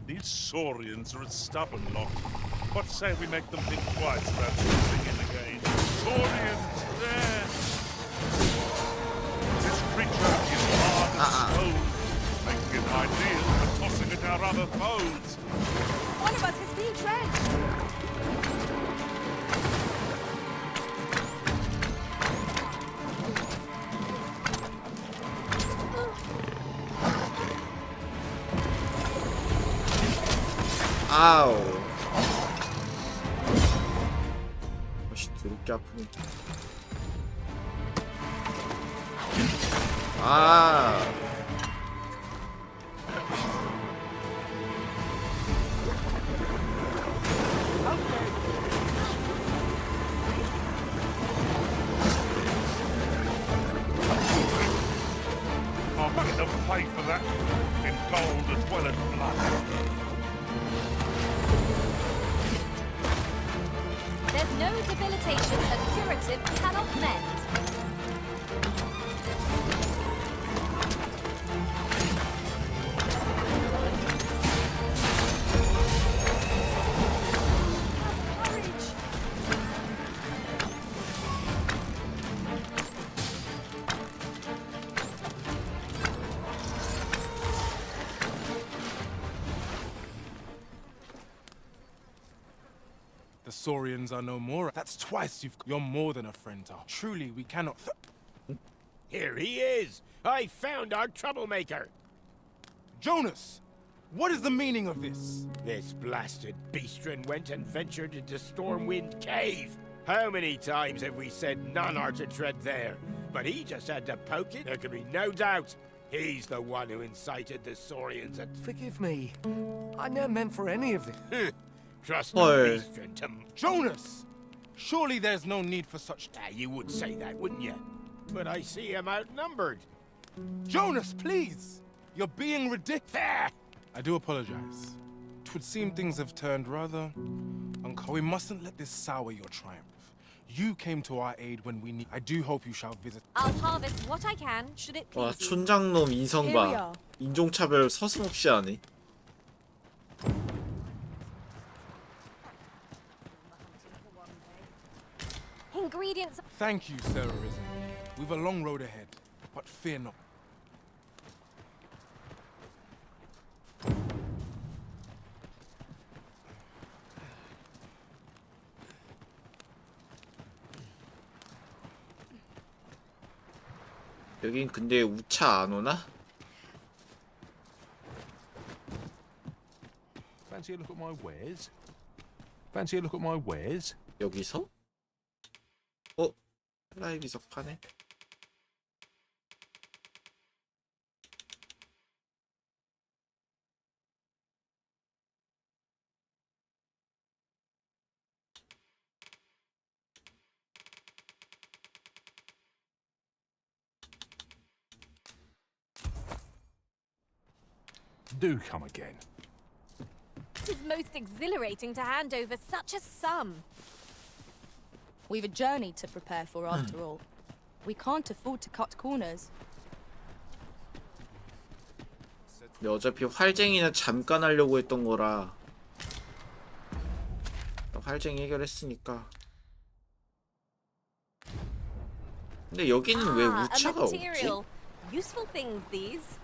These Saurians are a stubborn lot. What say we make them think twice about choosing in again? Saurians, there! This creature is hard and stone, making it ideal for tossing at our other foes. One of us has been drenched. 아우. 역시 드럽게 아프네. 아. I'll make them pay for that in gold as well as blood. There's no debilitation a curative cannot mend. The Saurians are no more. That's twice you're more than a friend, Tar. Truly, we cannot... Here he is! I found our troublemaker! Jonas! What is the meaning of this? This blasted beastren went and ventured into Stormwind Cave. How many times have we said none are to tread there? But he just had to poke it. There can be no doubt. He's the one who incited the Saurians at... Forgive me. I never meant for any of this. Trust the beastren to... Jonas! Surely there's no need for such... Ah, you would say that, wouldn't you? But I see him outnumbered. Jonas, please! You're being ridiculous. I do apologize. It would seem things have turned rather... Uncle, we mustn't let this sour your triumph. You came to our aid when we need... I do hope you shall visit... I'll harvest what I can, should it 와 please you. 촌장놈 인성 봐. 인종차별 서슴없이 하네. Ingredients. Thank you, Sir Arisen. We've a long road ahead, but fear not. 여긴 근데 우차 안 오나? Fancy a look at my wares? Fancy a look at my wares? 여기서? 라이브 석판에? Do come again. It is most exhilarating to hand over such a sum. We've a journey to prepare for after all. We can't afford to cut corners. 근데 어차피 활쟁이는 잠깐 하려고 했던 거라 활쟁이 해결했으니까. 근데 여기는 왜 우차가 없지? Useful things, these.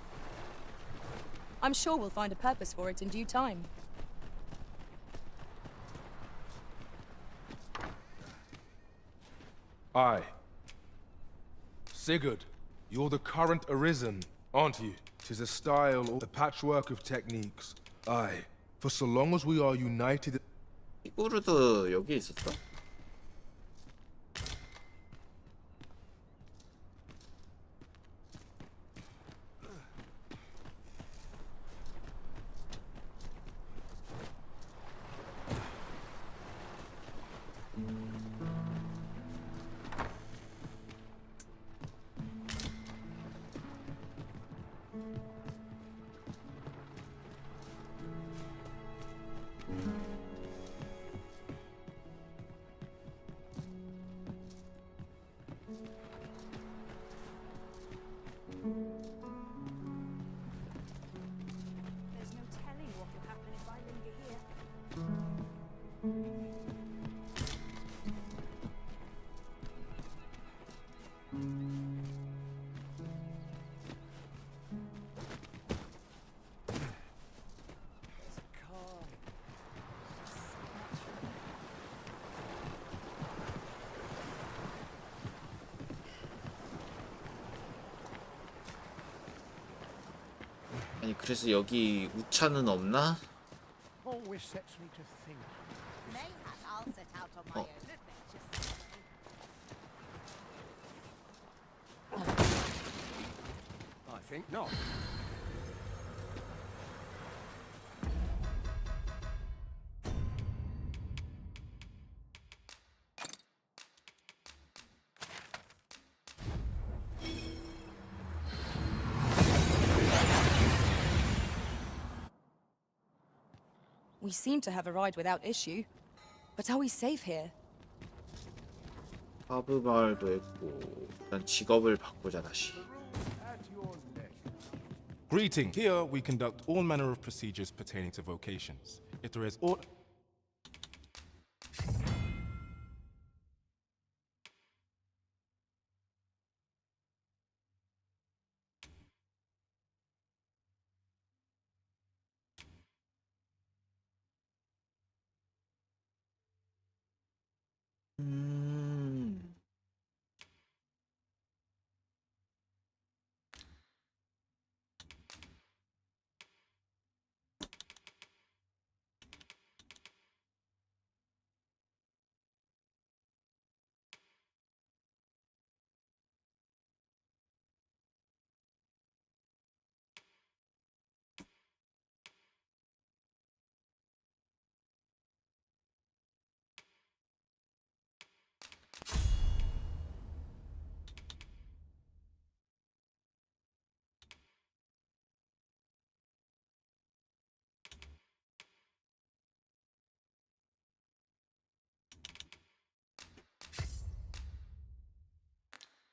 I'm sure we'll find a purpose for it in due time. Aye. Sigurd, you're the current Arisen, aren't you? 'Tis a style or a patchwork of techniques. Aye. For so long as we are united... 시구르드 여기 있었어? There's no telling what will happen if I linger here. 아니 그래서 여기 우차는 없나? Always sets me to think. Mayhap I'll set out on my Oh. own adventures. I think not. We seem to have arrived without issue. But are we safe here? 하브 마을도 했고 일단 직업을 바꾸자 다시. Greeting. Here we conduct all manner of procedures pertaining to vocations. If there is aught...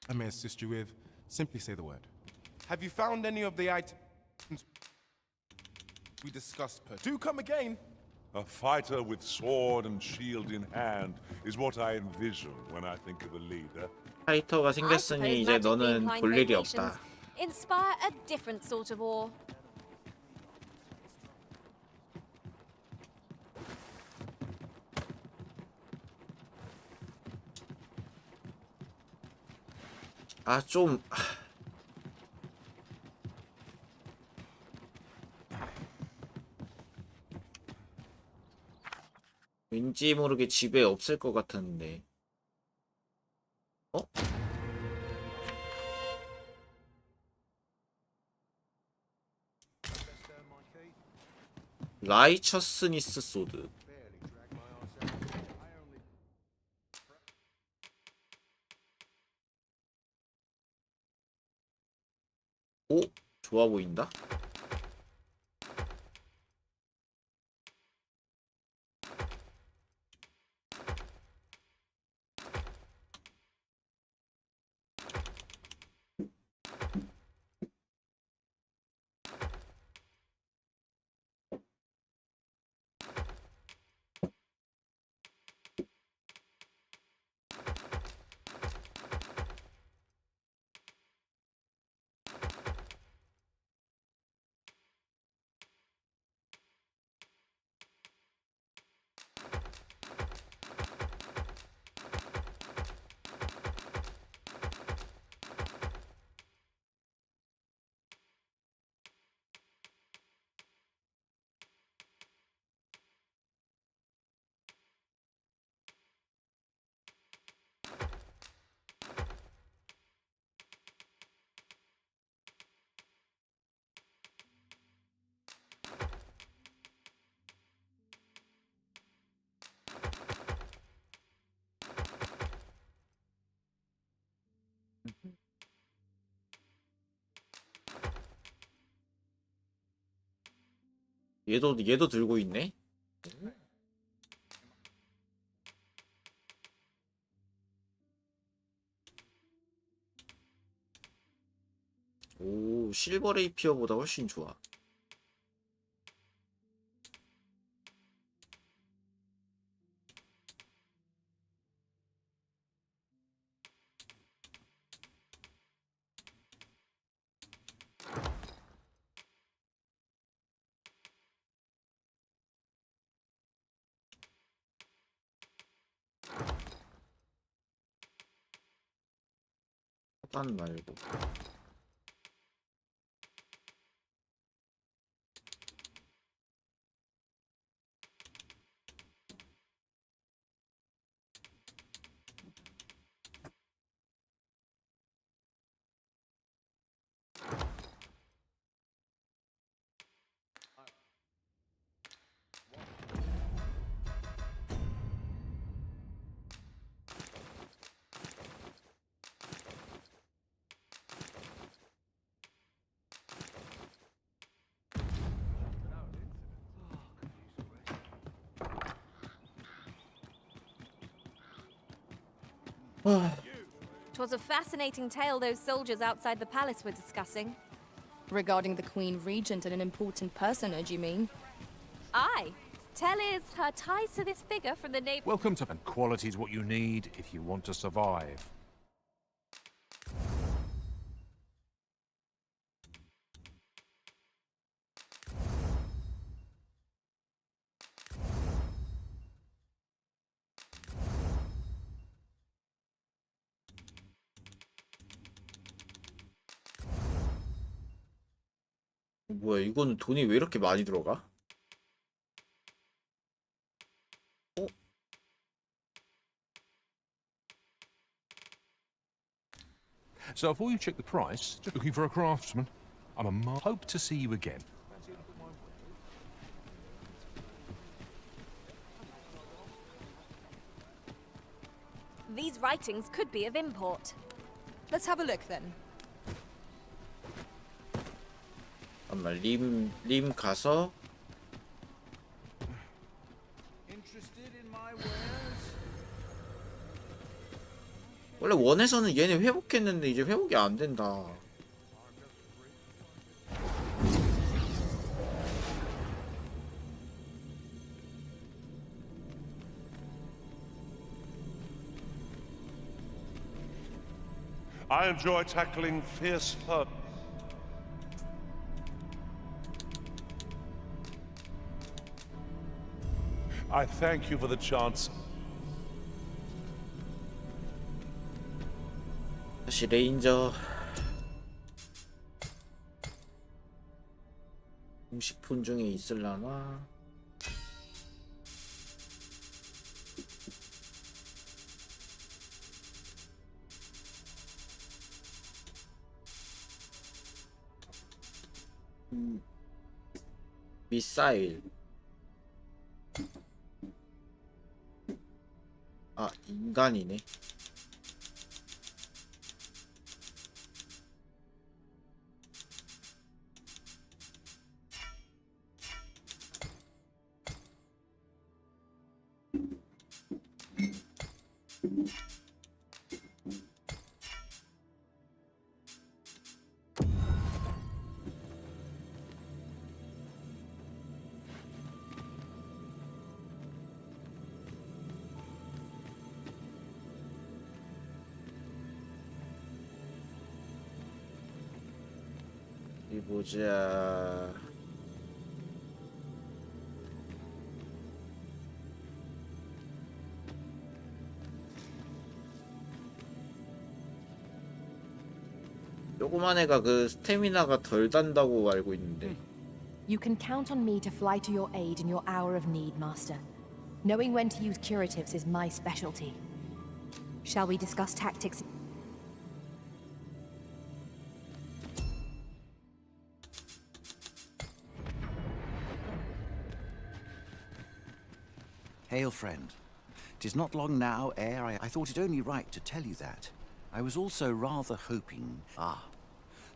I may assist you with. Simply say the word. Have you found any of the items we discussed? Do come again. A fighter with sword and shield in hand is what I envision when I think of a leader. 파이터가 I 생겼으니 suppose 이제 magic 너는 behind 볼 일이 vocations 없다. inspire a different sort of awe. 아 좀 왠지 모르게 집에 없을 것 같았는데. 어? 라이처스니스 소드. 오? 좋아 보인다? 얘도 들고 있네. 오, 실버 레이피어보다 훨씬 좋아. 화단 말고. Twas a fascinating tale those soldiers outside the palace were discussing. Regarding the Queen Regent and an important personage, you mean? Aye. Tell is her ties to this figure from the neighbor. Welcome to... And quality's what you need if you want to survive. 뭐야, 이거는 돈이 왜 이렇게 많이 들어가? 어? So before you check the price, just looking for a craftsman. Hope to see you again. These writings could be of import. Let's have a look then. 잠깐만, 림 가서 원래 원에서는 얘네 회복했는데 이제 회복이 안 된다. I enjoy tackling fierce foes. I thank you for the chance. 다시 레인저. 음식품 중에 있을라나? 미사일. 아, 인간이네. 어디 보자. 요거만 애가 그 스태미나가 덜 단다고 알고 있는데. You can count on me to fly to your aid in your hour of need, Master. Knowing when to use curatives is my specialty. Shall we discuss tactics? Hail, friend. 'Tis not long now ere I thought it only right to tell you that. I was also rather hoping...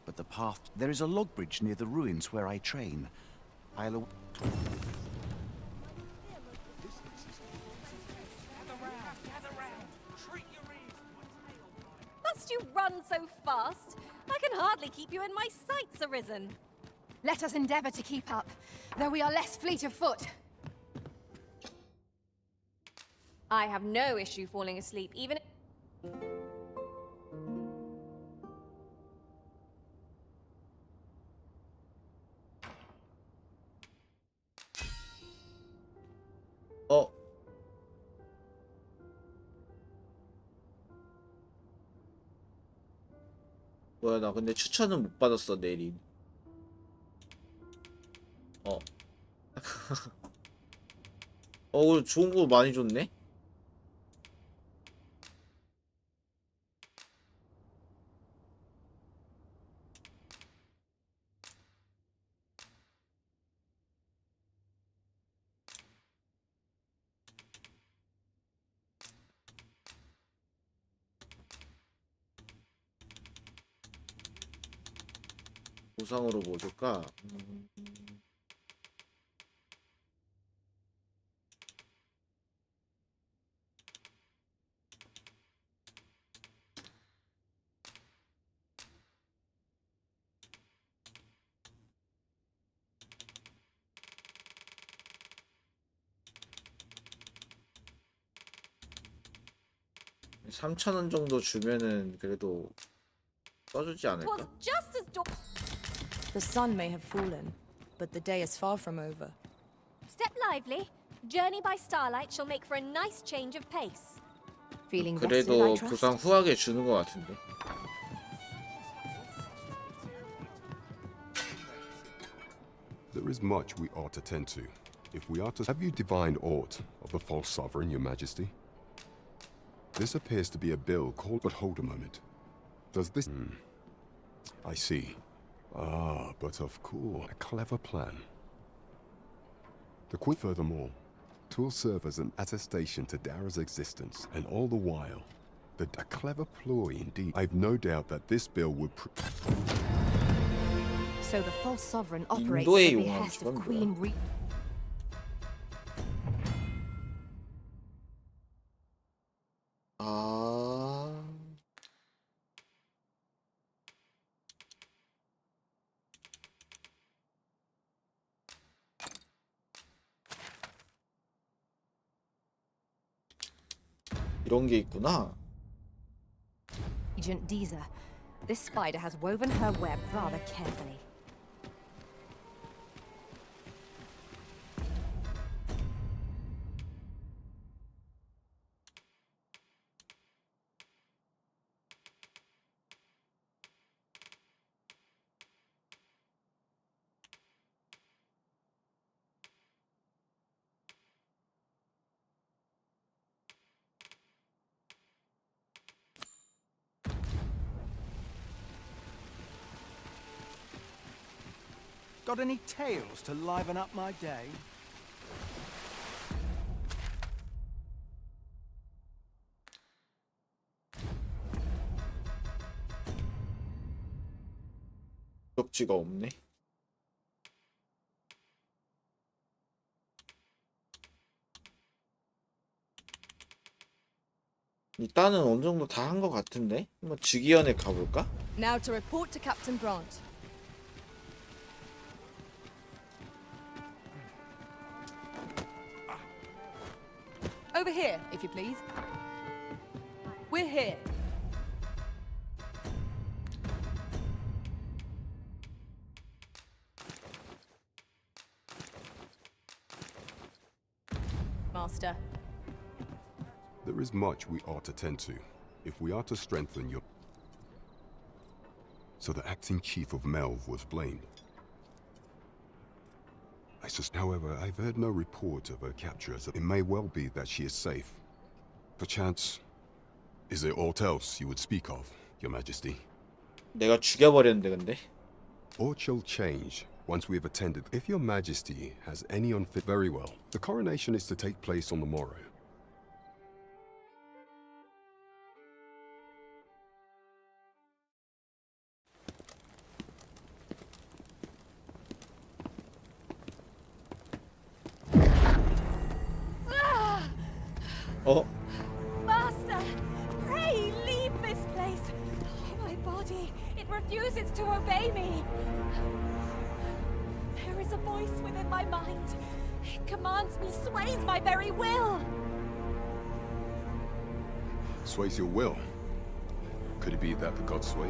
but the path... There is a log bridge near the ruins where I train. I'll... Must you run so fast? I can hardly keep you in my sights, Arisen. Let us endeavor to keep up, though we are less fleet of foot. I have no issue falling asleep, even... 뭐야, 나 근데 추천은 못 받았어, 내린. 좋은 거 많이 줬네? 보상으로 뭐 줄까? 3,000원 정도 주면은 그래도 써주지 않을까? The sun may have fallen, but the day is far from over. Step lively. Journey by starlight shall make for a nice change of pace. Feeling 그래도 보상 후하게 주는 것 같은데. There is much we ought to tend to. If we are to... Have you divined aught of the false sovereign, your majesty? This appears to be a bill called... But hold a moment. Does this... I see. But of course, a clever plan. The Queen, furthermore, twill serve as an attestation to Dara's existence, and all the while, a clever ploy indeed. I've no doubt that this bill would... So the false sovereign operates 인도의 at the 용암 behest of 저건 Queen 뭐야? 이런 게 있구나. Agent Deezer, this spider has woven her web rather carefully. Got any tales to liven up my day? 목적지가 없네. 일단은 어느 정도 다 한 것 같은데. 한번 즉위원에 가볼까? Now to report to Captain Grant. Over here, if you please. We're here. Master. There is much we ought to tend to, if we are to strengthen your... So the acting chief of Melv was blamed. However, I've heard no report of her capture, so it may well be that she is safe. Perchance, is there aught else you would speak of, your majesty? 내가 죽여버렸는데 근데? Aught shall change once we have attended. If your majesty has any unfit... Very well. The coronation is to take place on the morrow. 어? Master, pray leave this place. My body, it refuses to obey me. There is a voice within my mind. It commands me, sways my very will. Sways your will? Could it be that the gods sway?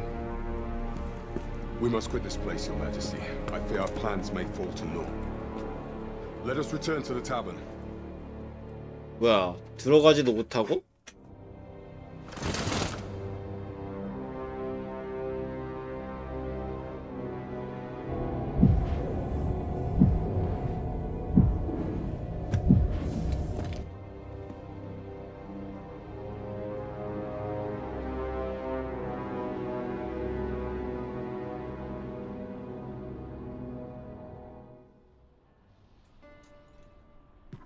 We must quit this place, Your Majesty. I fear our plans may fall to naught. Let us return to the tavern. 뭐야, 들어가지도 못하고?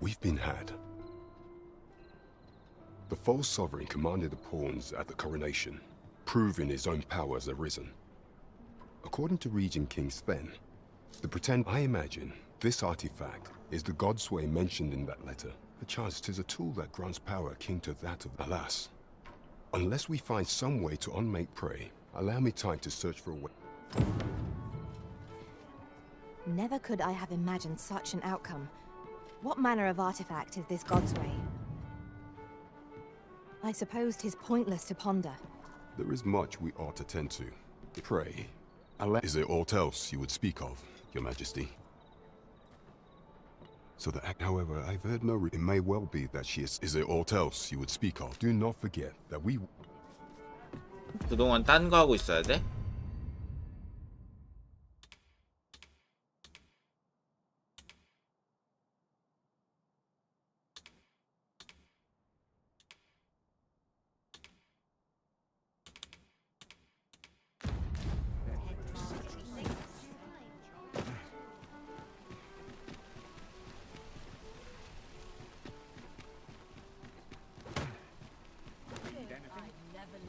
We've been had. The false sovereign commanded the pawns at the coronation, proving his own power has arisen. According to Regent King Sven, I imagine this artifact is the god's way mentioned in that letter. Perchance 'tis a tool that grants power akin to that of... Alas, unless we find some way to unmake prey, allow me time to search for a way. Never could I have imagined such an outcome. What manner of artifact is this god's way? I suppose 'tis pointless to ponder. There is much we ought to tend to. Pray, is there aught else you would speak of, Your Majesty? So that, however, I've heard no... It may well be that she is... Is there aught else you would speak of? Do not forget that we... 그동안 딴 거 하고 있어야 돼?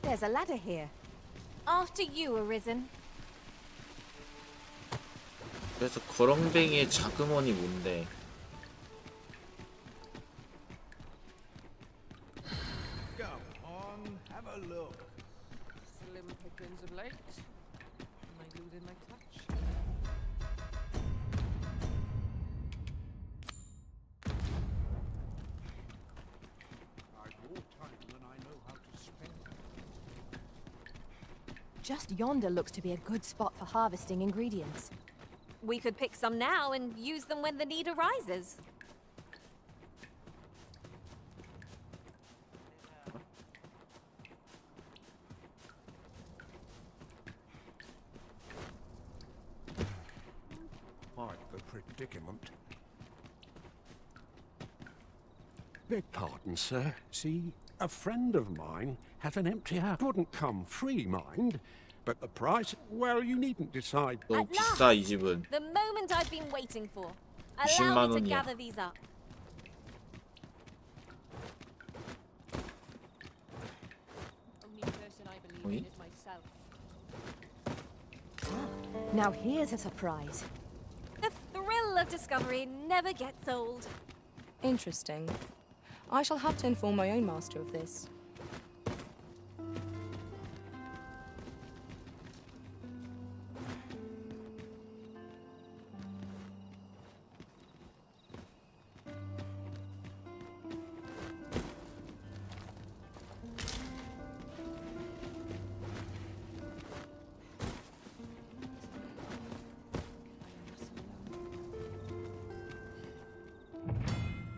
There's a ladder here. After you, Arisen. 그래서 거렁뱅이의 자그머니 뭔데? Go on, have a look. Slim pickings of late. My glue in my clutch. I've more time than I know how to spend. Just yonder looks to be a good spot for harvesting ingredients. We could pick some now and use them when the need arises. Quite the predicament. Beg pardon, sir. See, a friend of mine had an empty house. Couldn't come free, mind. But the price, well, you needn't decide. 너무 비싸 이 집은. The moment I've been waiting for. 20만 Allow me to 원이야. gather these up. Only person I believe in is myself. Now here's a surprise. The thrill of discovery never gets old. Interesting. I shall have to inform my own master of this.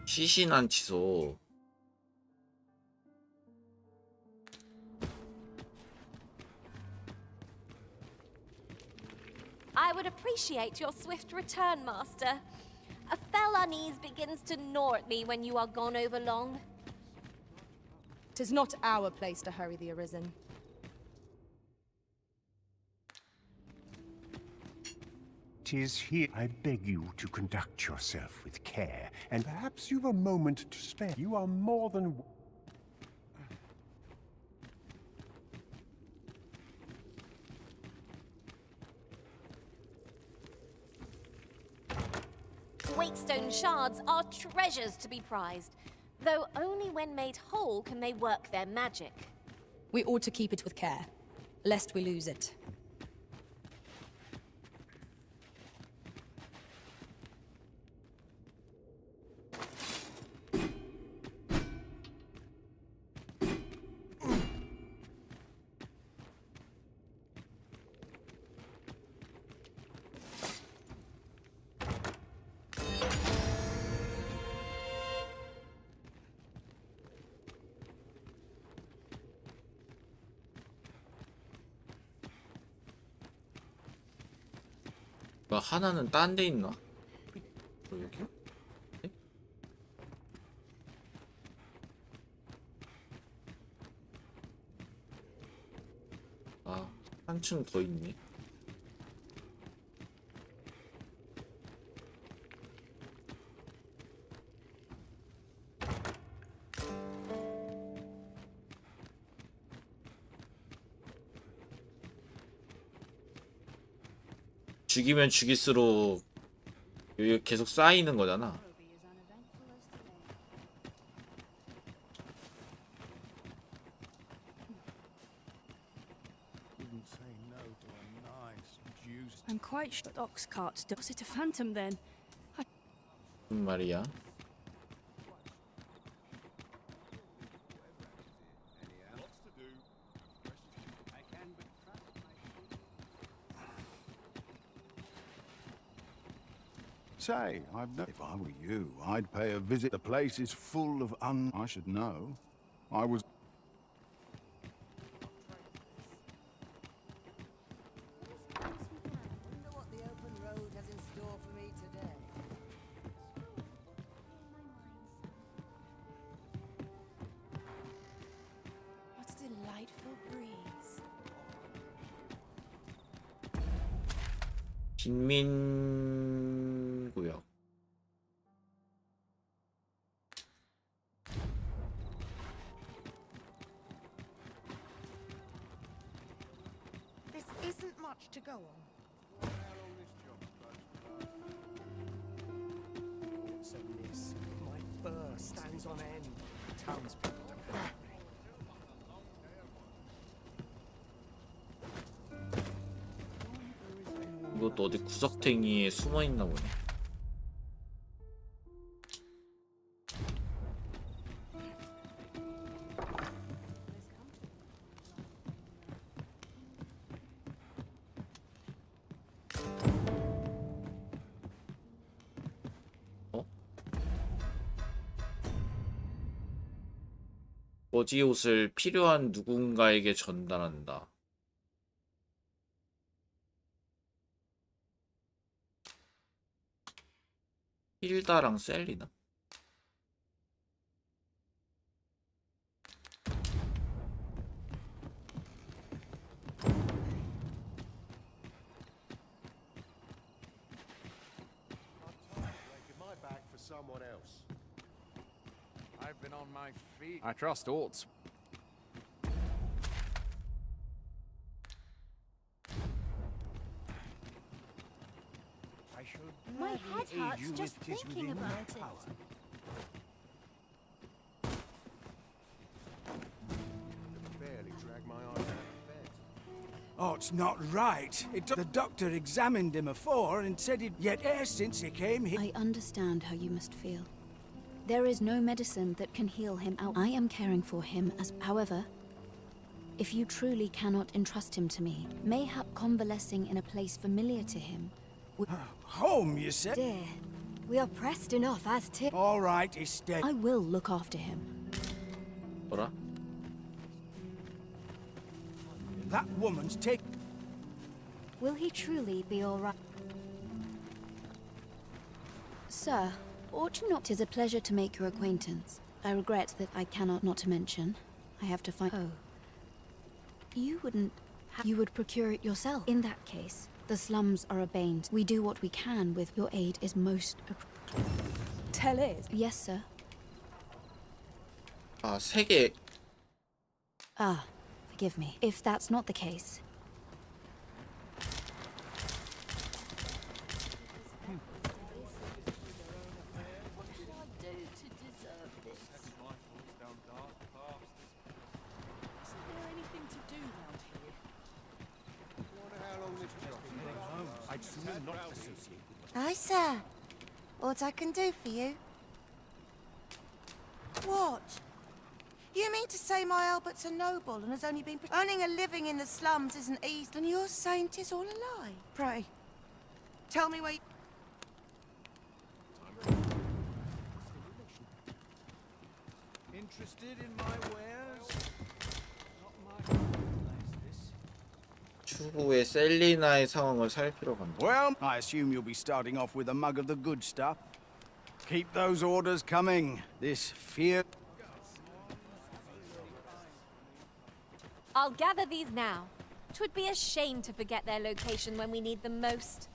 시신한 취소. I would appreciate your swift return, Master. A fell unease begins to gnaw at me when you are gone over long. 'Tis not our place to hurry the Arisen. Tis here. I beg you to conduct yourself with care, and perhaps you've a moment to spare. You are more than... Waitstone shards are treasures to be prized. Though only when made whole can they work their magic. We ought to keep it with care, lest we lose it. 하나는 딴 데 있나? 여기? 네? 아, 한층 더 있네. 죽이면 죽일수록 여기 계속 쌓이는 거잖아. I'm quite sure that ox cart does it a phantom then. 무슨 말이야? Say, if I were you, I'd pay a visit. The place is full of I should know. I was... What a delightful breeze. 빈민구역. This isn't much to go on. What's amiss? My fur stands on end. Townspeople don't help me. 이것도 어디 구석탱이에 숨어 있나 보네. 거지 옷을 필요한 누군가에게 전달한다. 힐다랑 셀리나? I've been on my feet. I trust Orts. I should My gladly head aid hurts you just with 'tis thinking within my about it. power. Barely drag my eyes out of bed. Oh, it's not right. The doctor examined him afore and said he'd yet ere since he came here. I understand how you must feel. There is no medicine that can heal him out. I am caring for him as... However, if you truly cannot entrust him to me, mayhap convalescing in a place familiar to him... Home, you said? Dear, we are pressed enough as to... All right, he's dead. I will look after him. 뭐라? That woman's take... Will he truly be all right? Sir, ought you not? 'Tis a pleasure to make your acquaintance. I regret that I cannot not to mention. I have to find... Oh. You wouldn't... You would procure it yourself. In that case, the slums are a bane. We do what we can with your aid is most... Tell it. Yes, sir. 아, 3개. Ah, forgive me. If that's not the case... Perhaps you will not associate with Aye, sir. What I can do for you? What? You mean to say my Albert's a noble and has only been earning a living in the slums isn't easy, and you're saying 'tis all a lie? Pray, tell me where you... Interested in my wares? 추후에 셀리나의 상황을 살피러 간다. Well, I assume you'll be starting off with a mug of the good stuff. Keep those orders coming. This fear... I'll gather these now. 'Twould be a shame to forget their location when we need them most.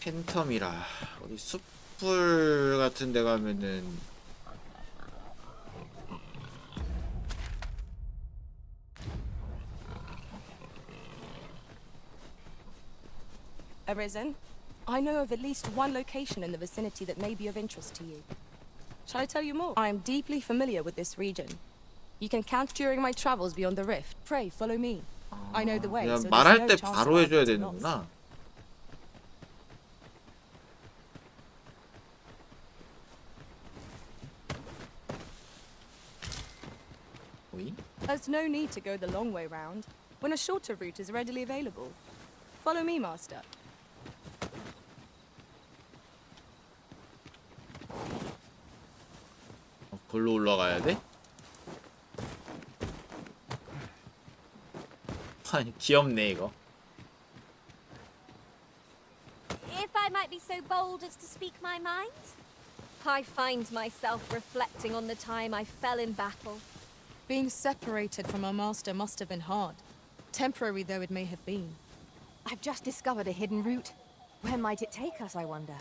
팬텀이라 어디 숲풀 같은 데 가면은 Arisen, I know of at least one location in the vicinity that may be of interest to you. Shall I tell you more? I am deeply familiar with this region. You can count during my travels beyond the rift. Pray, follow me. I know the way, so 그냥 there's 말할 no 때 chance 바로 of 해줘야 getting lost. 되는구나. 오이? There's no need to go the long way round when a shorter route is readily available. Follow me, Master. 골로 올라가야 돼? 아니 귀엽네 이거. If I might be so bold as to speak my mind, I find myself reflecting on the time I fell in battle. Being separated from our master must have been hard, temporary though it may have been. I've just discovered a hidden route. Where might it take us, I wonder?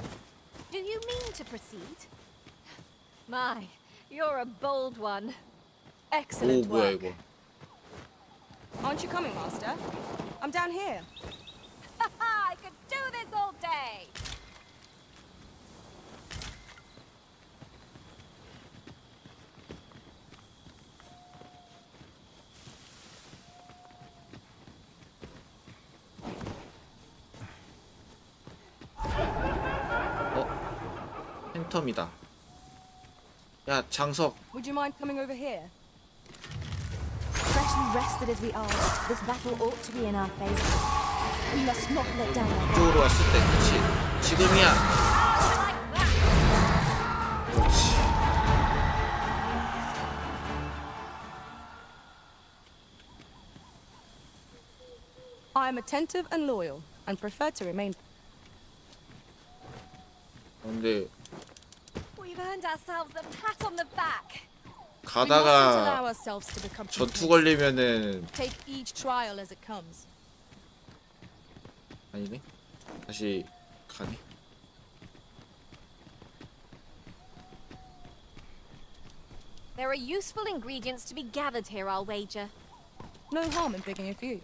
Do you mean to proceed? My, you're a bold one. Excellent 오 뭐야 work. 이거? Aren't you coming, Master? I'm down here. I could do this all day. 팬텀이다. 야 장석. Would you mind coming over here? Freshly rested as we are, this battle ought to be in our favor. We must not let down our 이쪽으로 왔을 때 그치? 지금이야. 그렇지. I am attentive and loyal, and prefer to remain. 근데 We've earned ourselves a pat on the back. We mustn't allow 가다가 ourselves to become 전투 complacent. 걸리면은 Take each trial as it comes. 아니네. 다시 가네. There are useful ingredients to be gathered here, I'll wager. No harm in picking a few.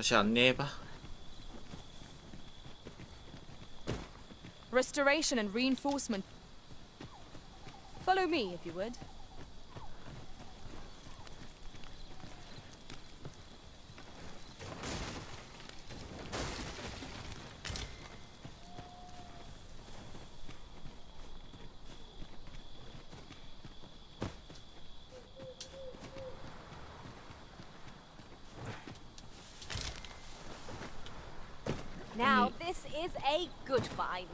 다시 안내해봐. Restoration and reinforcement. Follow me, if you would. Now, this is a good find.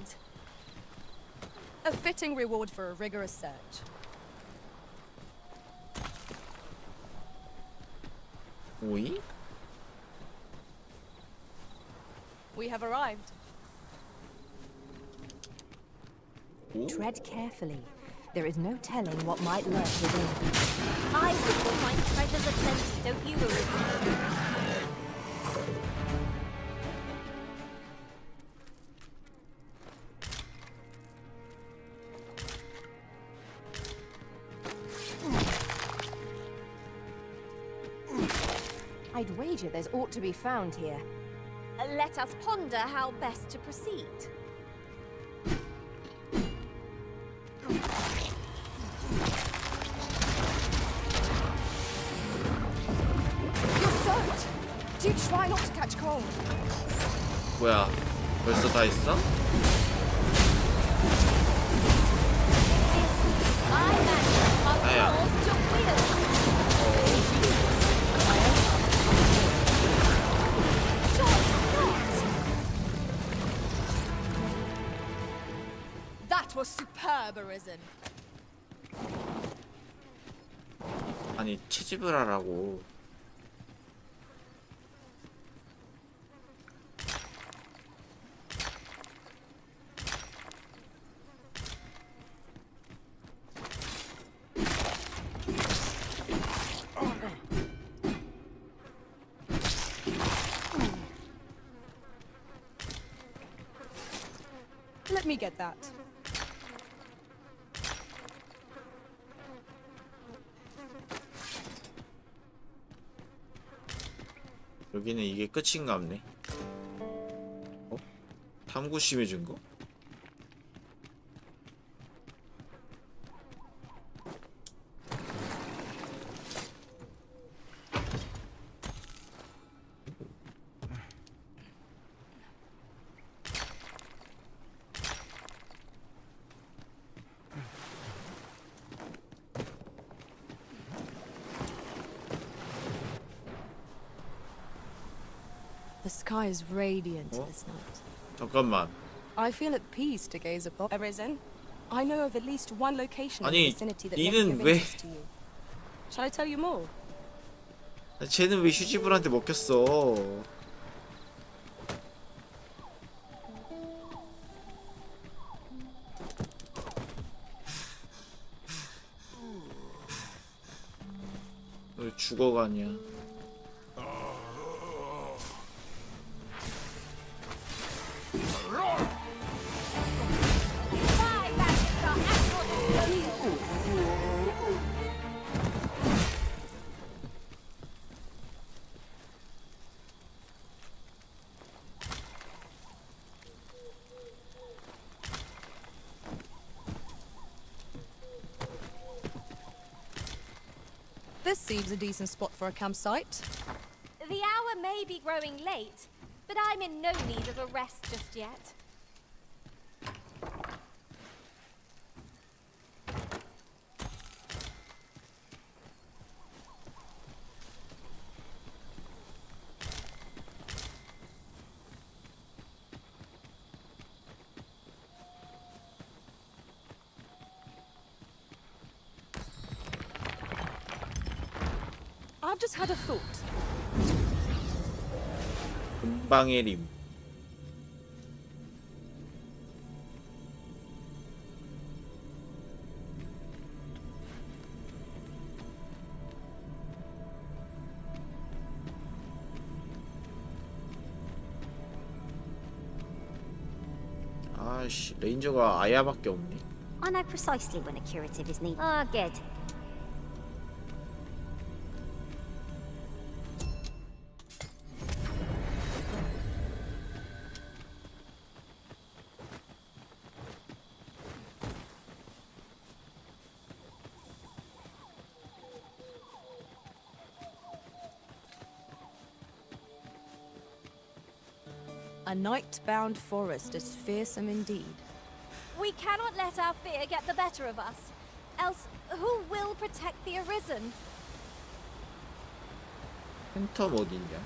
A fitting reward for a rigorous search. Oui? We have arrived. Tread carefully. There is no telling what might lurk within. I think we'll find treasures aplenty, don't you, Arisen? I'd wager there's aught to be found here. Let us ponder how best to proceed. You're soaked! Do try not to catch cold. 뭐야? 벌써 다 있어? 아야. That was superb, Arisen. 아니 채집을 하라고. Let me get that. 여기는 이게 끝인가 보네. 어? 탐구 심해진 거? The sky is radiant this night. 잠깐만. I feel at peace to gaze upon. Arisen, I know of at least one location in the 아니, vicinity that may be 니는 of 왜? interest to you. Shall I tell you more? 쟤는 왜 휴지불한테 먹혔어? 왜 죽어가냐? This seems a decent spot for a campsite. The hour may be growing late, but I'm in no need of a rest just yet. I've just had a thought. 금방의 림. 아씨, 레인저가 아야밖에 없네. I know precisely when a curative is needed. Ah, good. A night-bound forest is fearsome indeed. We cannot let our fear get the better of us. Else, who will protect the Arisen? 팬텀 어딨냐?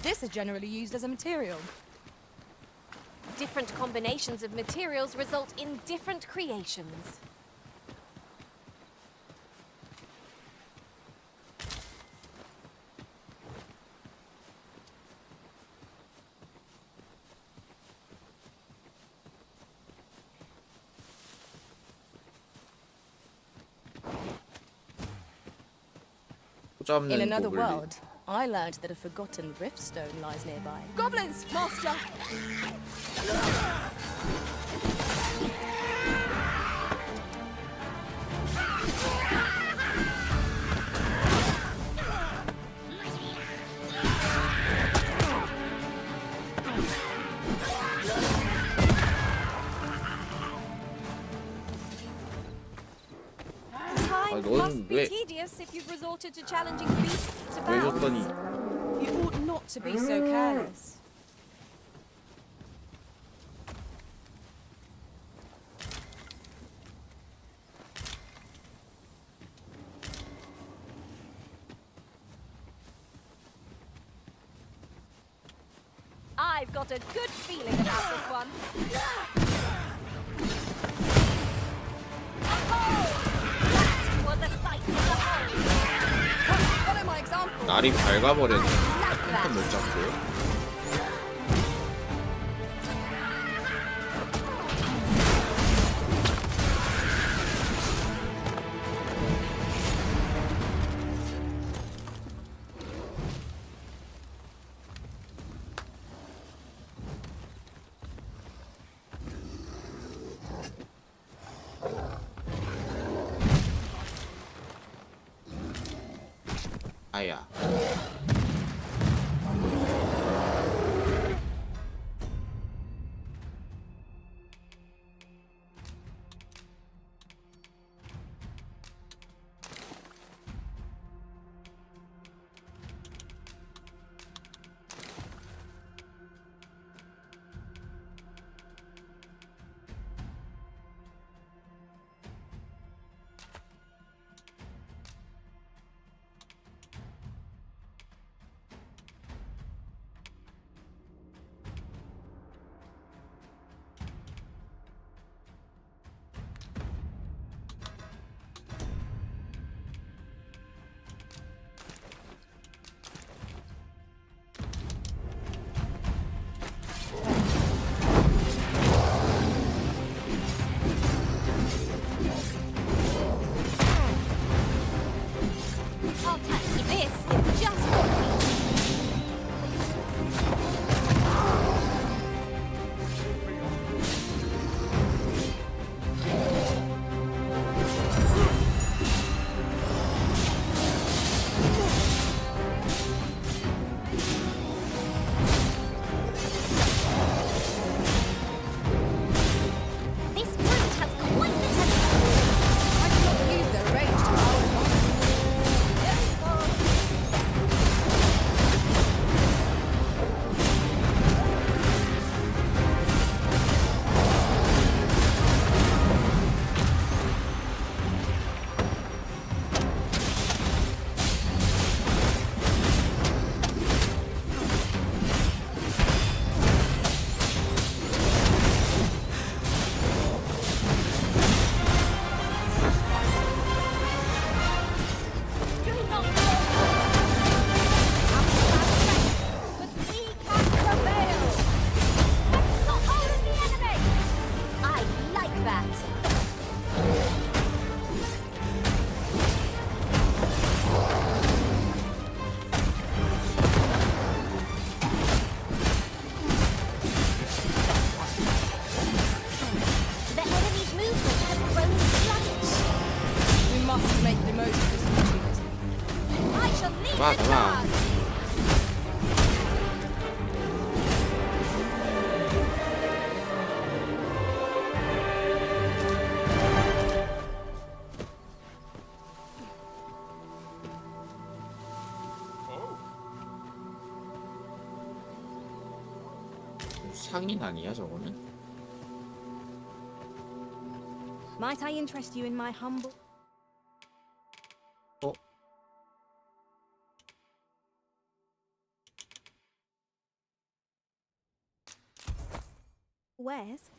This is generally used as a material. Different combinations of materials result in different creations. In another world, I learned that a forgotten riftstone lies nearby. Goblins, master! Must be tedious if you've resorted to challenging beasts to battle. You ought not to be so careless. I've got a good feeling about this one. 날이 밝아버렸네. 패턴 못 잡고. 아야. 가봐. 상인 아니야 저거는? Might I interest you in my humble? Where's?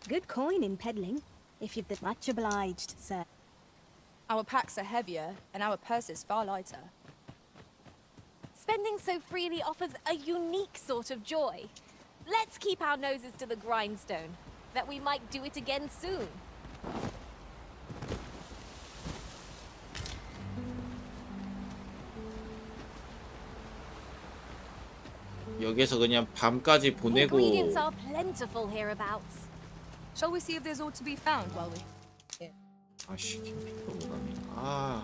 Good coin in peddling, if you've the much obliged, sir. Our packs are heavier, and our purses far lighter. Spending so freely offers a unique sort of joy. Let's keep our noses to the grindstone, that we might do it again soon. 여기서 그냥 밤까지 보내고. Ingredients are plentiful hereabouts. Shall we see if there's aught to be found while we... 아씨, 캠핑도 못 가네. 아.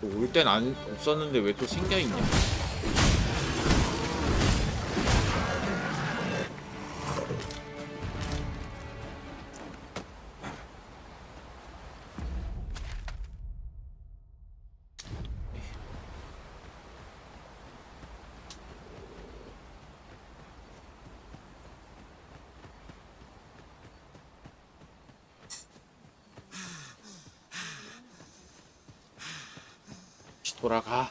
올 땐 안 없었는데 왜 또 생겨 있냐? 돌아가.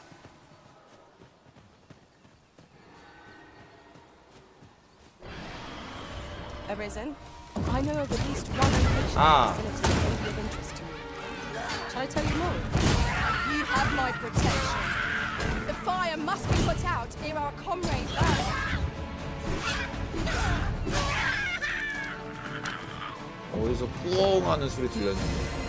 Arisen, I know of at least one location facility that may be of interest to you. Shall I tell you more? You have my protection. The fire must be put out ere our comrade burns. 어디서 뿌엉 하는 소리 들렸는데.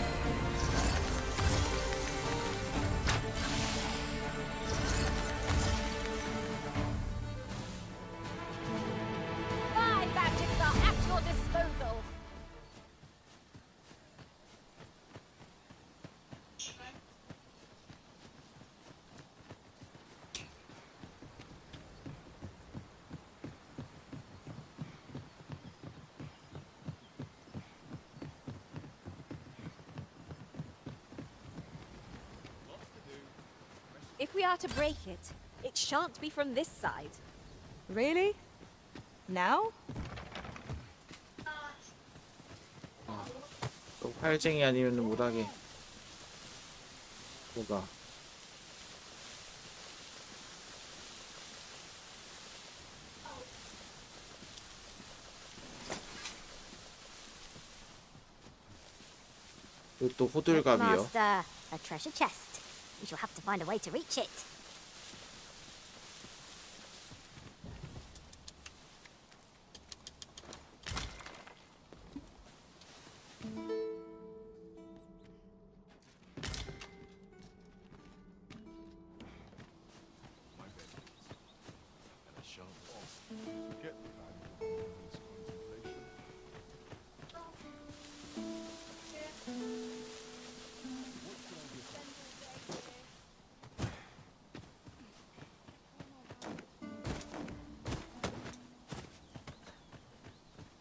If we are to break it, it shan't be from this side. Really? Now? 또 활쟁이 아니면 못하게. 뭐가? 또 호들갑이요. Master, a treasure chest. We shall have to find a way to reach it.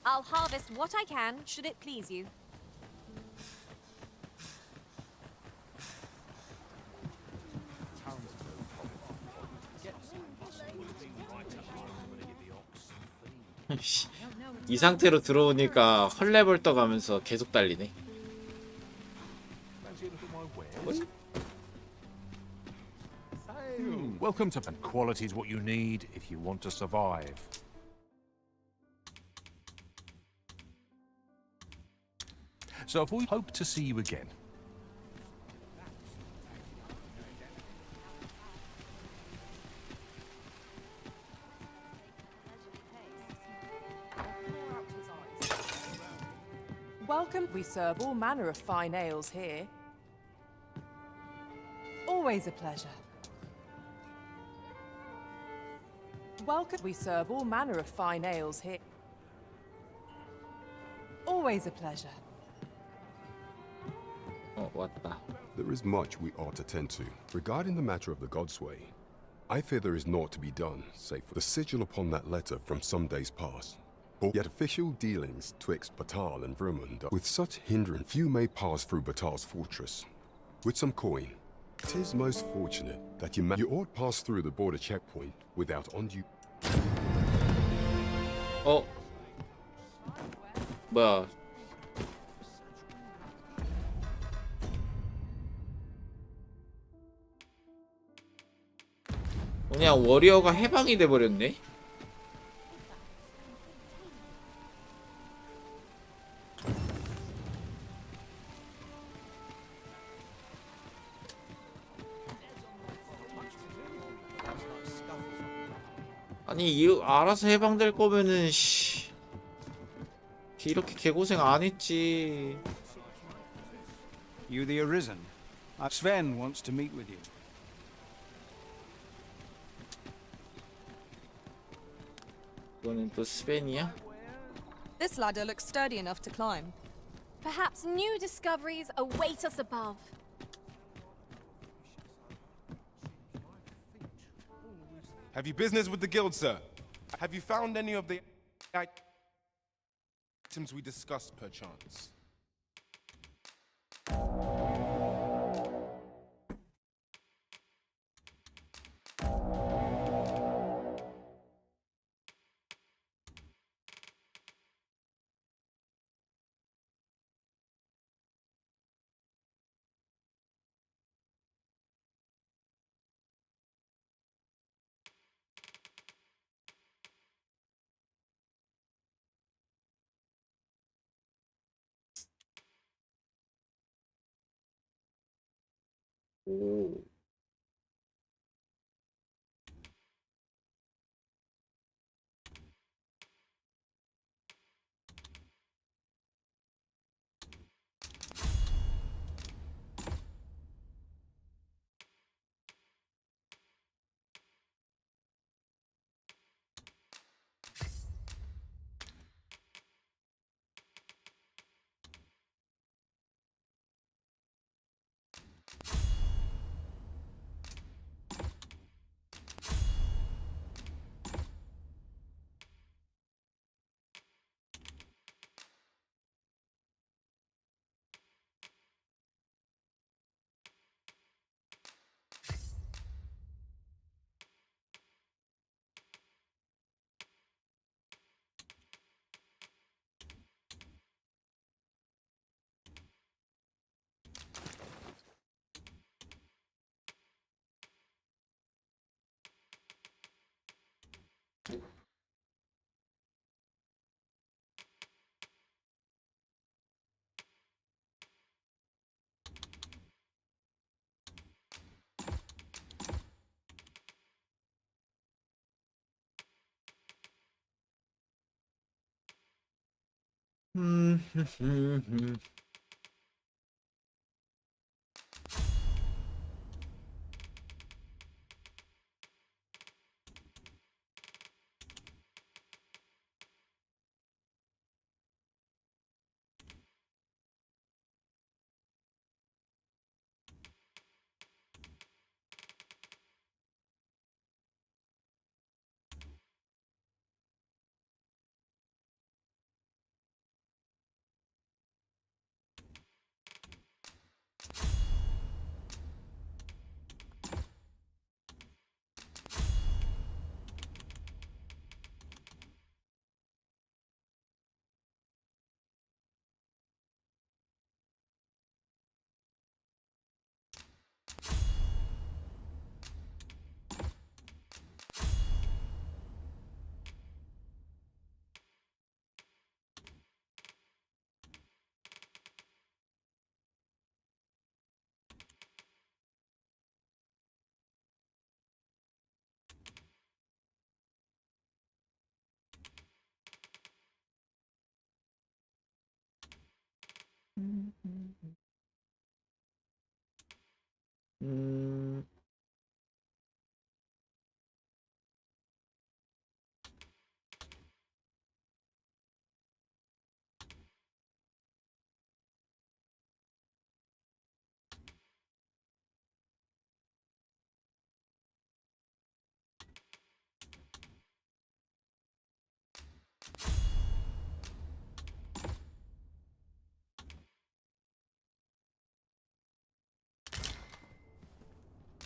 I'll harvest what I can, should it please you. 이 상태로 들어오니까 헐레벌떡 하면서 계속 달리네. Welcome to quality is what you need if you want to survive. So if we hope to see you again. Welcome. We serve all manner of fine ales here. Always a pleasure. Welcome. We serve all manner of fine ales here. Always a pleasure. 왔다. There is much we ought to tend to. Regarding the matter of the Godsway, I fear there is naught to be done, save for the sigil upon that letter from some days past. Yet official dealings twixt Batal and Vermund, with such hindrance few may pass through Batal's fortress. With some coin, It is most fortunate that you ought pass through the border checkpoint without undue. 뭐야? 그냥 워리어가 해방이 돼버렸네? 아니 알아서 해방될 거면은 씨 이렇게 개고생 안 했지. You the Arisen? Sven wants to meet with you. 이거는 또 스벤이야? This ladder looks sturdy enough to climb. Perhaps new discoveries await us above. Have you business with the guild, sir? Have you found any of the items we discussed, perchance? 오.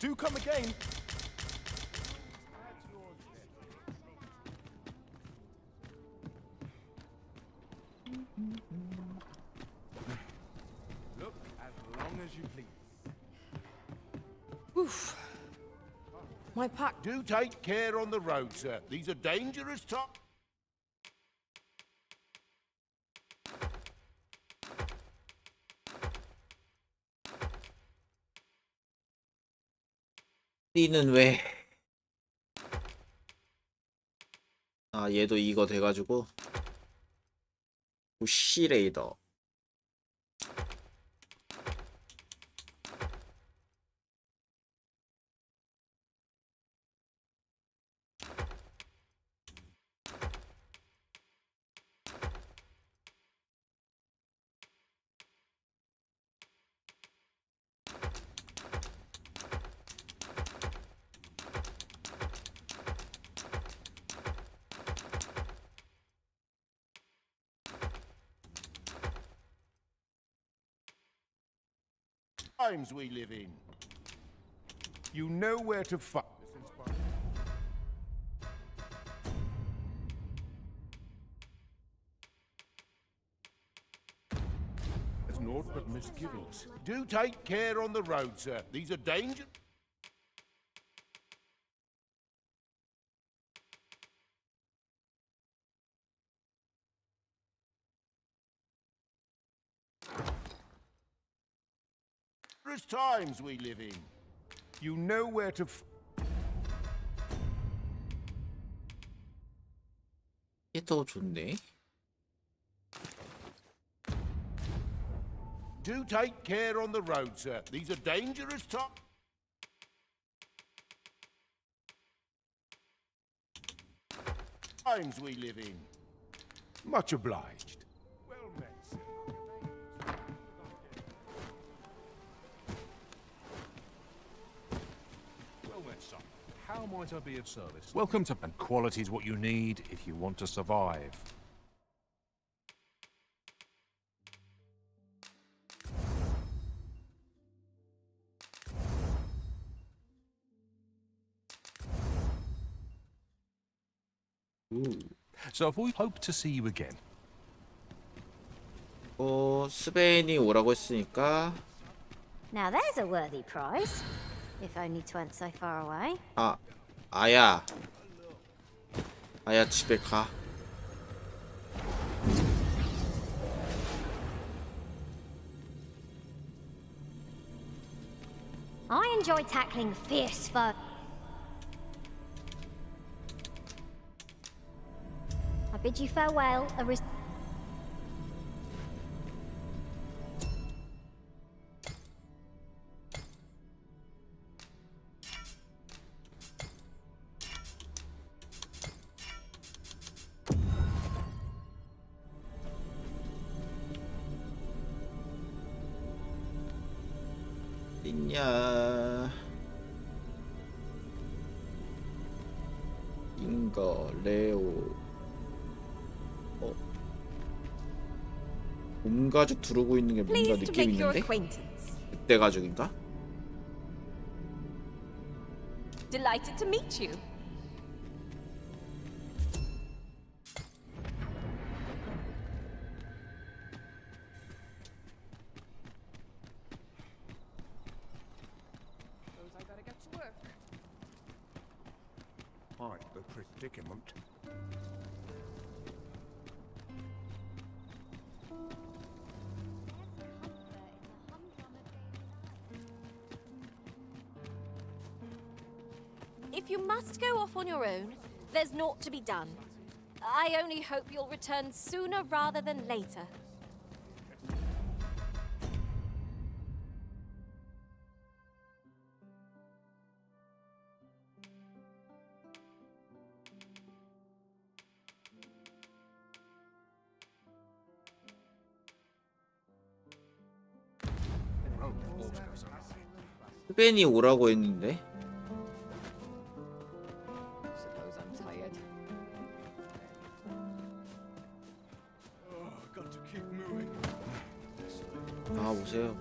Do come again. Look as long as you please. Oof. My pack. Do take care on the road, sir. These are dangerous times. D는 왜? 아, 얘도 이거 돼가지고 부시 레이더. Times we live in. You know where to find. There's naught but misgivings. Do take care on the road, sir. These are dangerous. Times we live in. You know where to. 이게 더 좋네. Do take care on the road, sir. These are dangerous times. Times we live in. Much obliged. Well met, sir. Well met, son. How might I be of service? Welcome to... And quality's what you need if you want to survive. So if we hope to see you again. 스베인이 오라고 했으니까. Now there's a worthy prize. If only 'tweren't so far away. 아야 집에 가. I enjoy tackling fierce foe. I bid you farewell. 있냐? 인거 레오. 곰 가죽 두르고 있는 게 뭔가 느낌 있는데? 그때 가죽인가? Delighted to meet you. Suppose I gotta get to work. Quite the predicament. If you must go off on your own, there's naught to be done. I only hope you'll return sooner rather than later. 스벤이 오라고 했는데. Suppose I'm tired. Got to keep moving. 아, 보세요.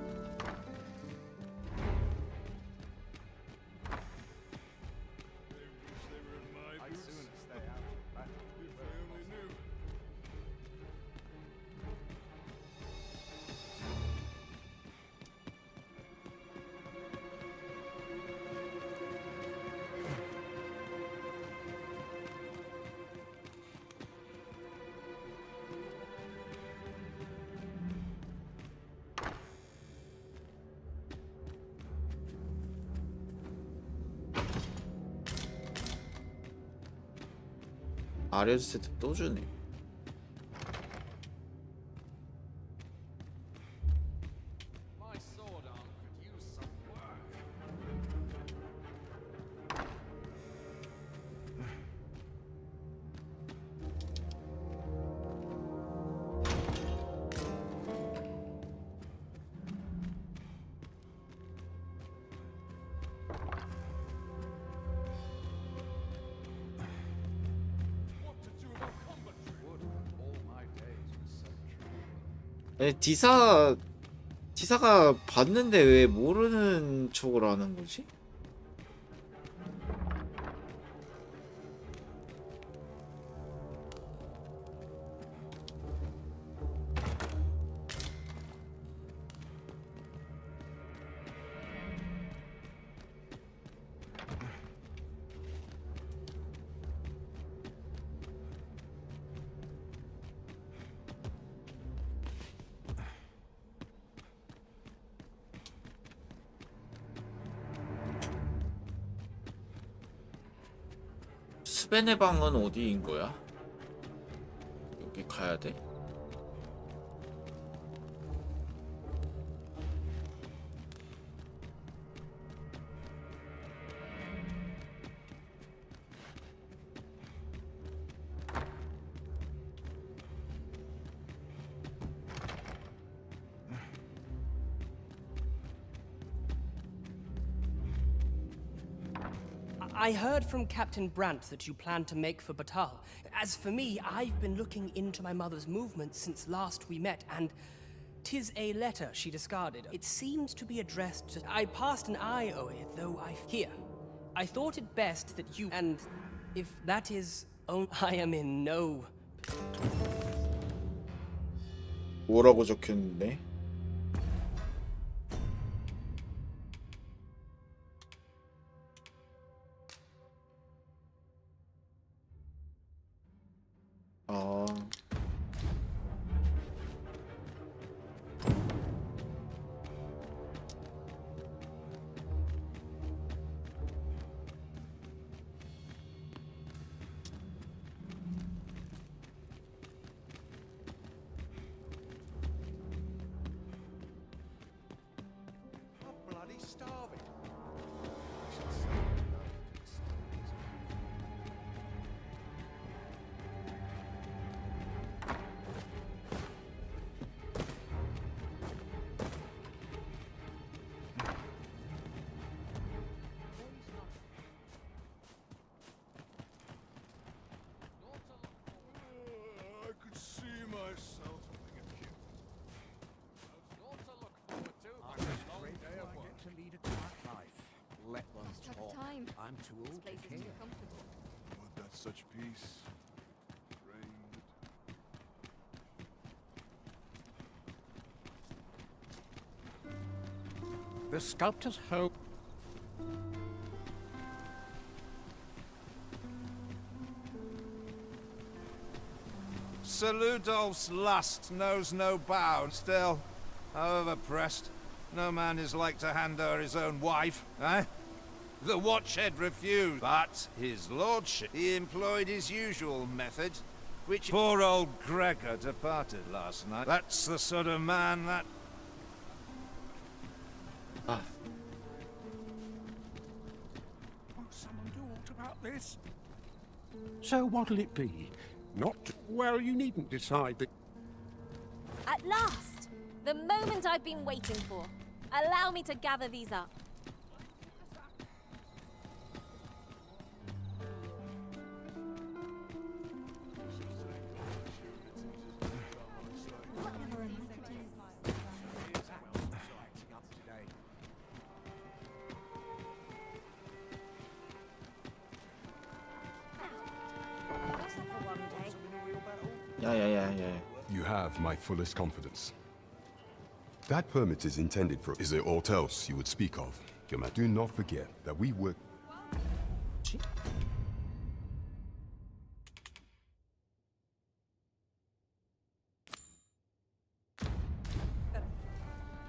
아레스 세트 또 주네. 디사가 봤는데 왜 모르는 척을 하는 거지? 스벤의 방은 어디인 거야? 여기 가야 돼? I heard from Captain Brandt that you plan to make for Batal. As for me, I've been looking into my mother's movements since last we met, and 'tis a letter she discarded. It seems to be addressed to... I passed an eye o'er it, though here. I thought it best that you... And if that is... Oh, I am in no... 뭐라고 적혔는데? I'm too old to care. Would that such peace reigned. The sculptor's hope. Sir Ludolf's lust knows no bound. Still, however pressed, no man is like to hand her his own wife, eh? The watchhead refused, but his lordship, he employed his usual method, which poor old Gregor departed last night. That's the sort of man that... Will someone do aught about this? So what'll it be? Not... Well, you needn't decide that... At last! The moment I've been waiting for. Allow me to gather these up. Yeah. You have my fullest confidence. That permit is intended for... Is there aught else you would speak of? Gilman, do not forget that we work...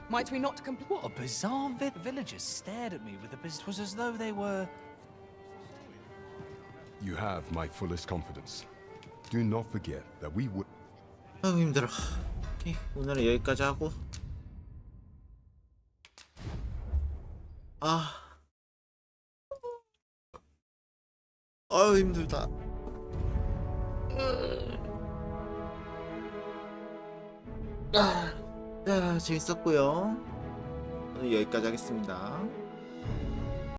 Might we not complete? What a bizarre villagers stared at me with a It was as though they were... You have my fullest confidence. Do not forget that we would. 아유 힘들어. 오케이, 오늘은 여기까지 하고. 아유 힘들다. 재밌었고요. 오늘 여기까지 하겠습니다.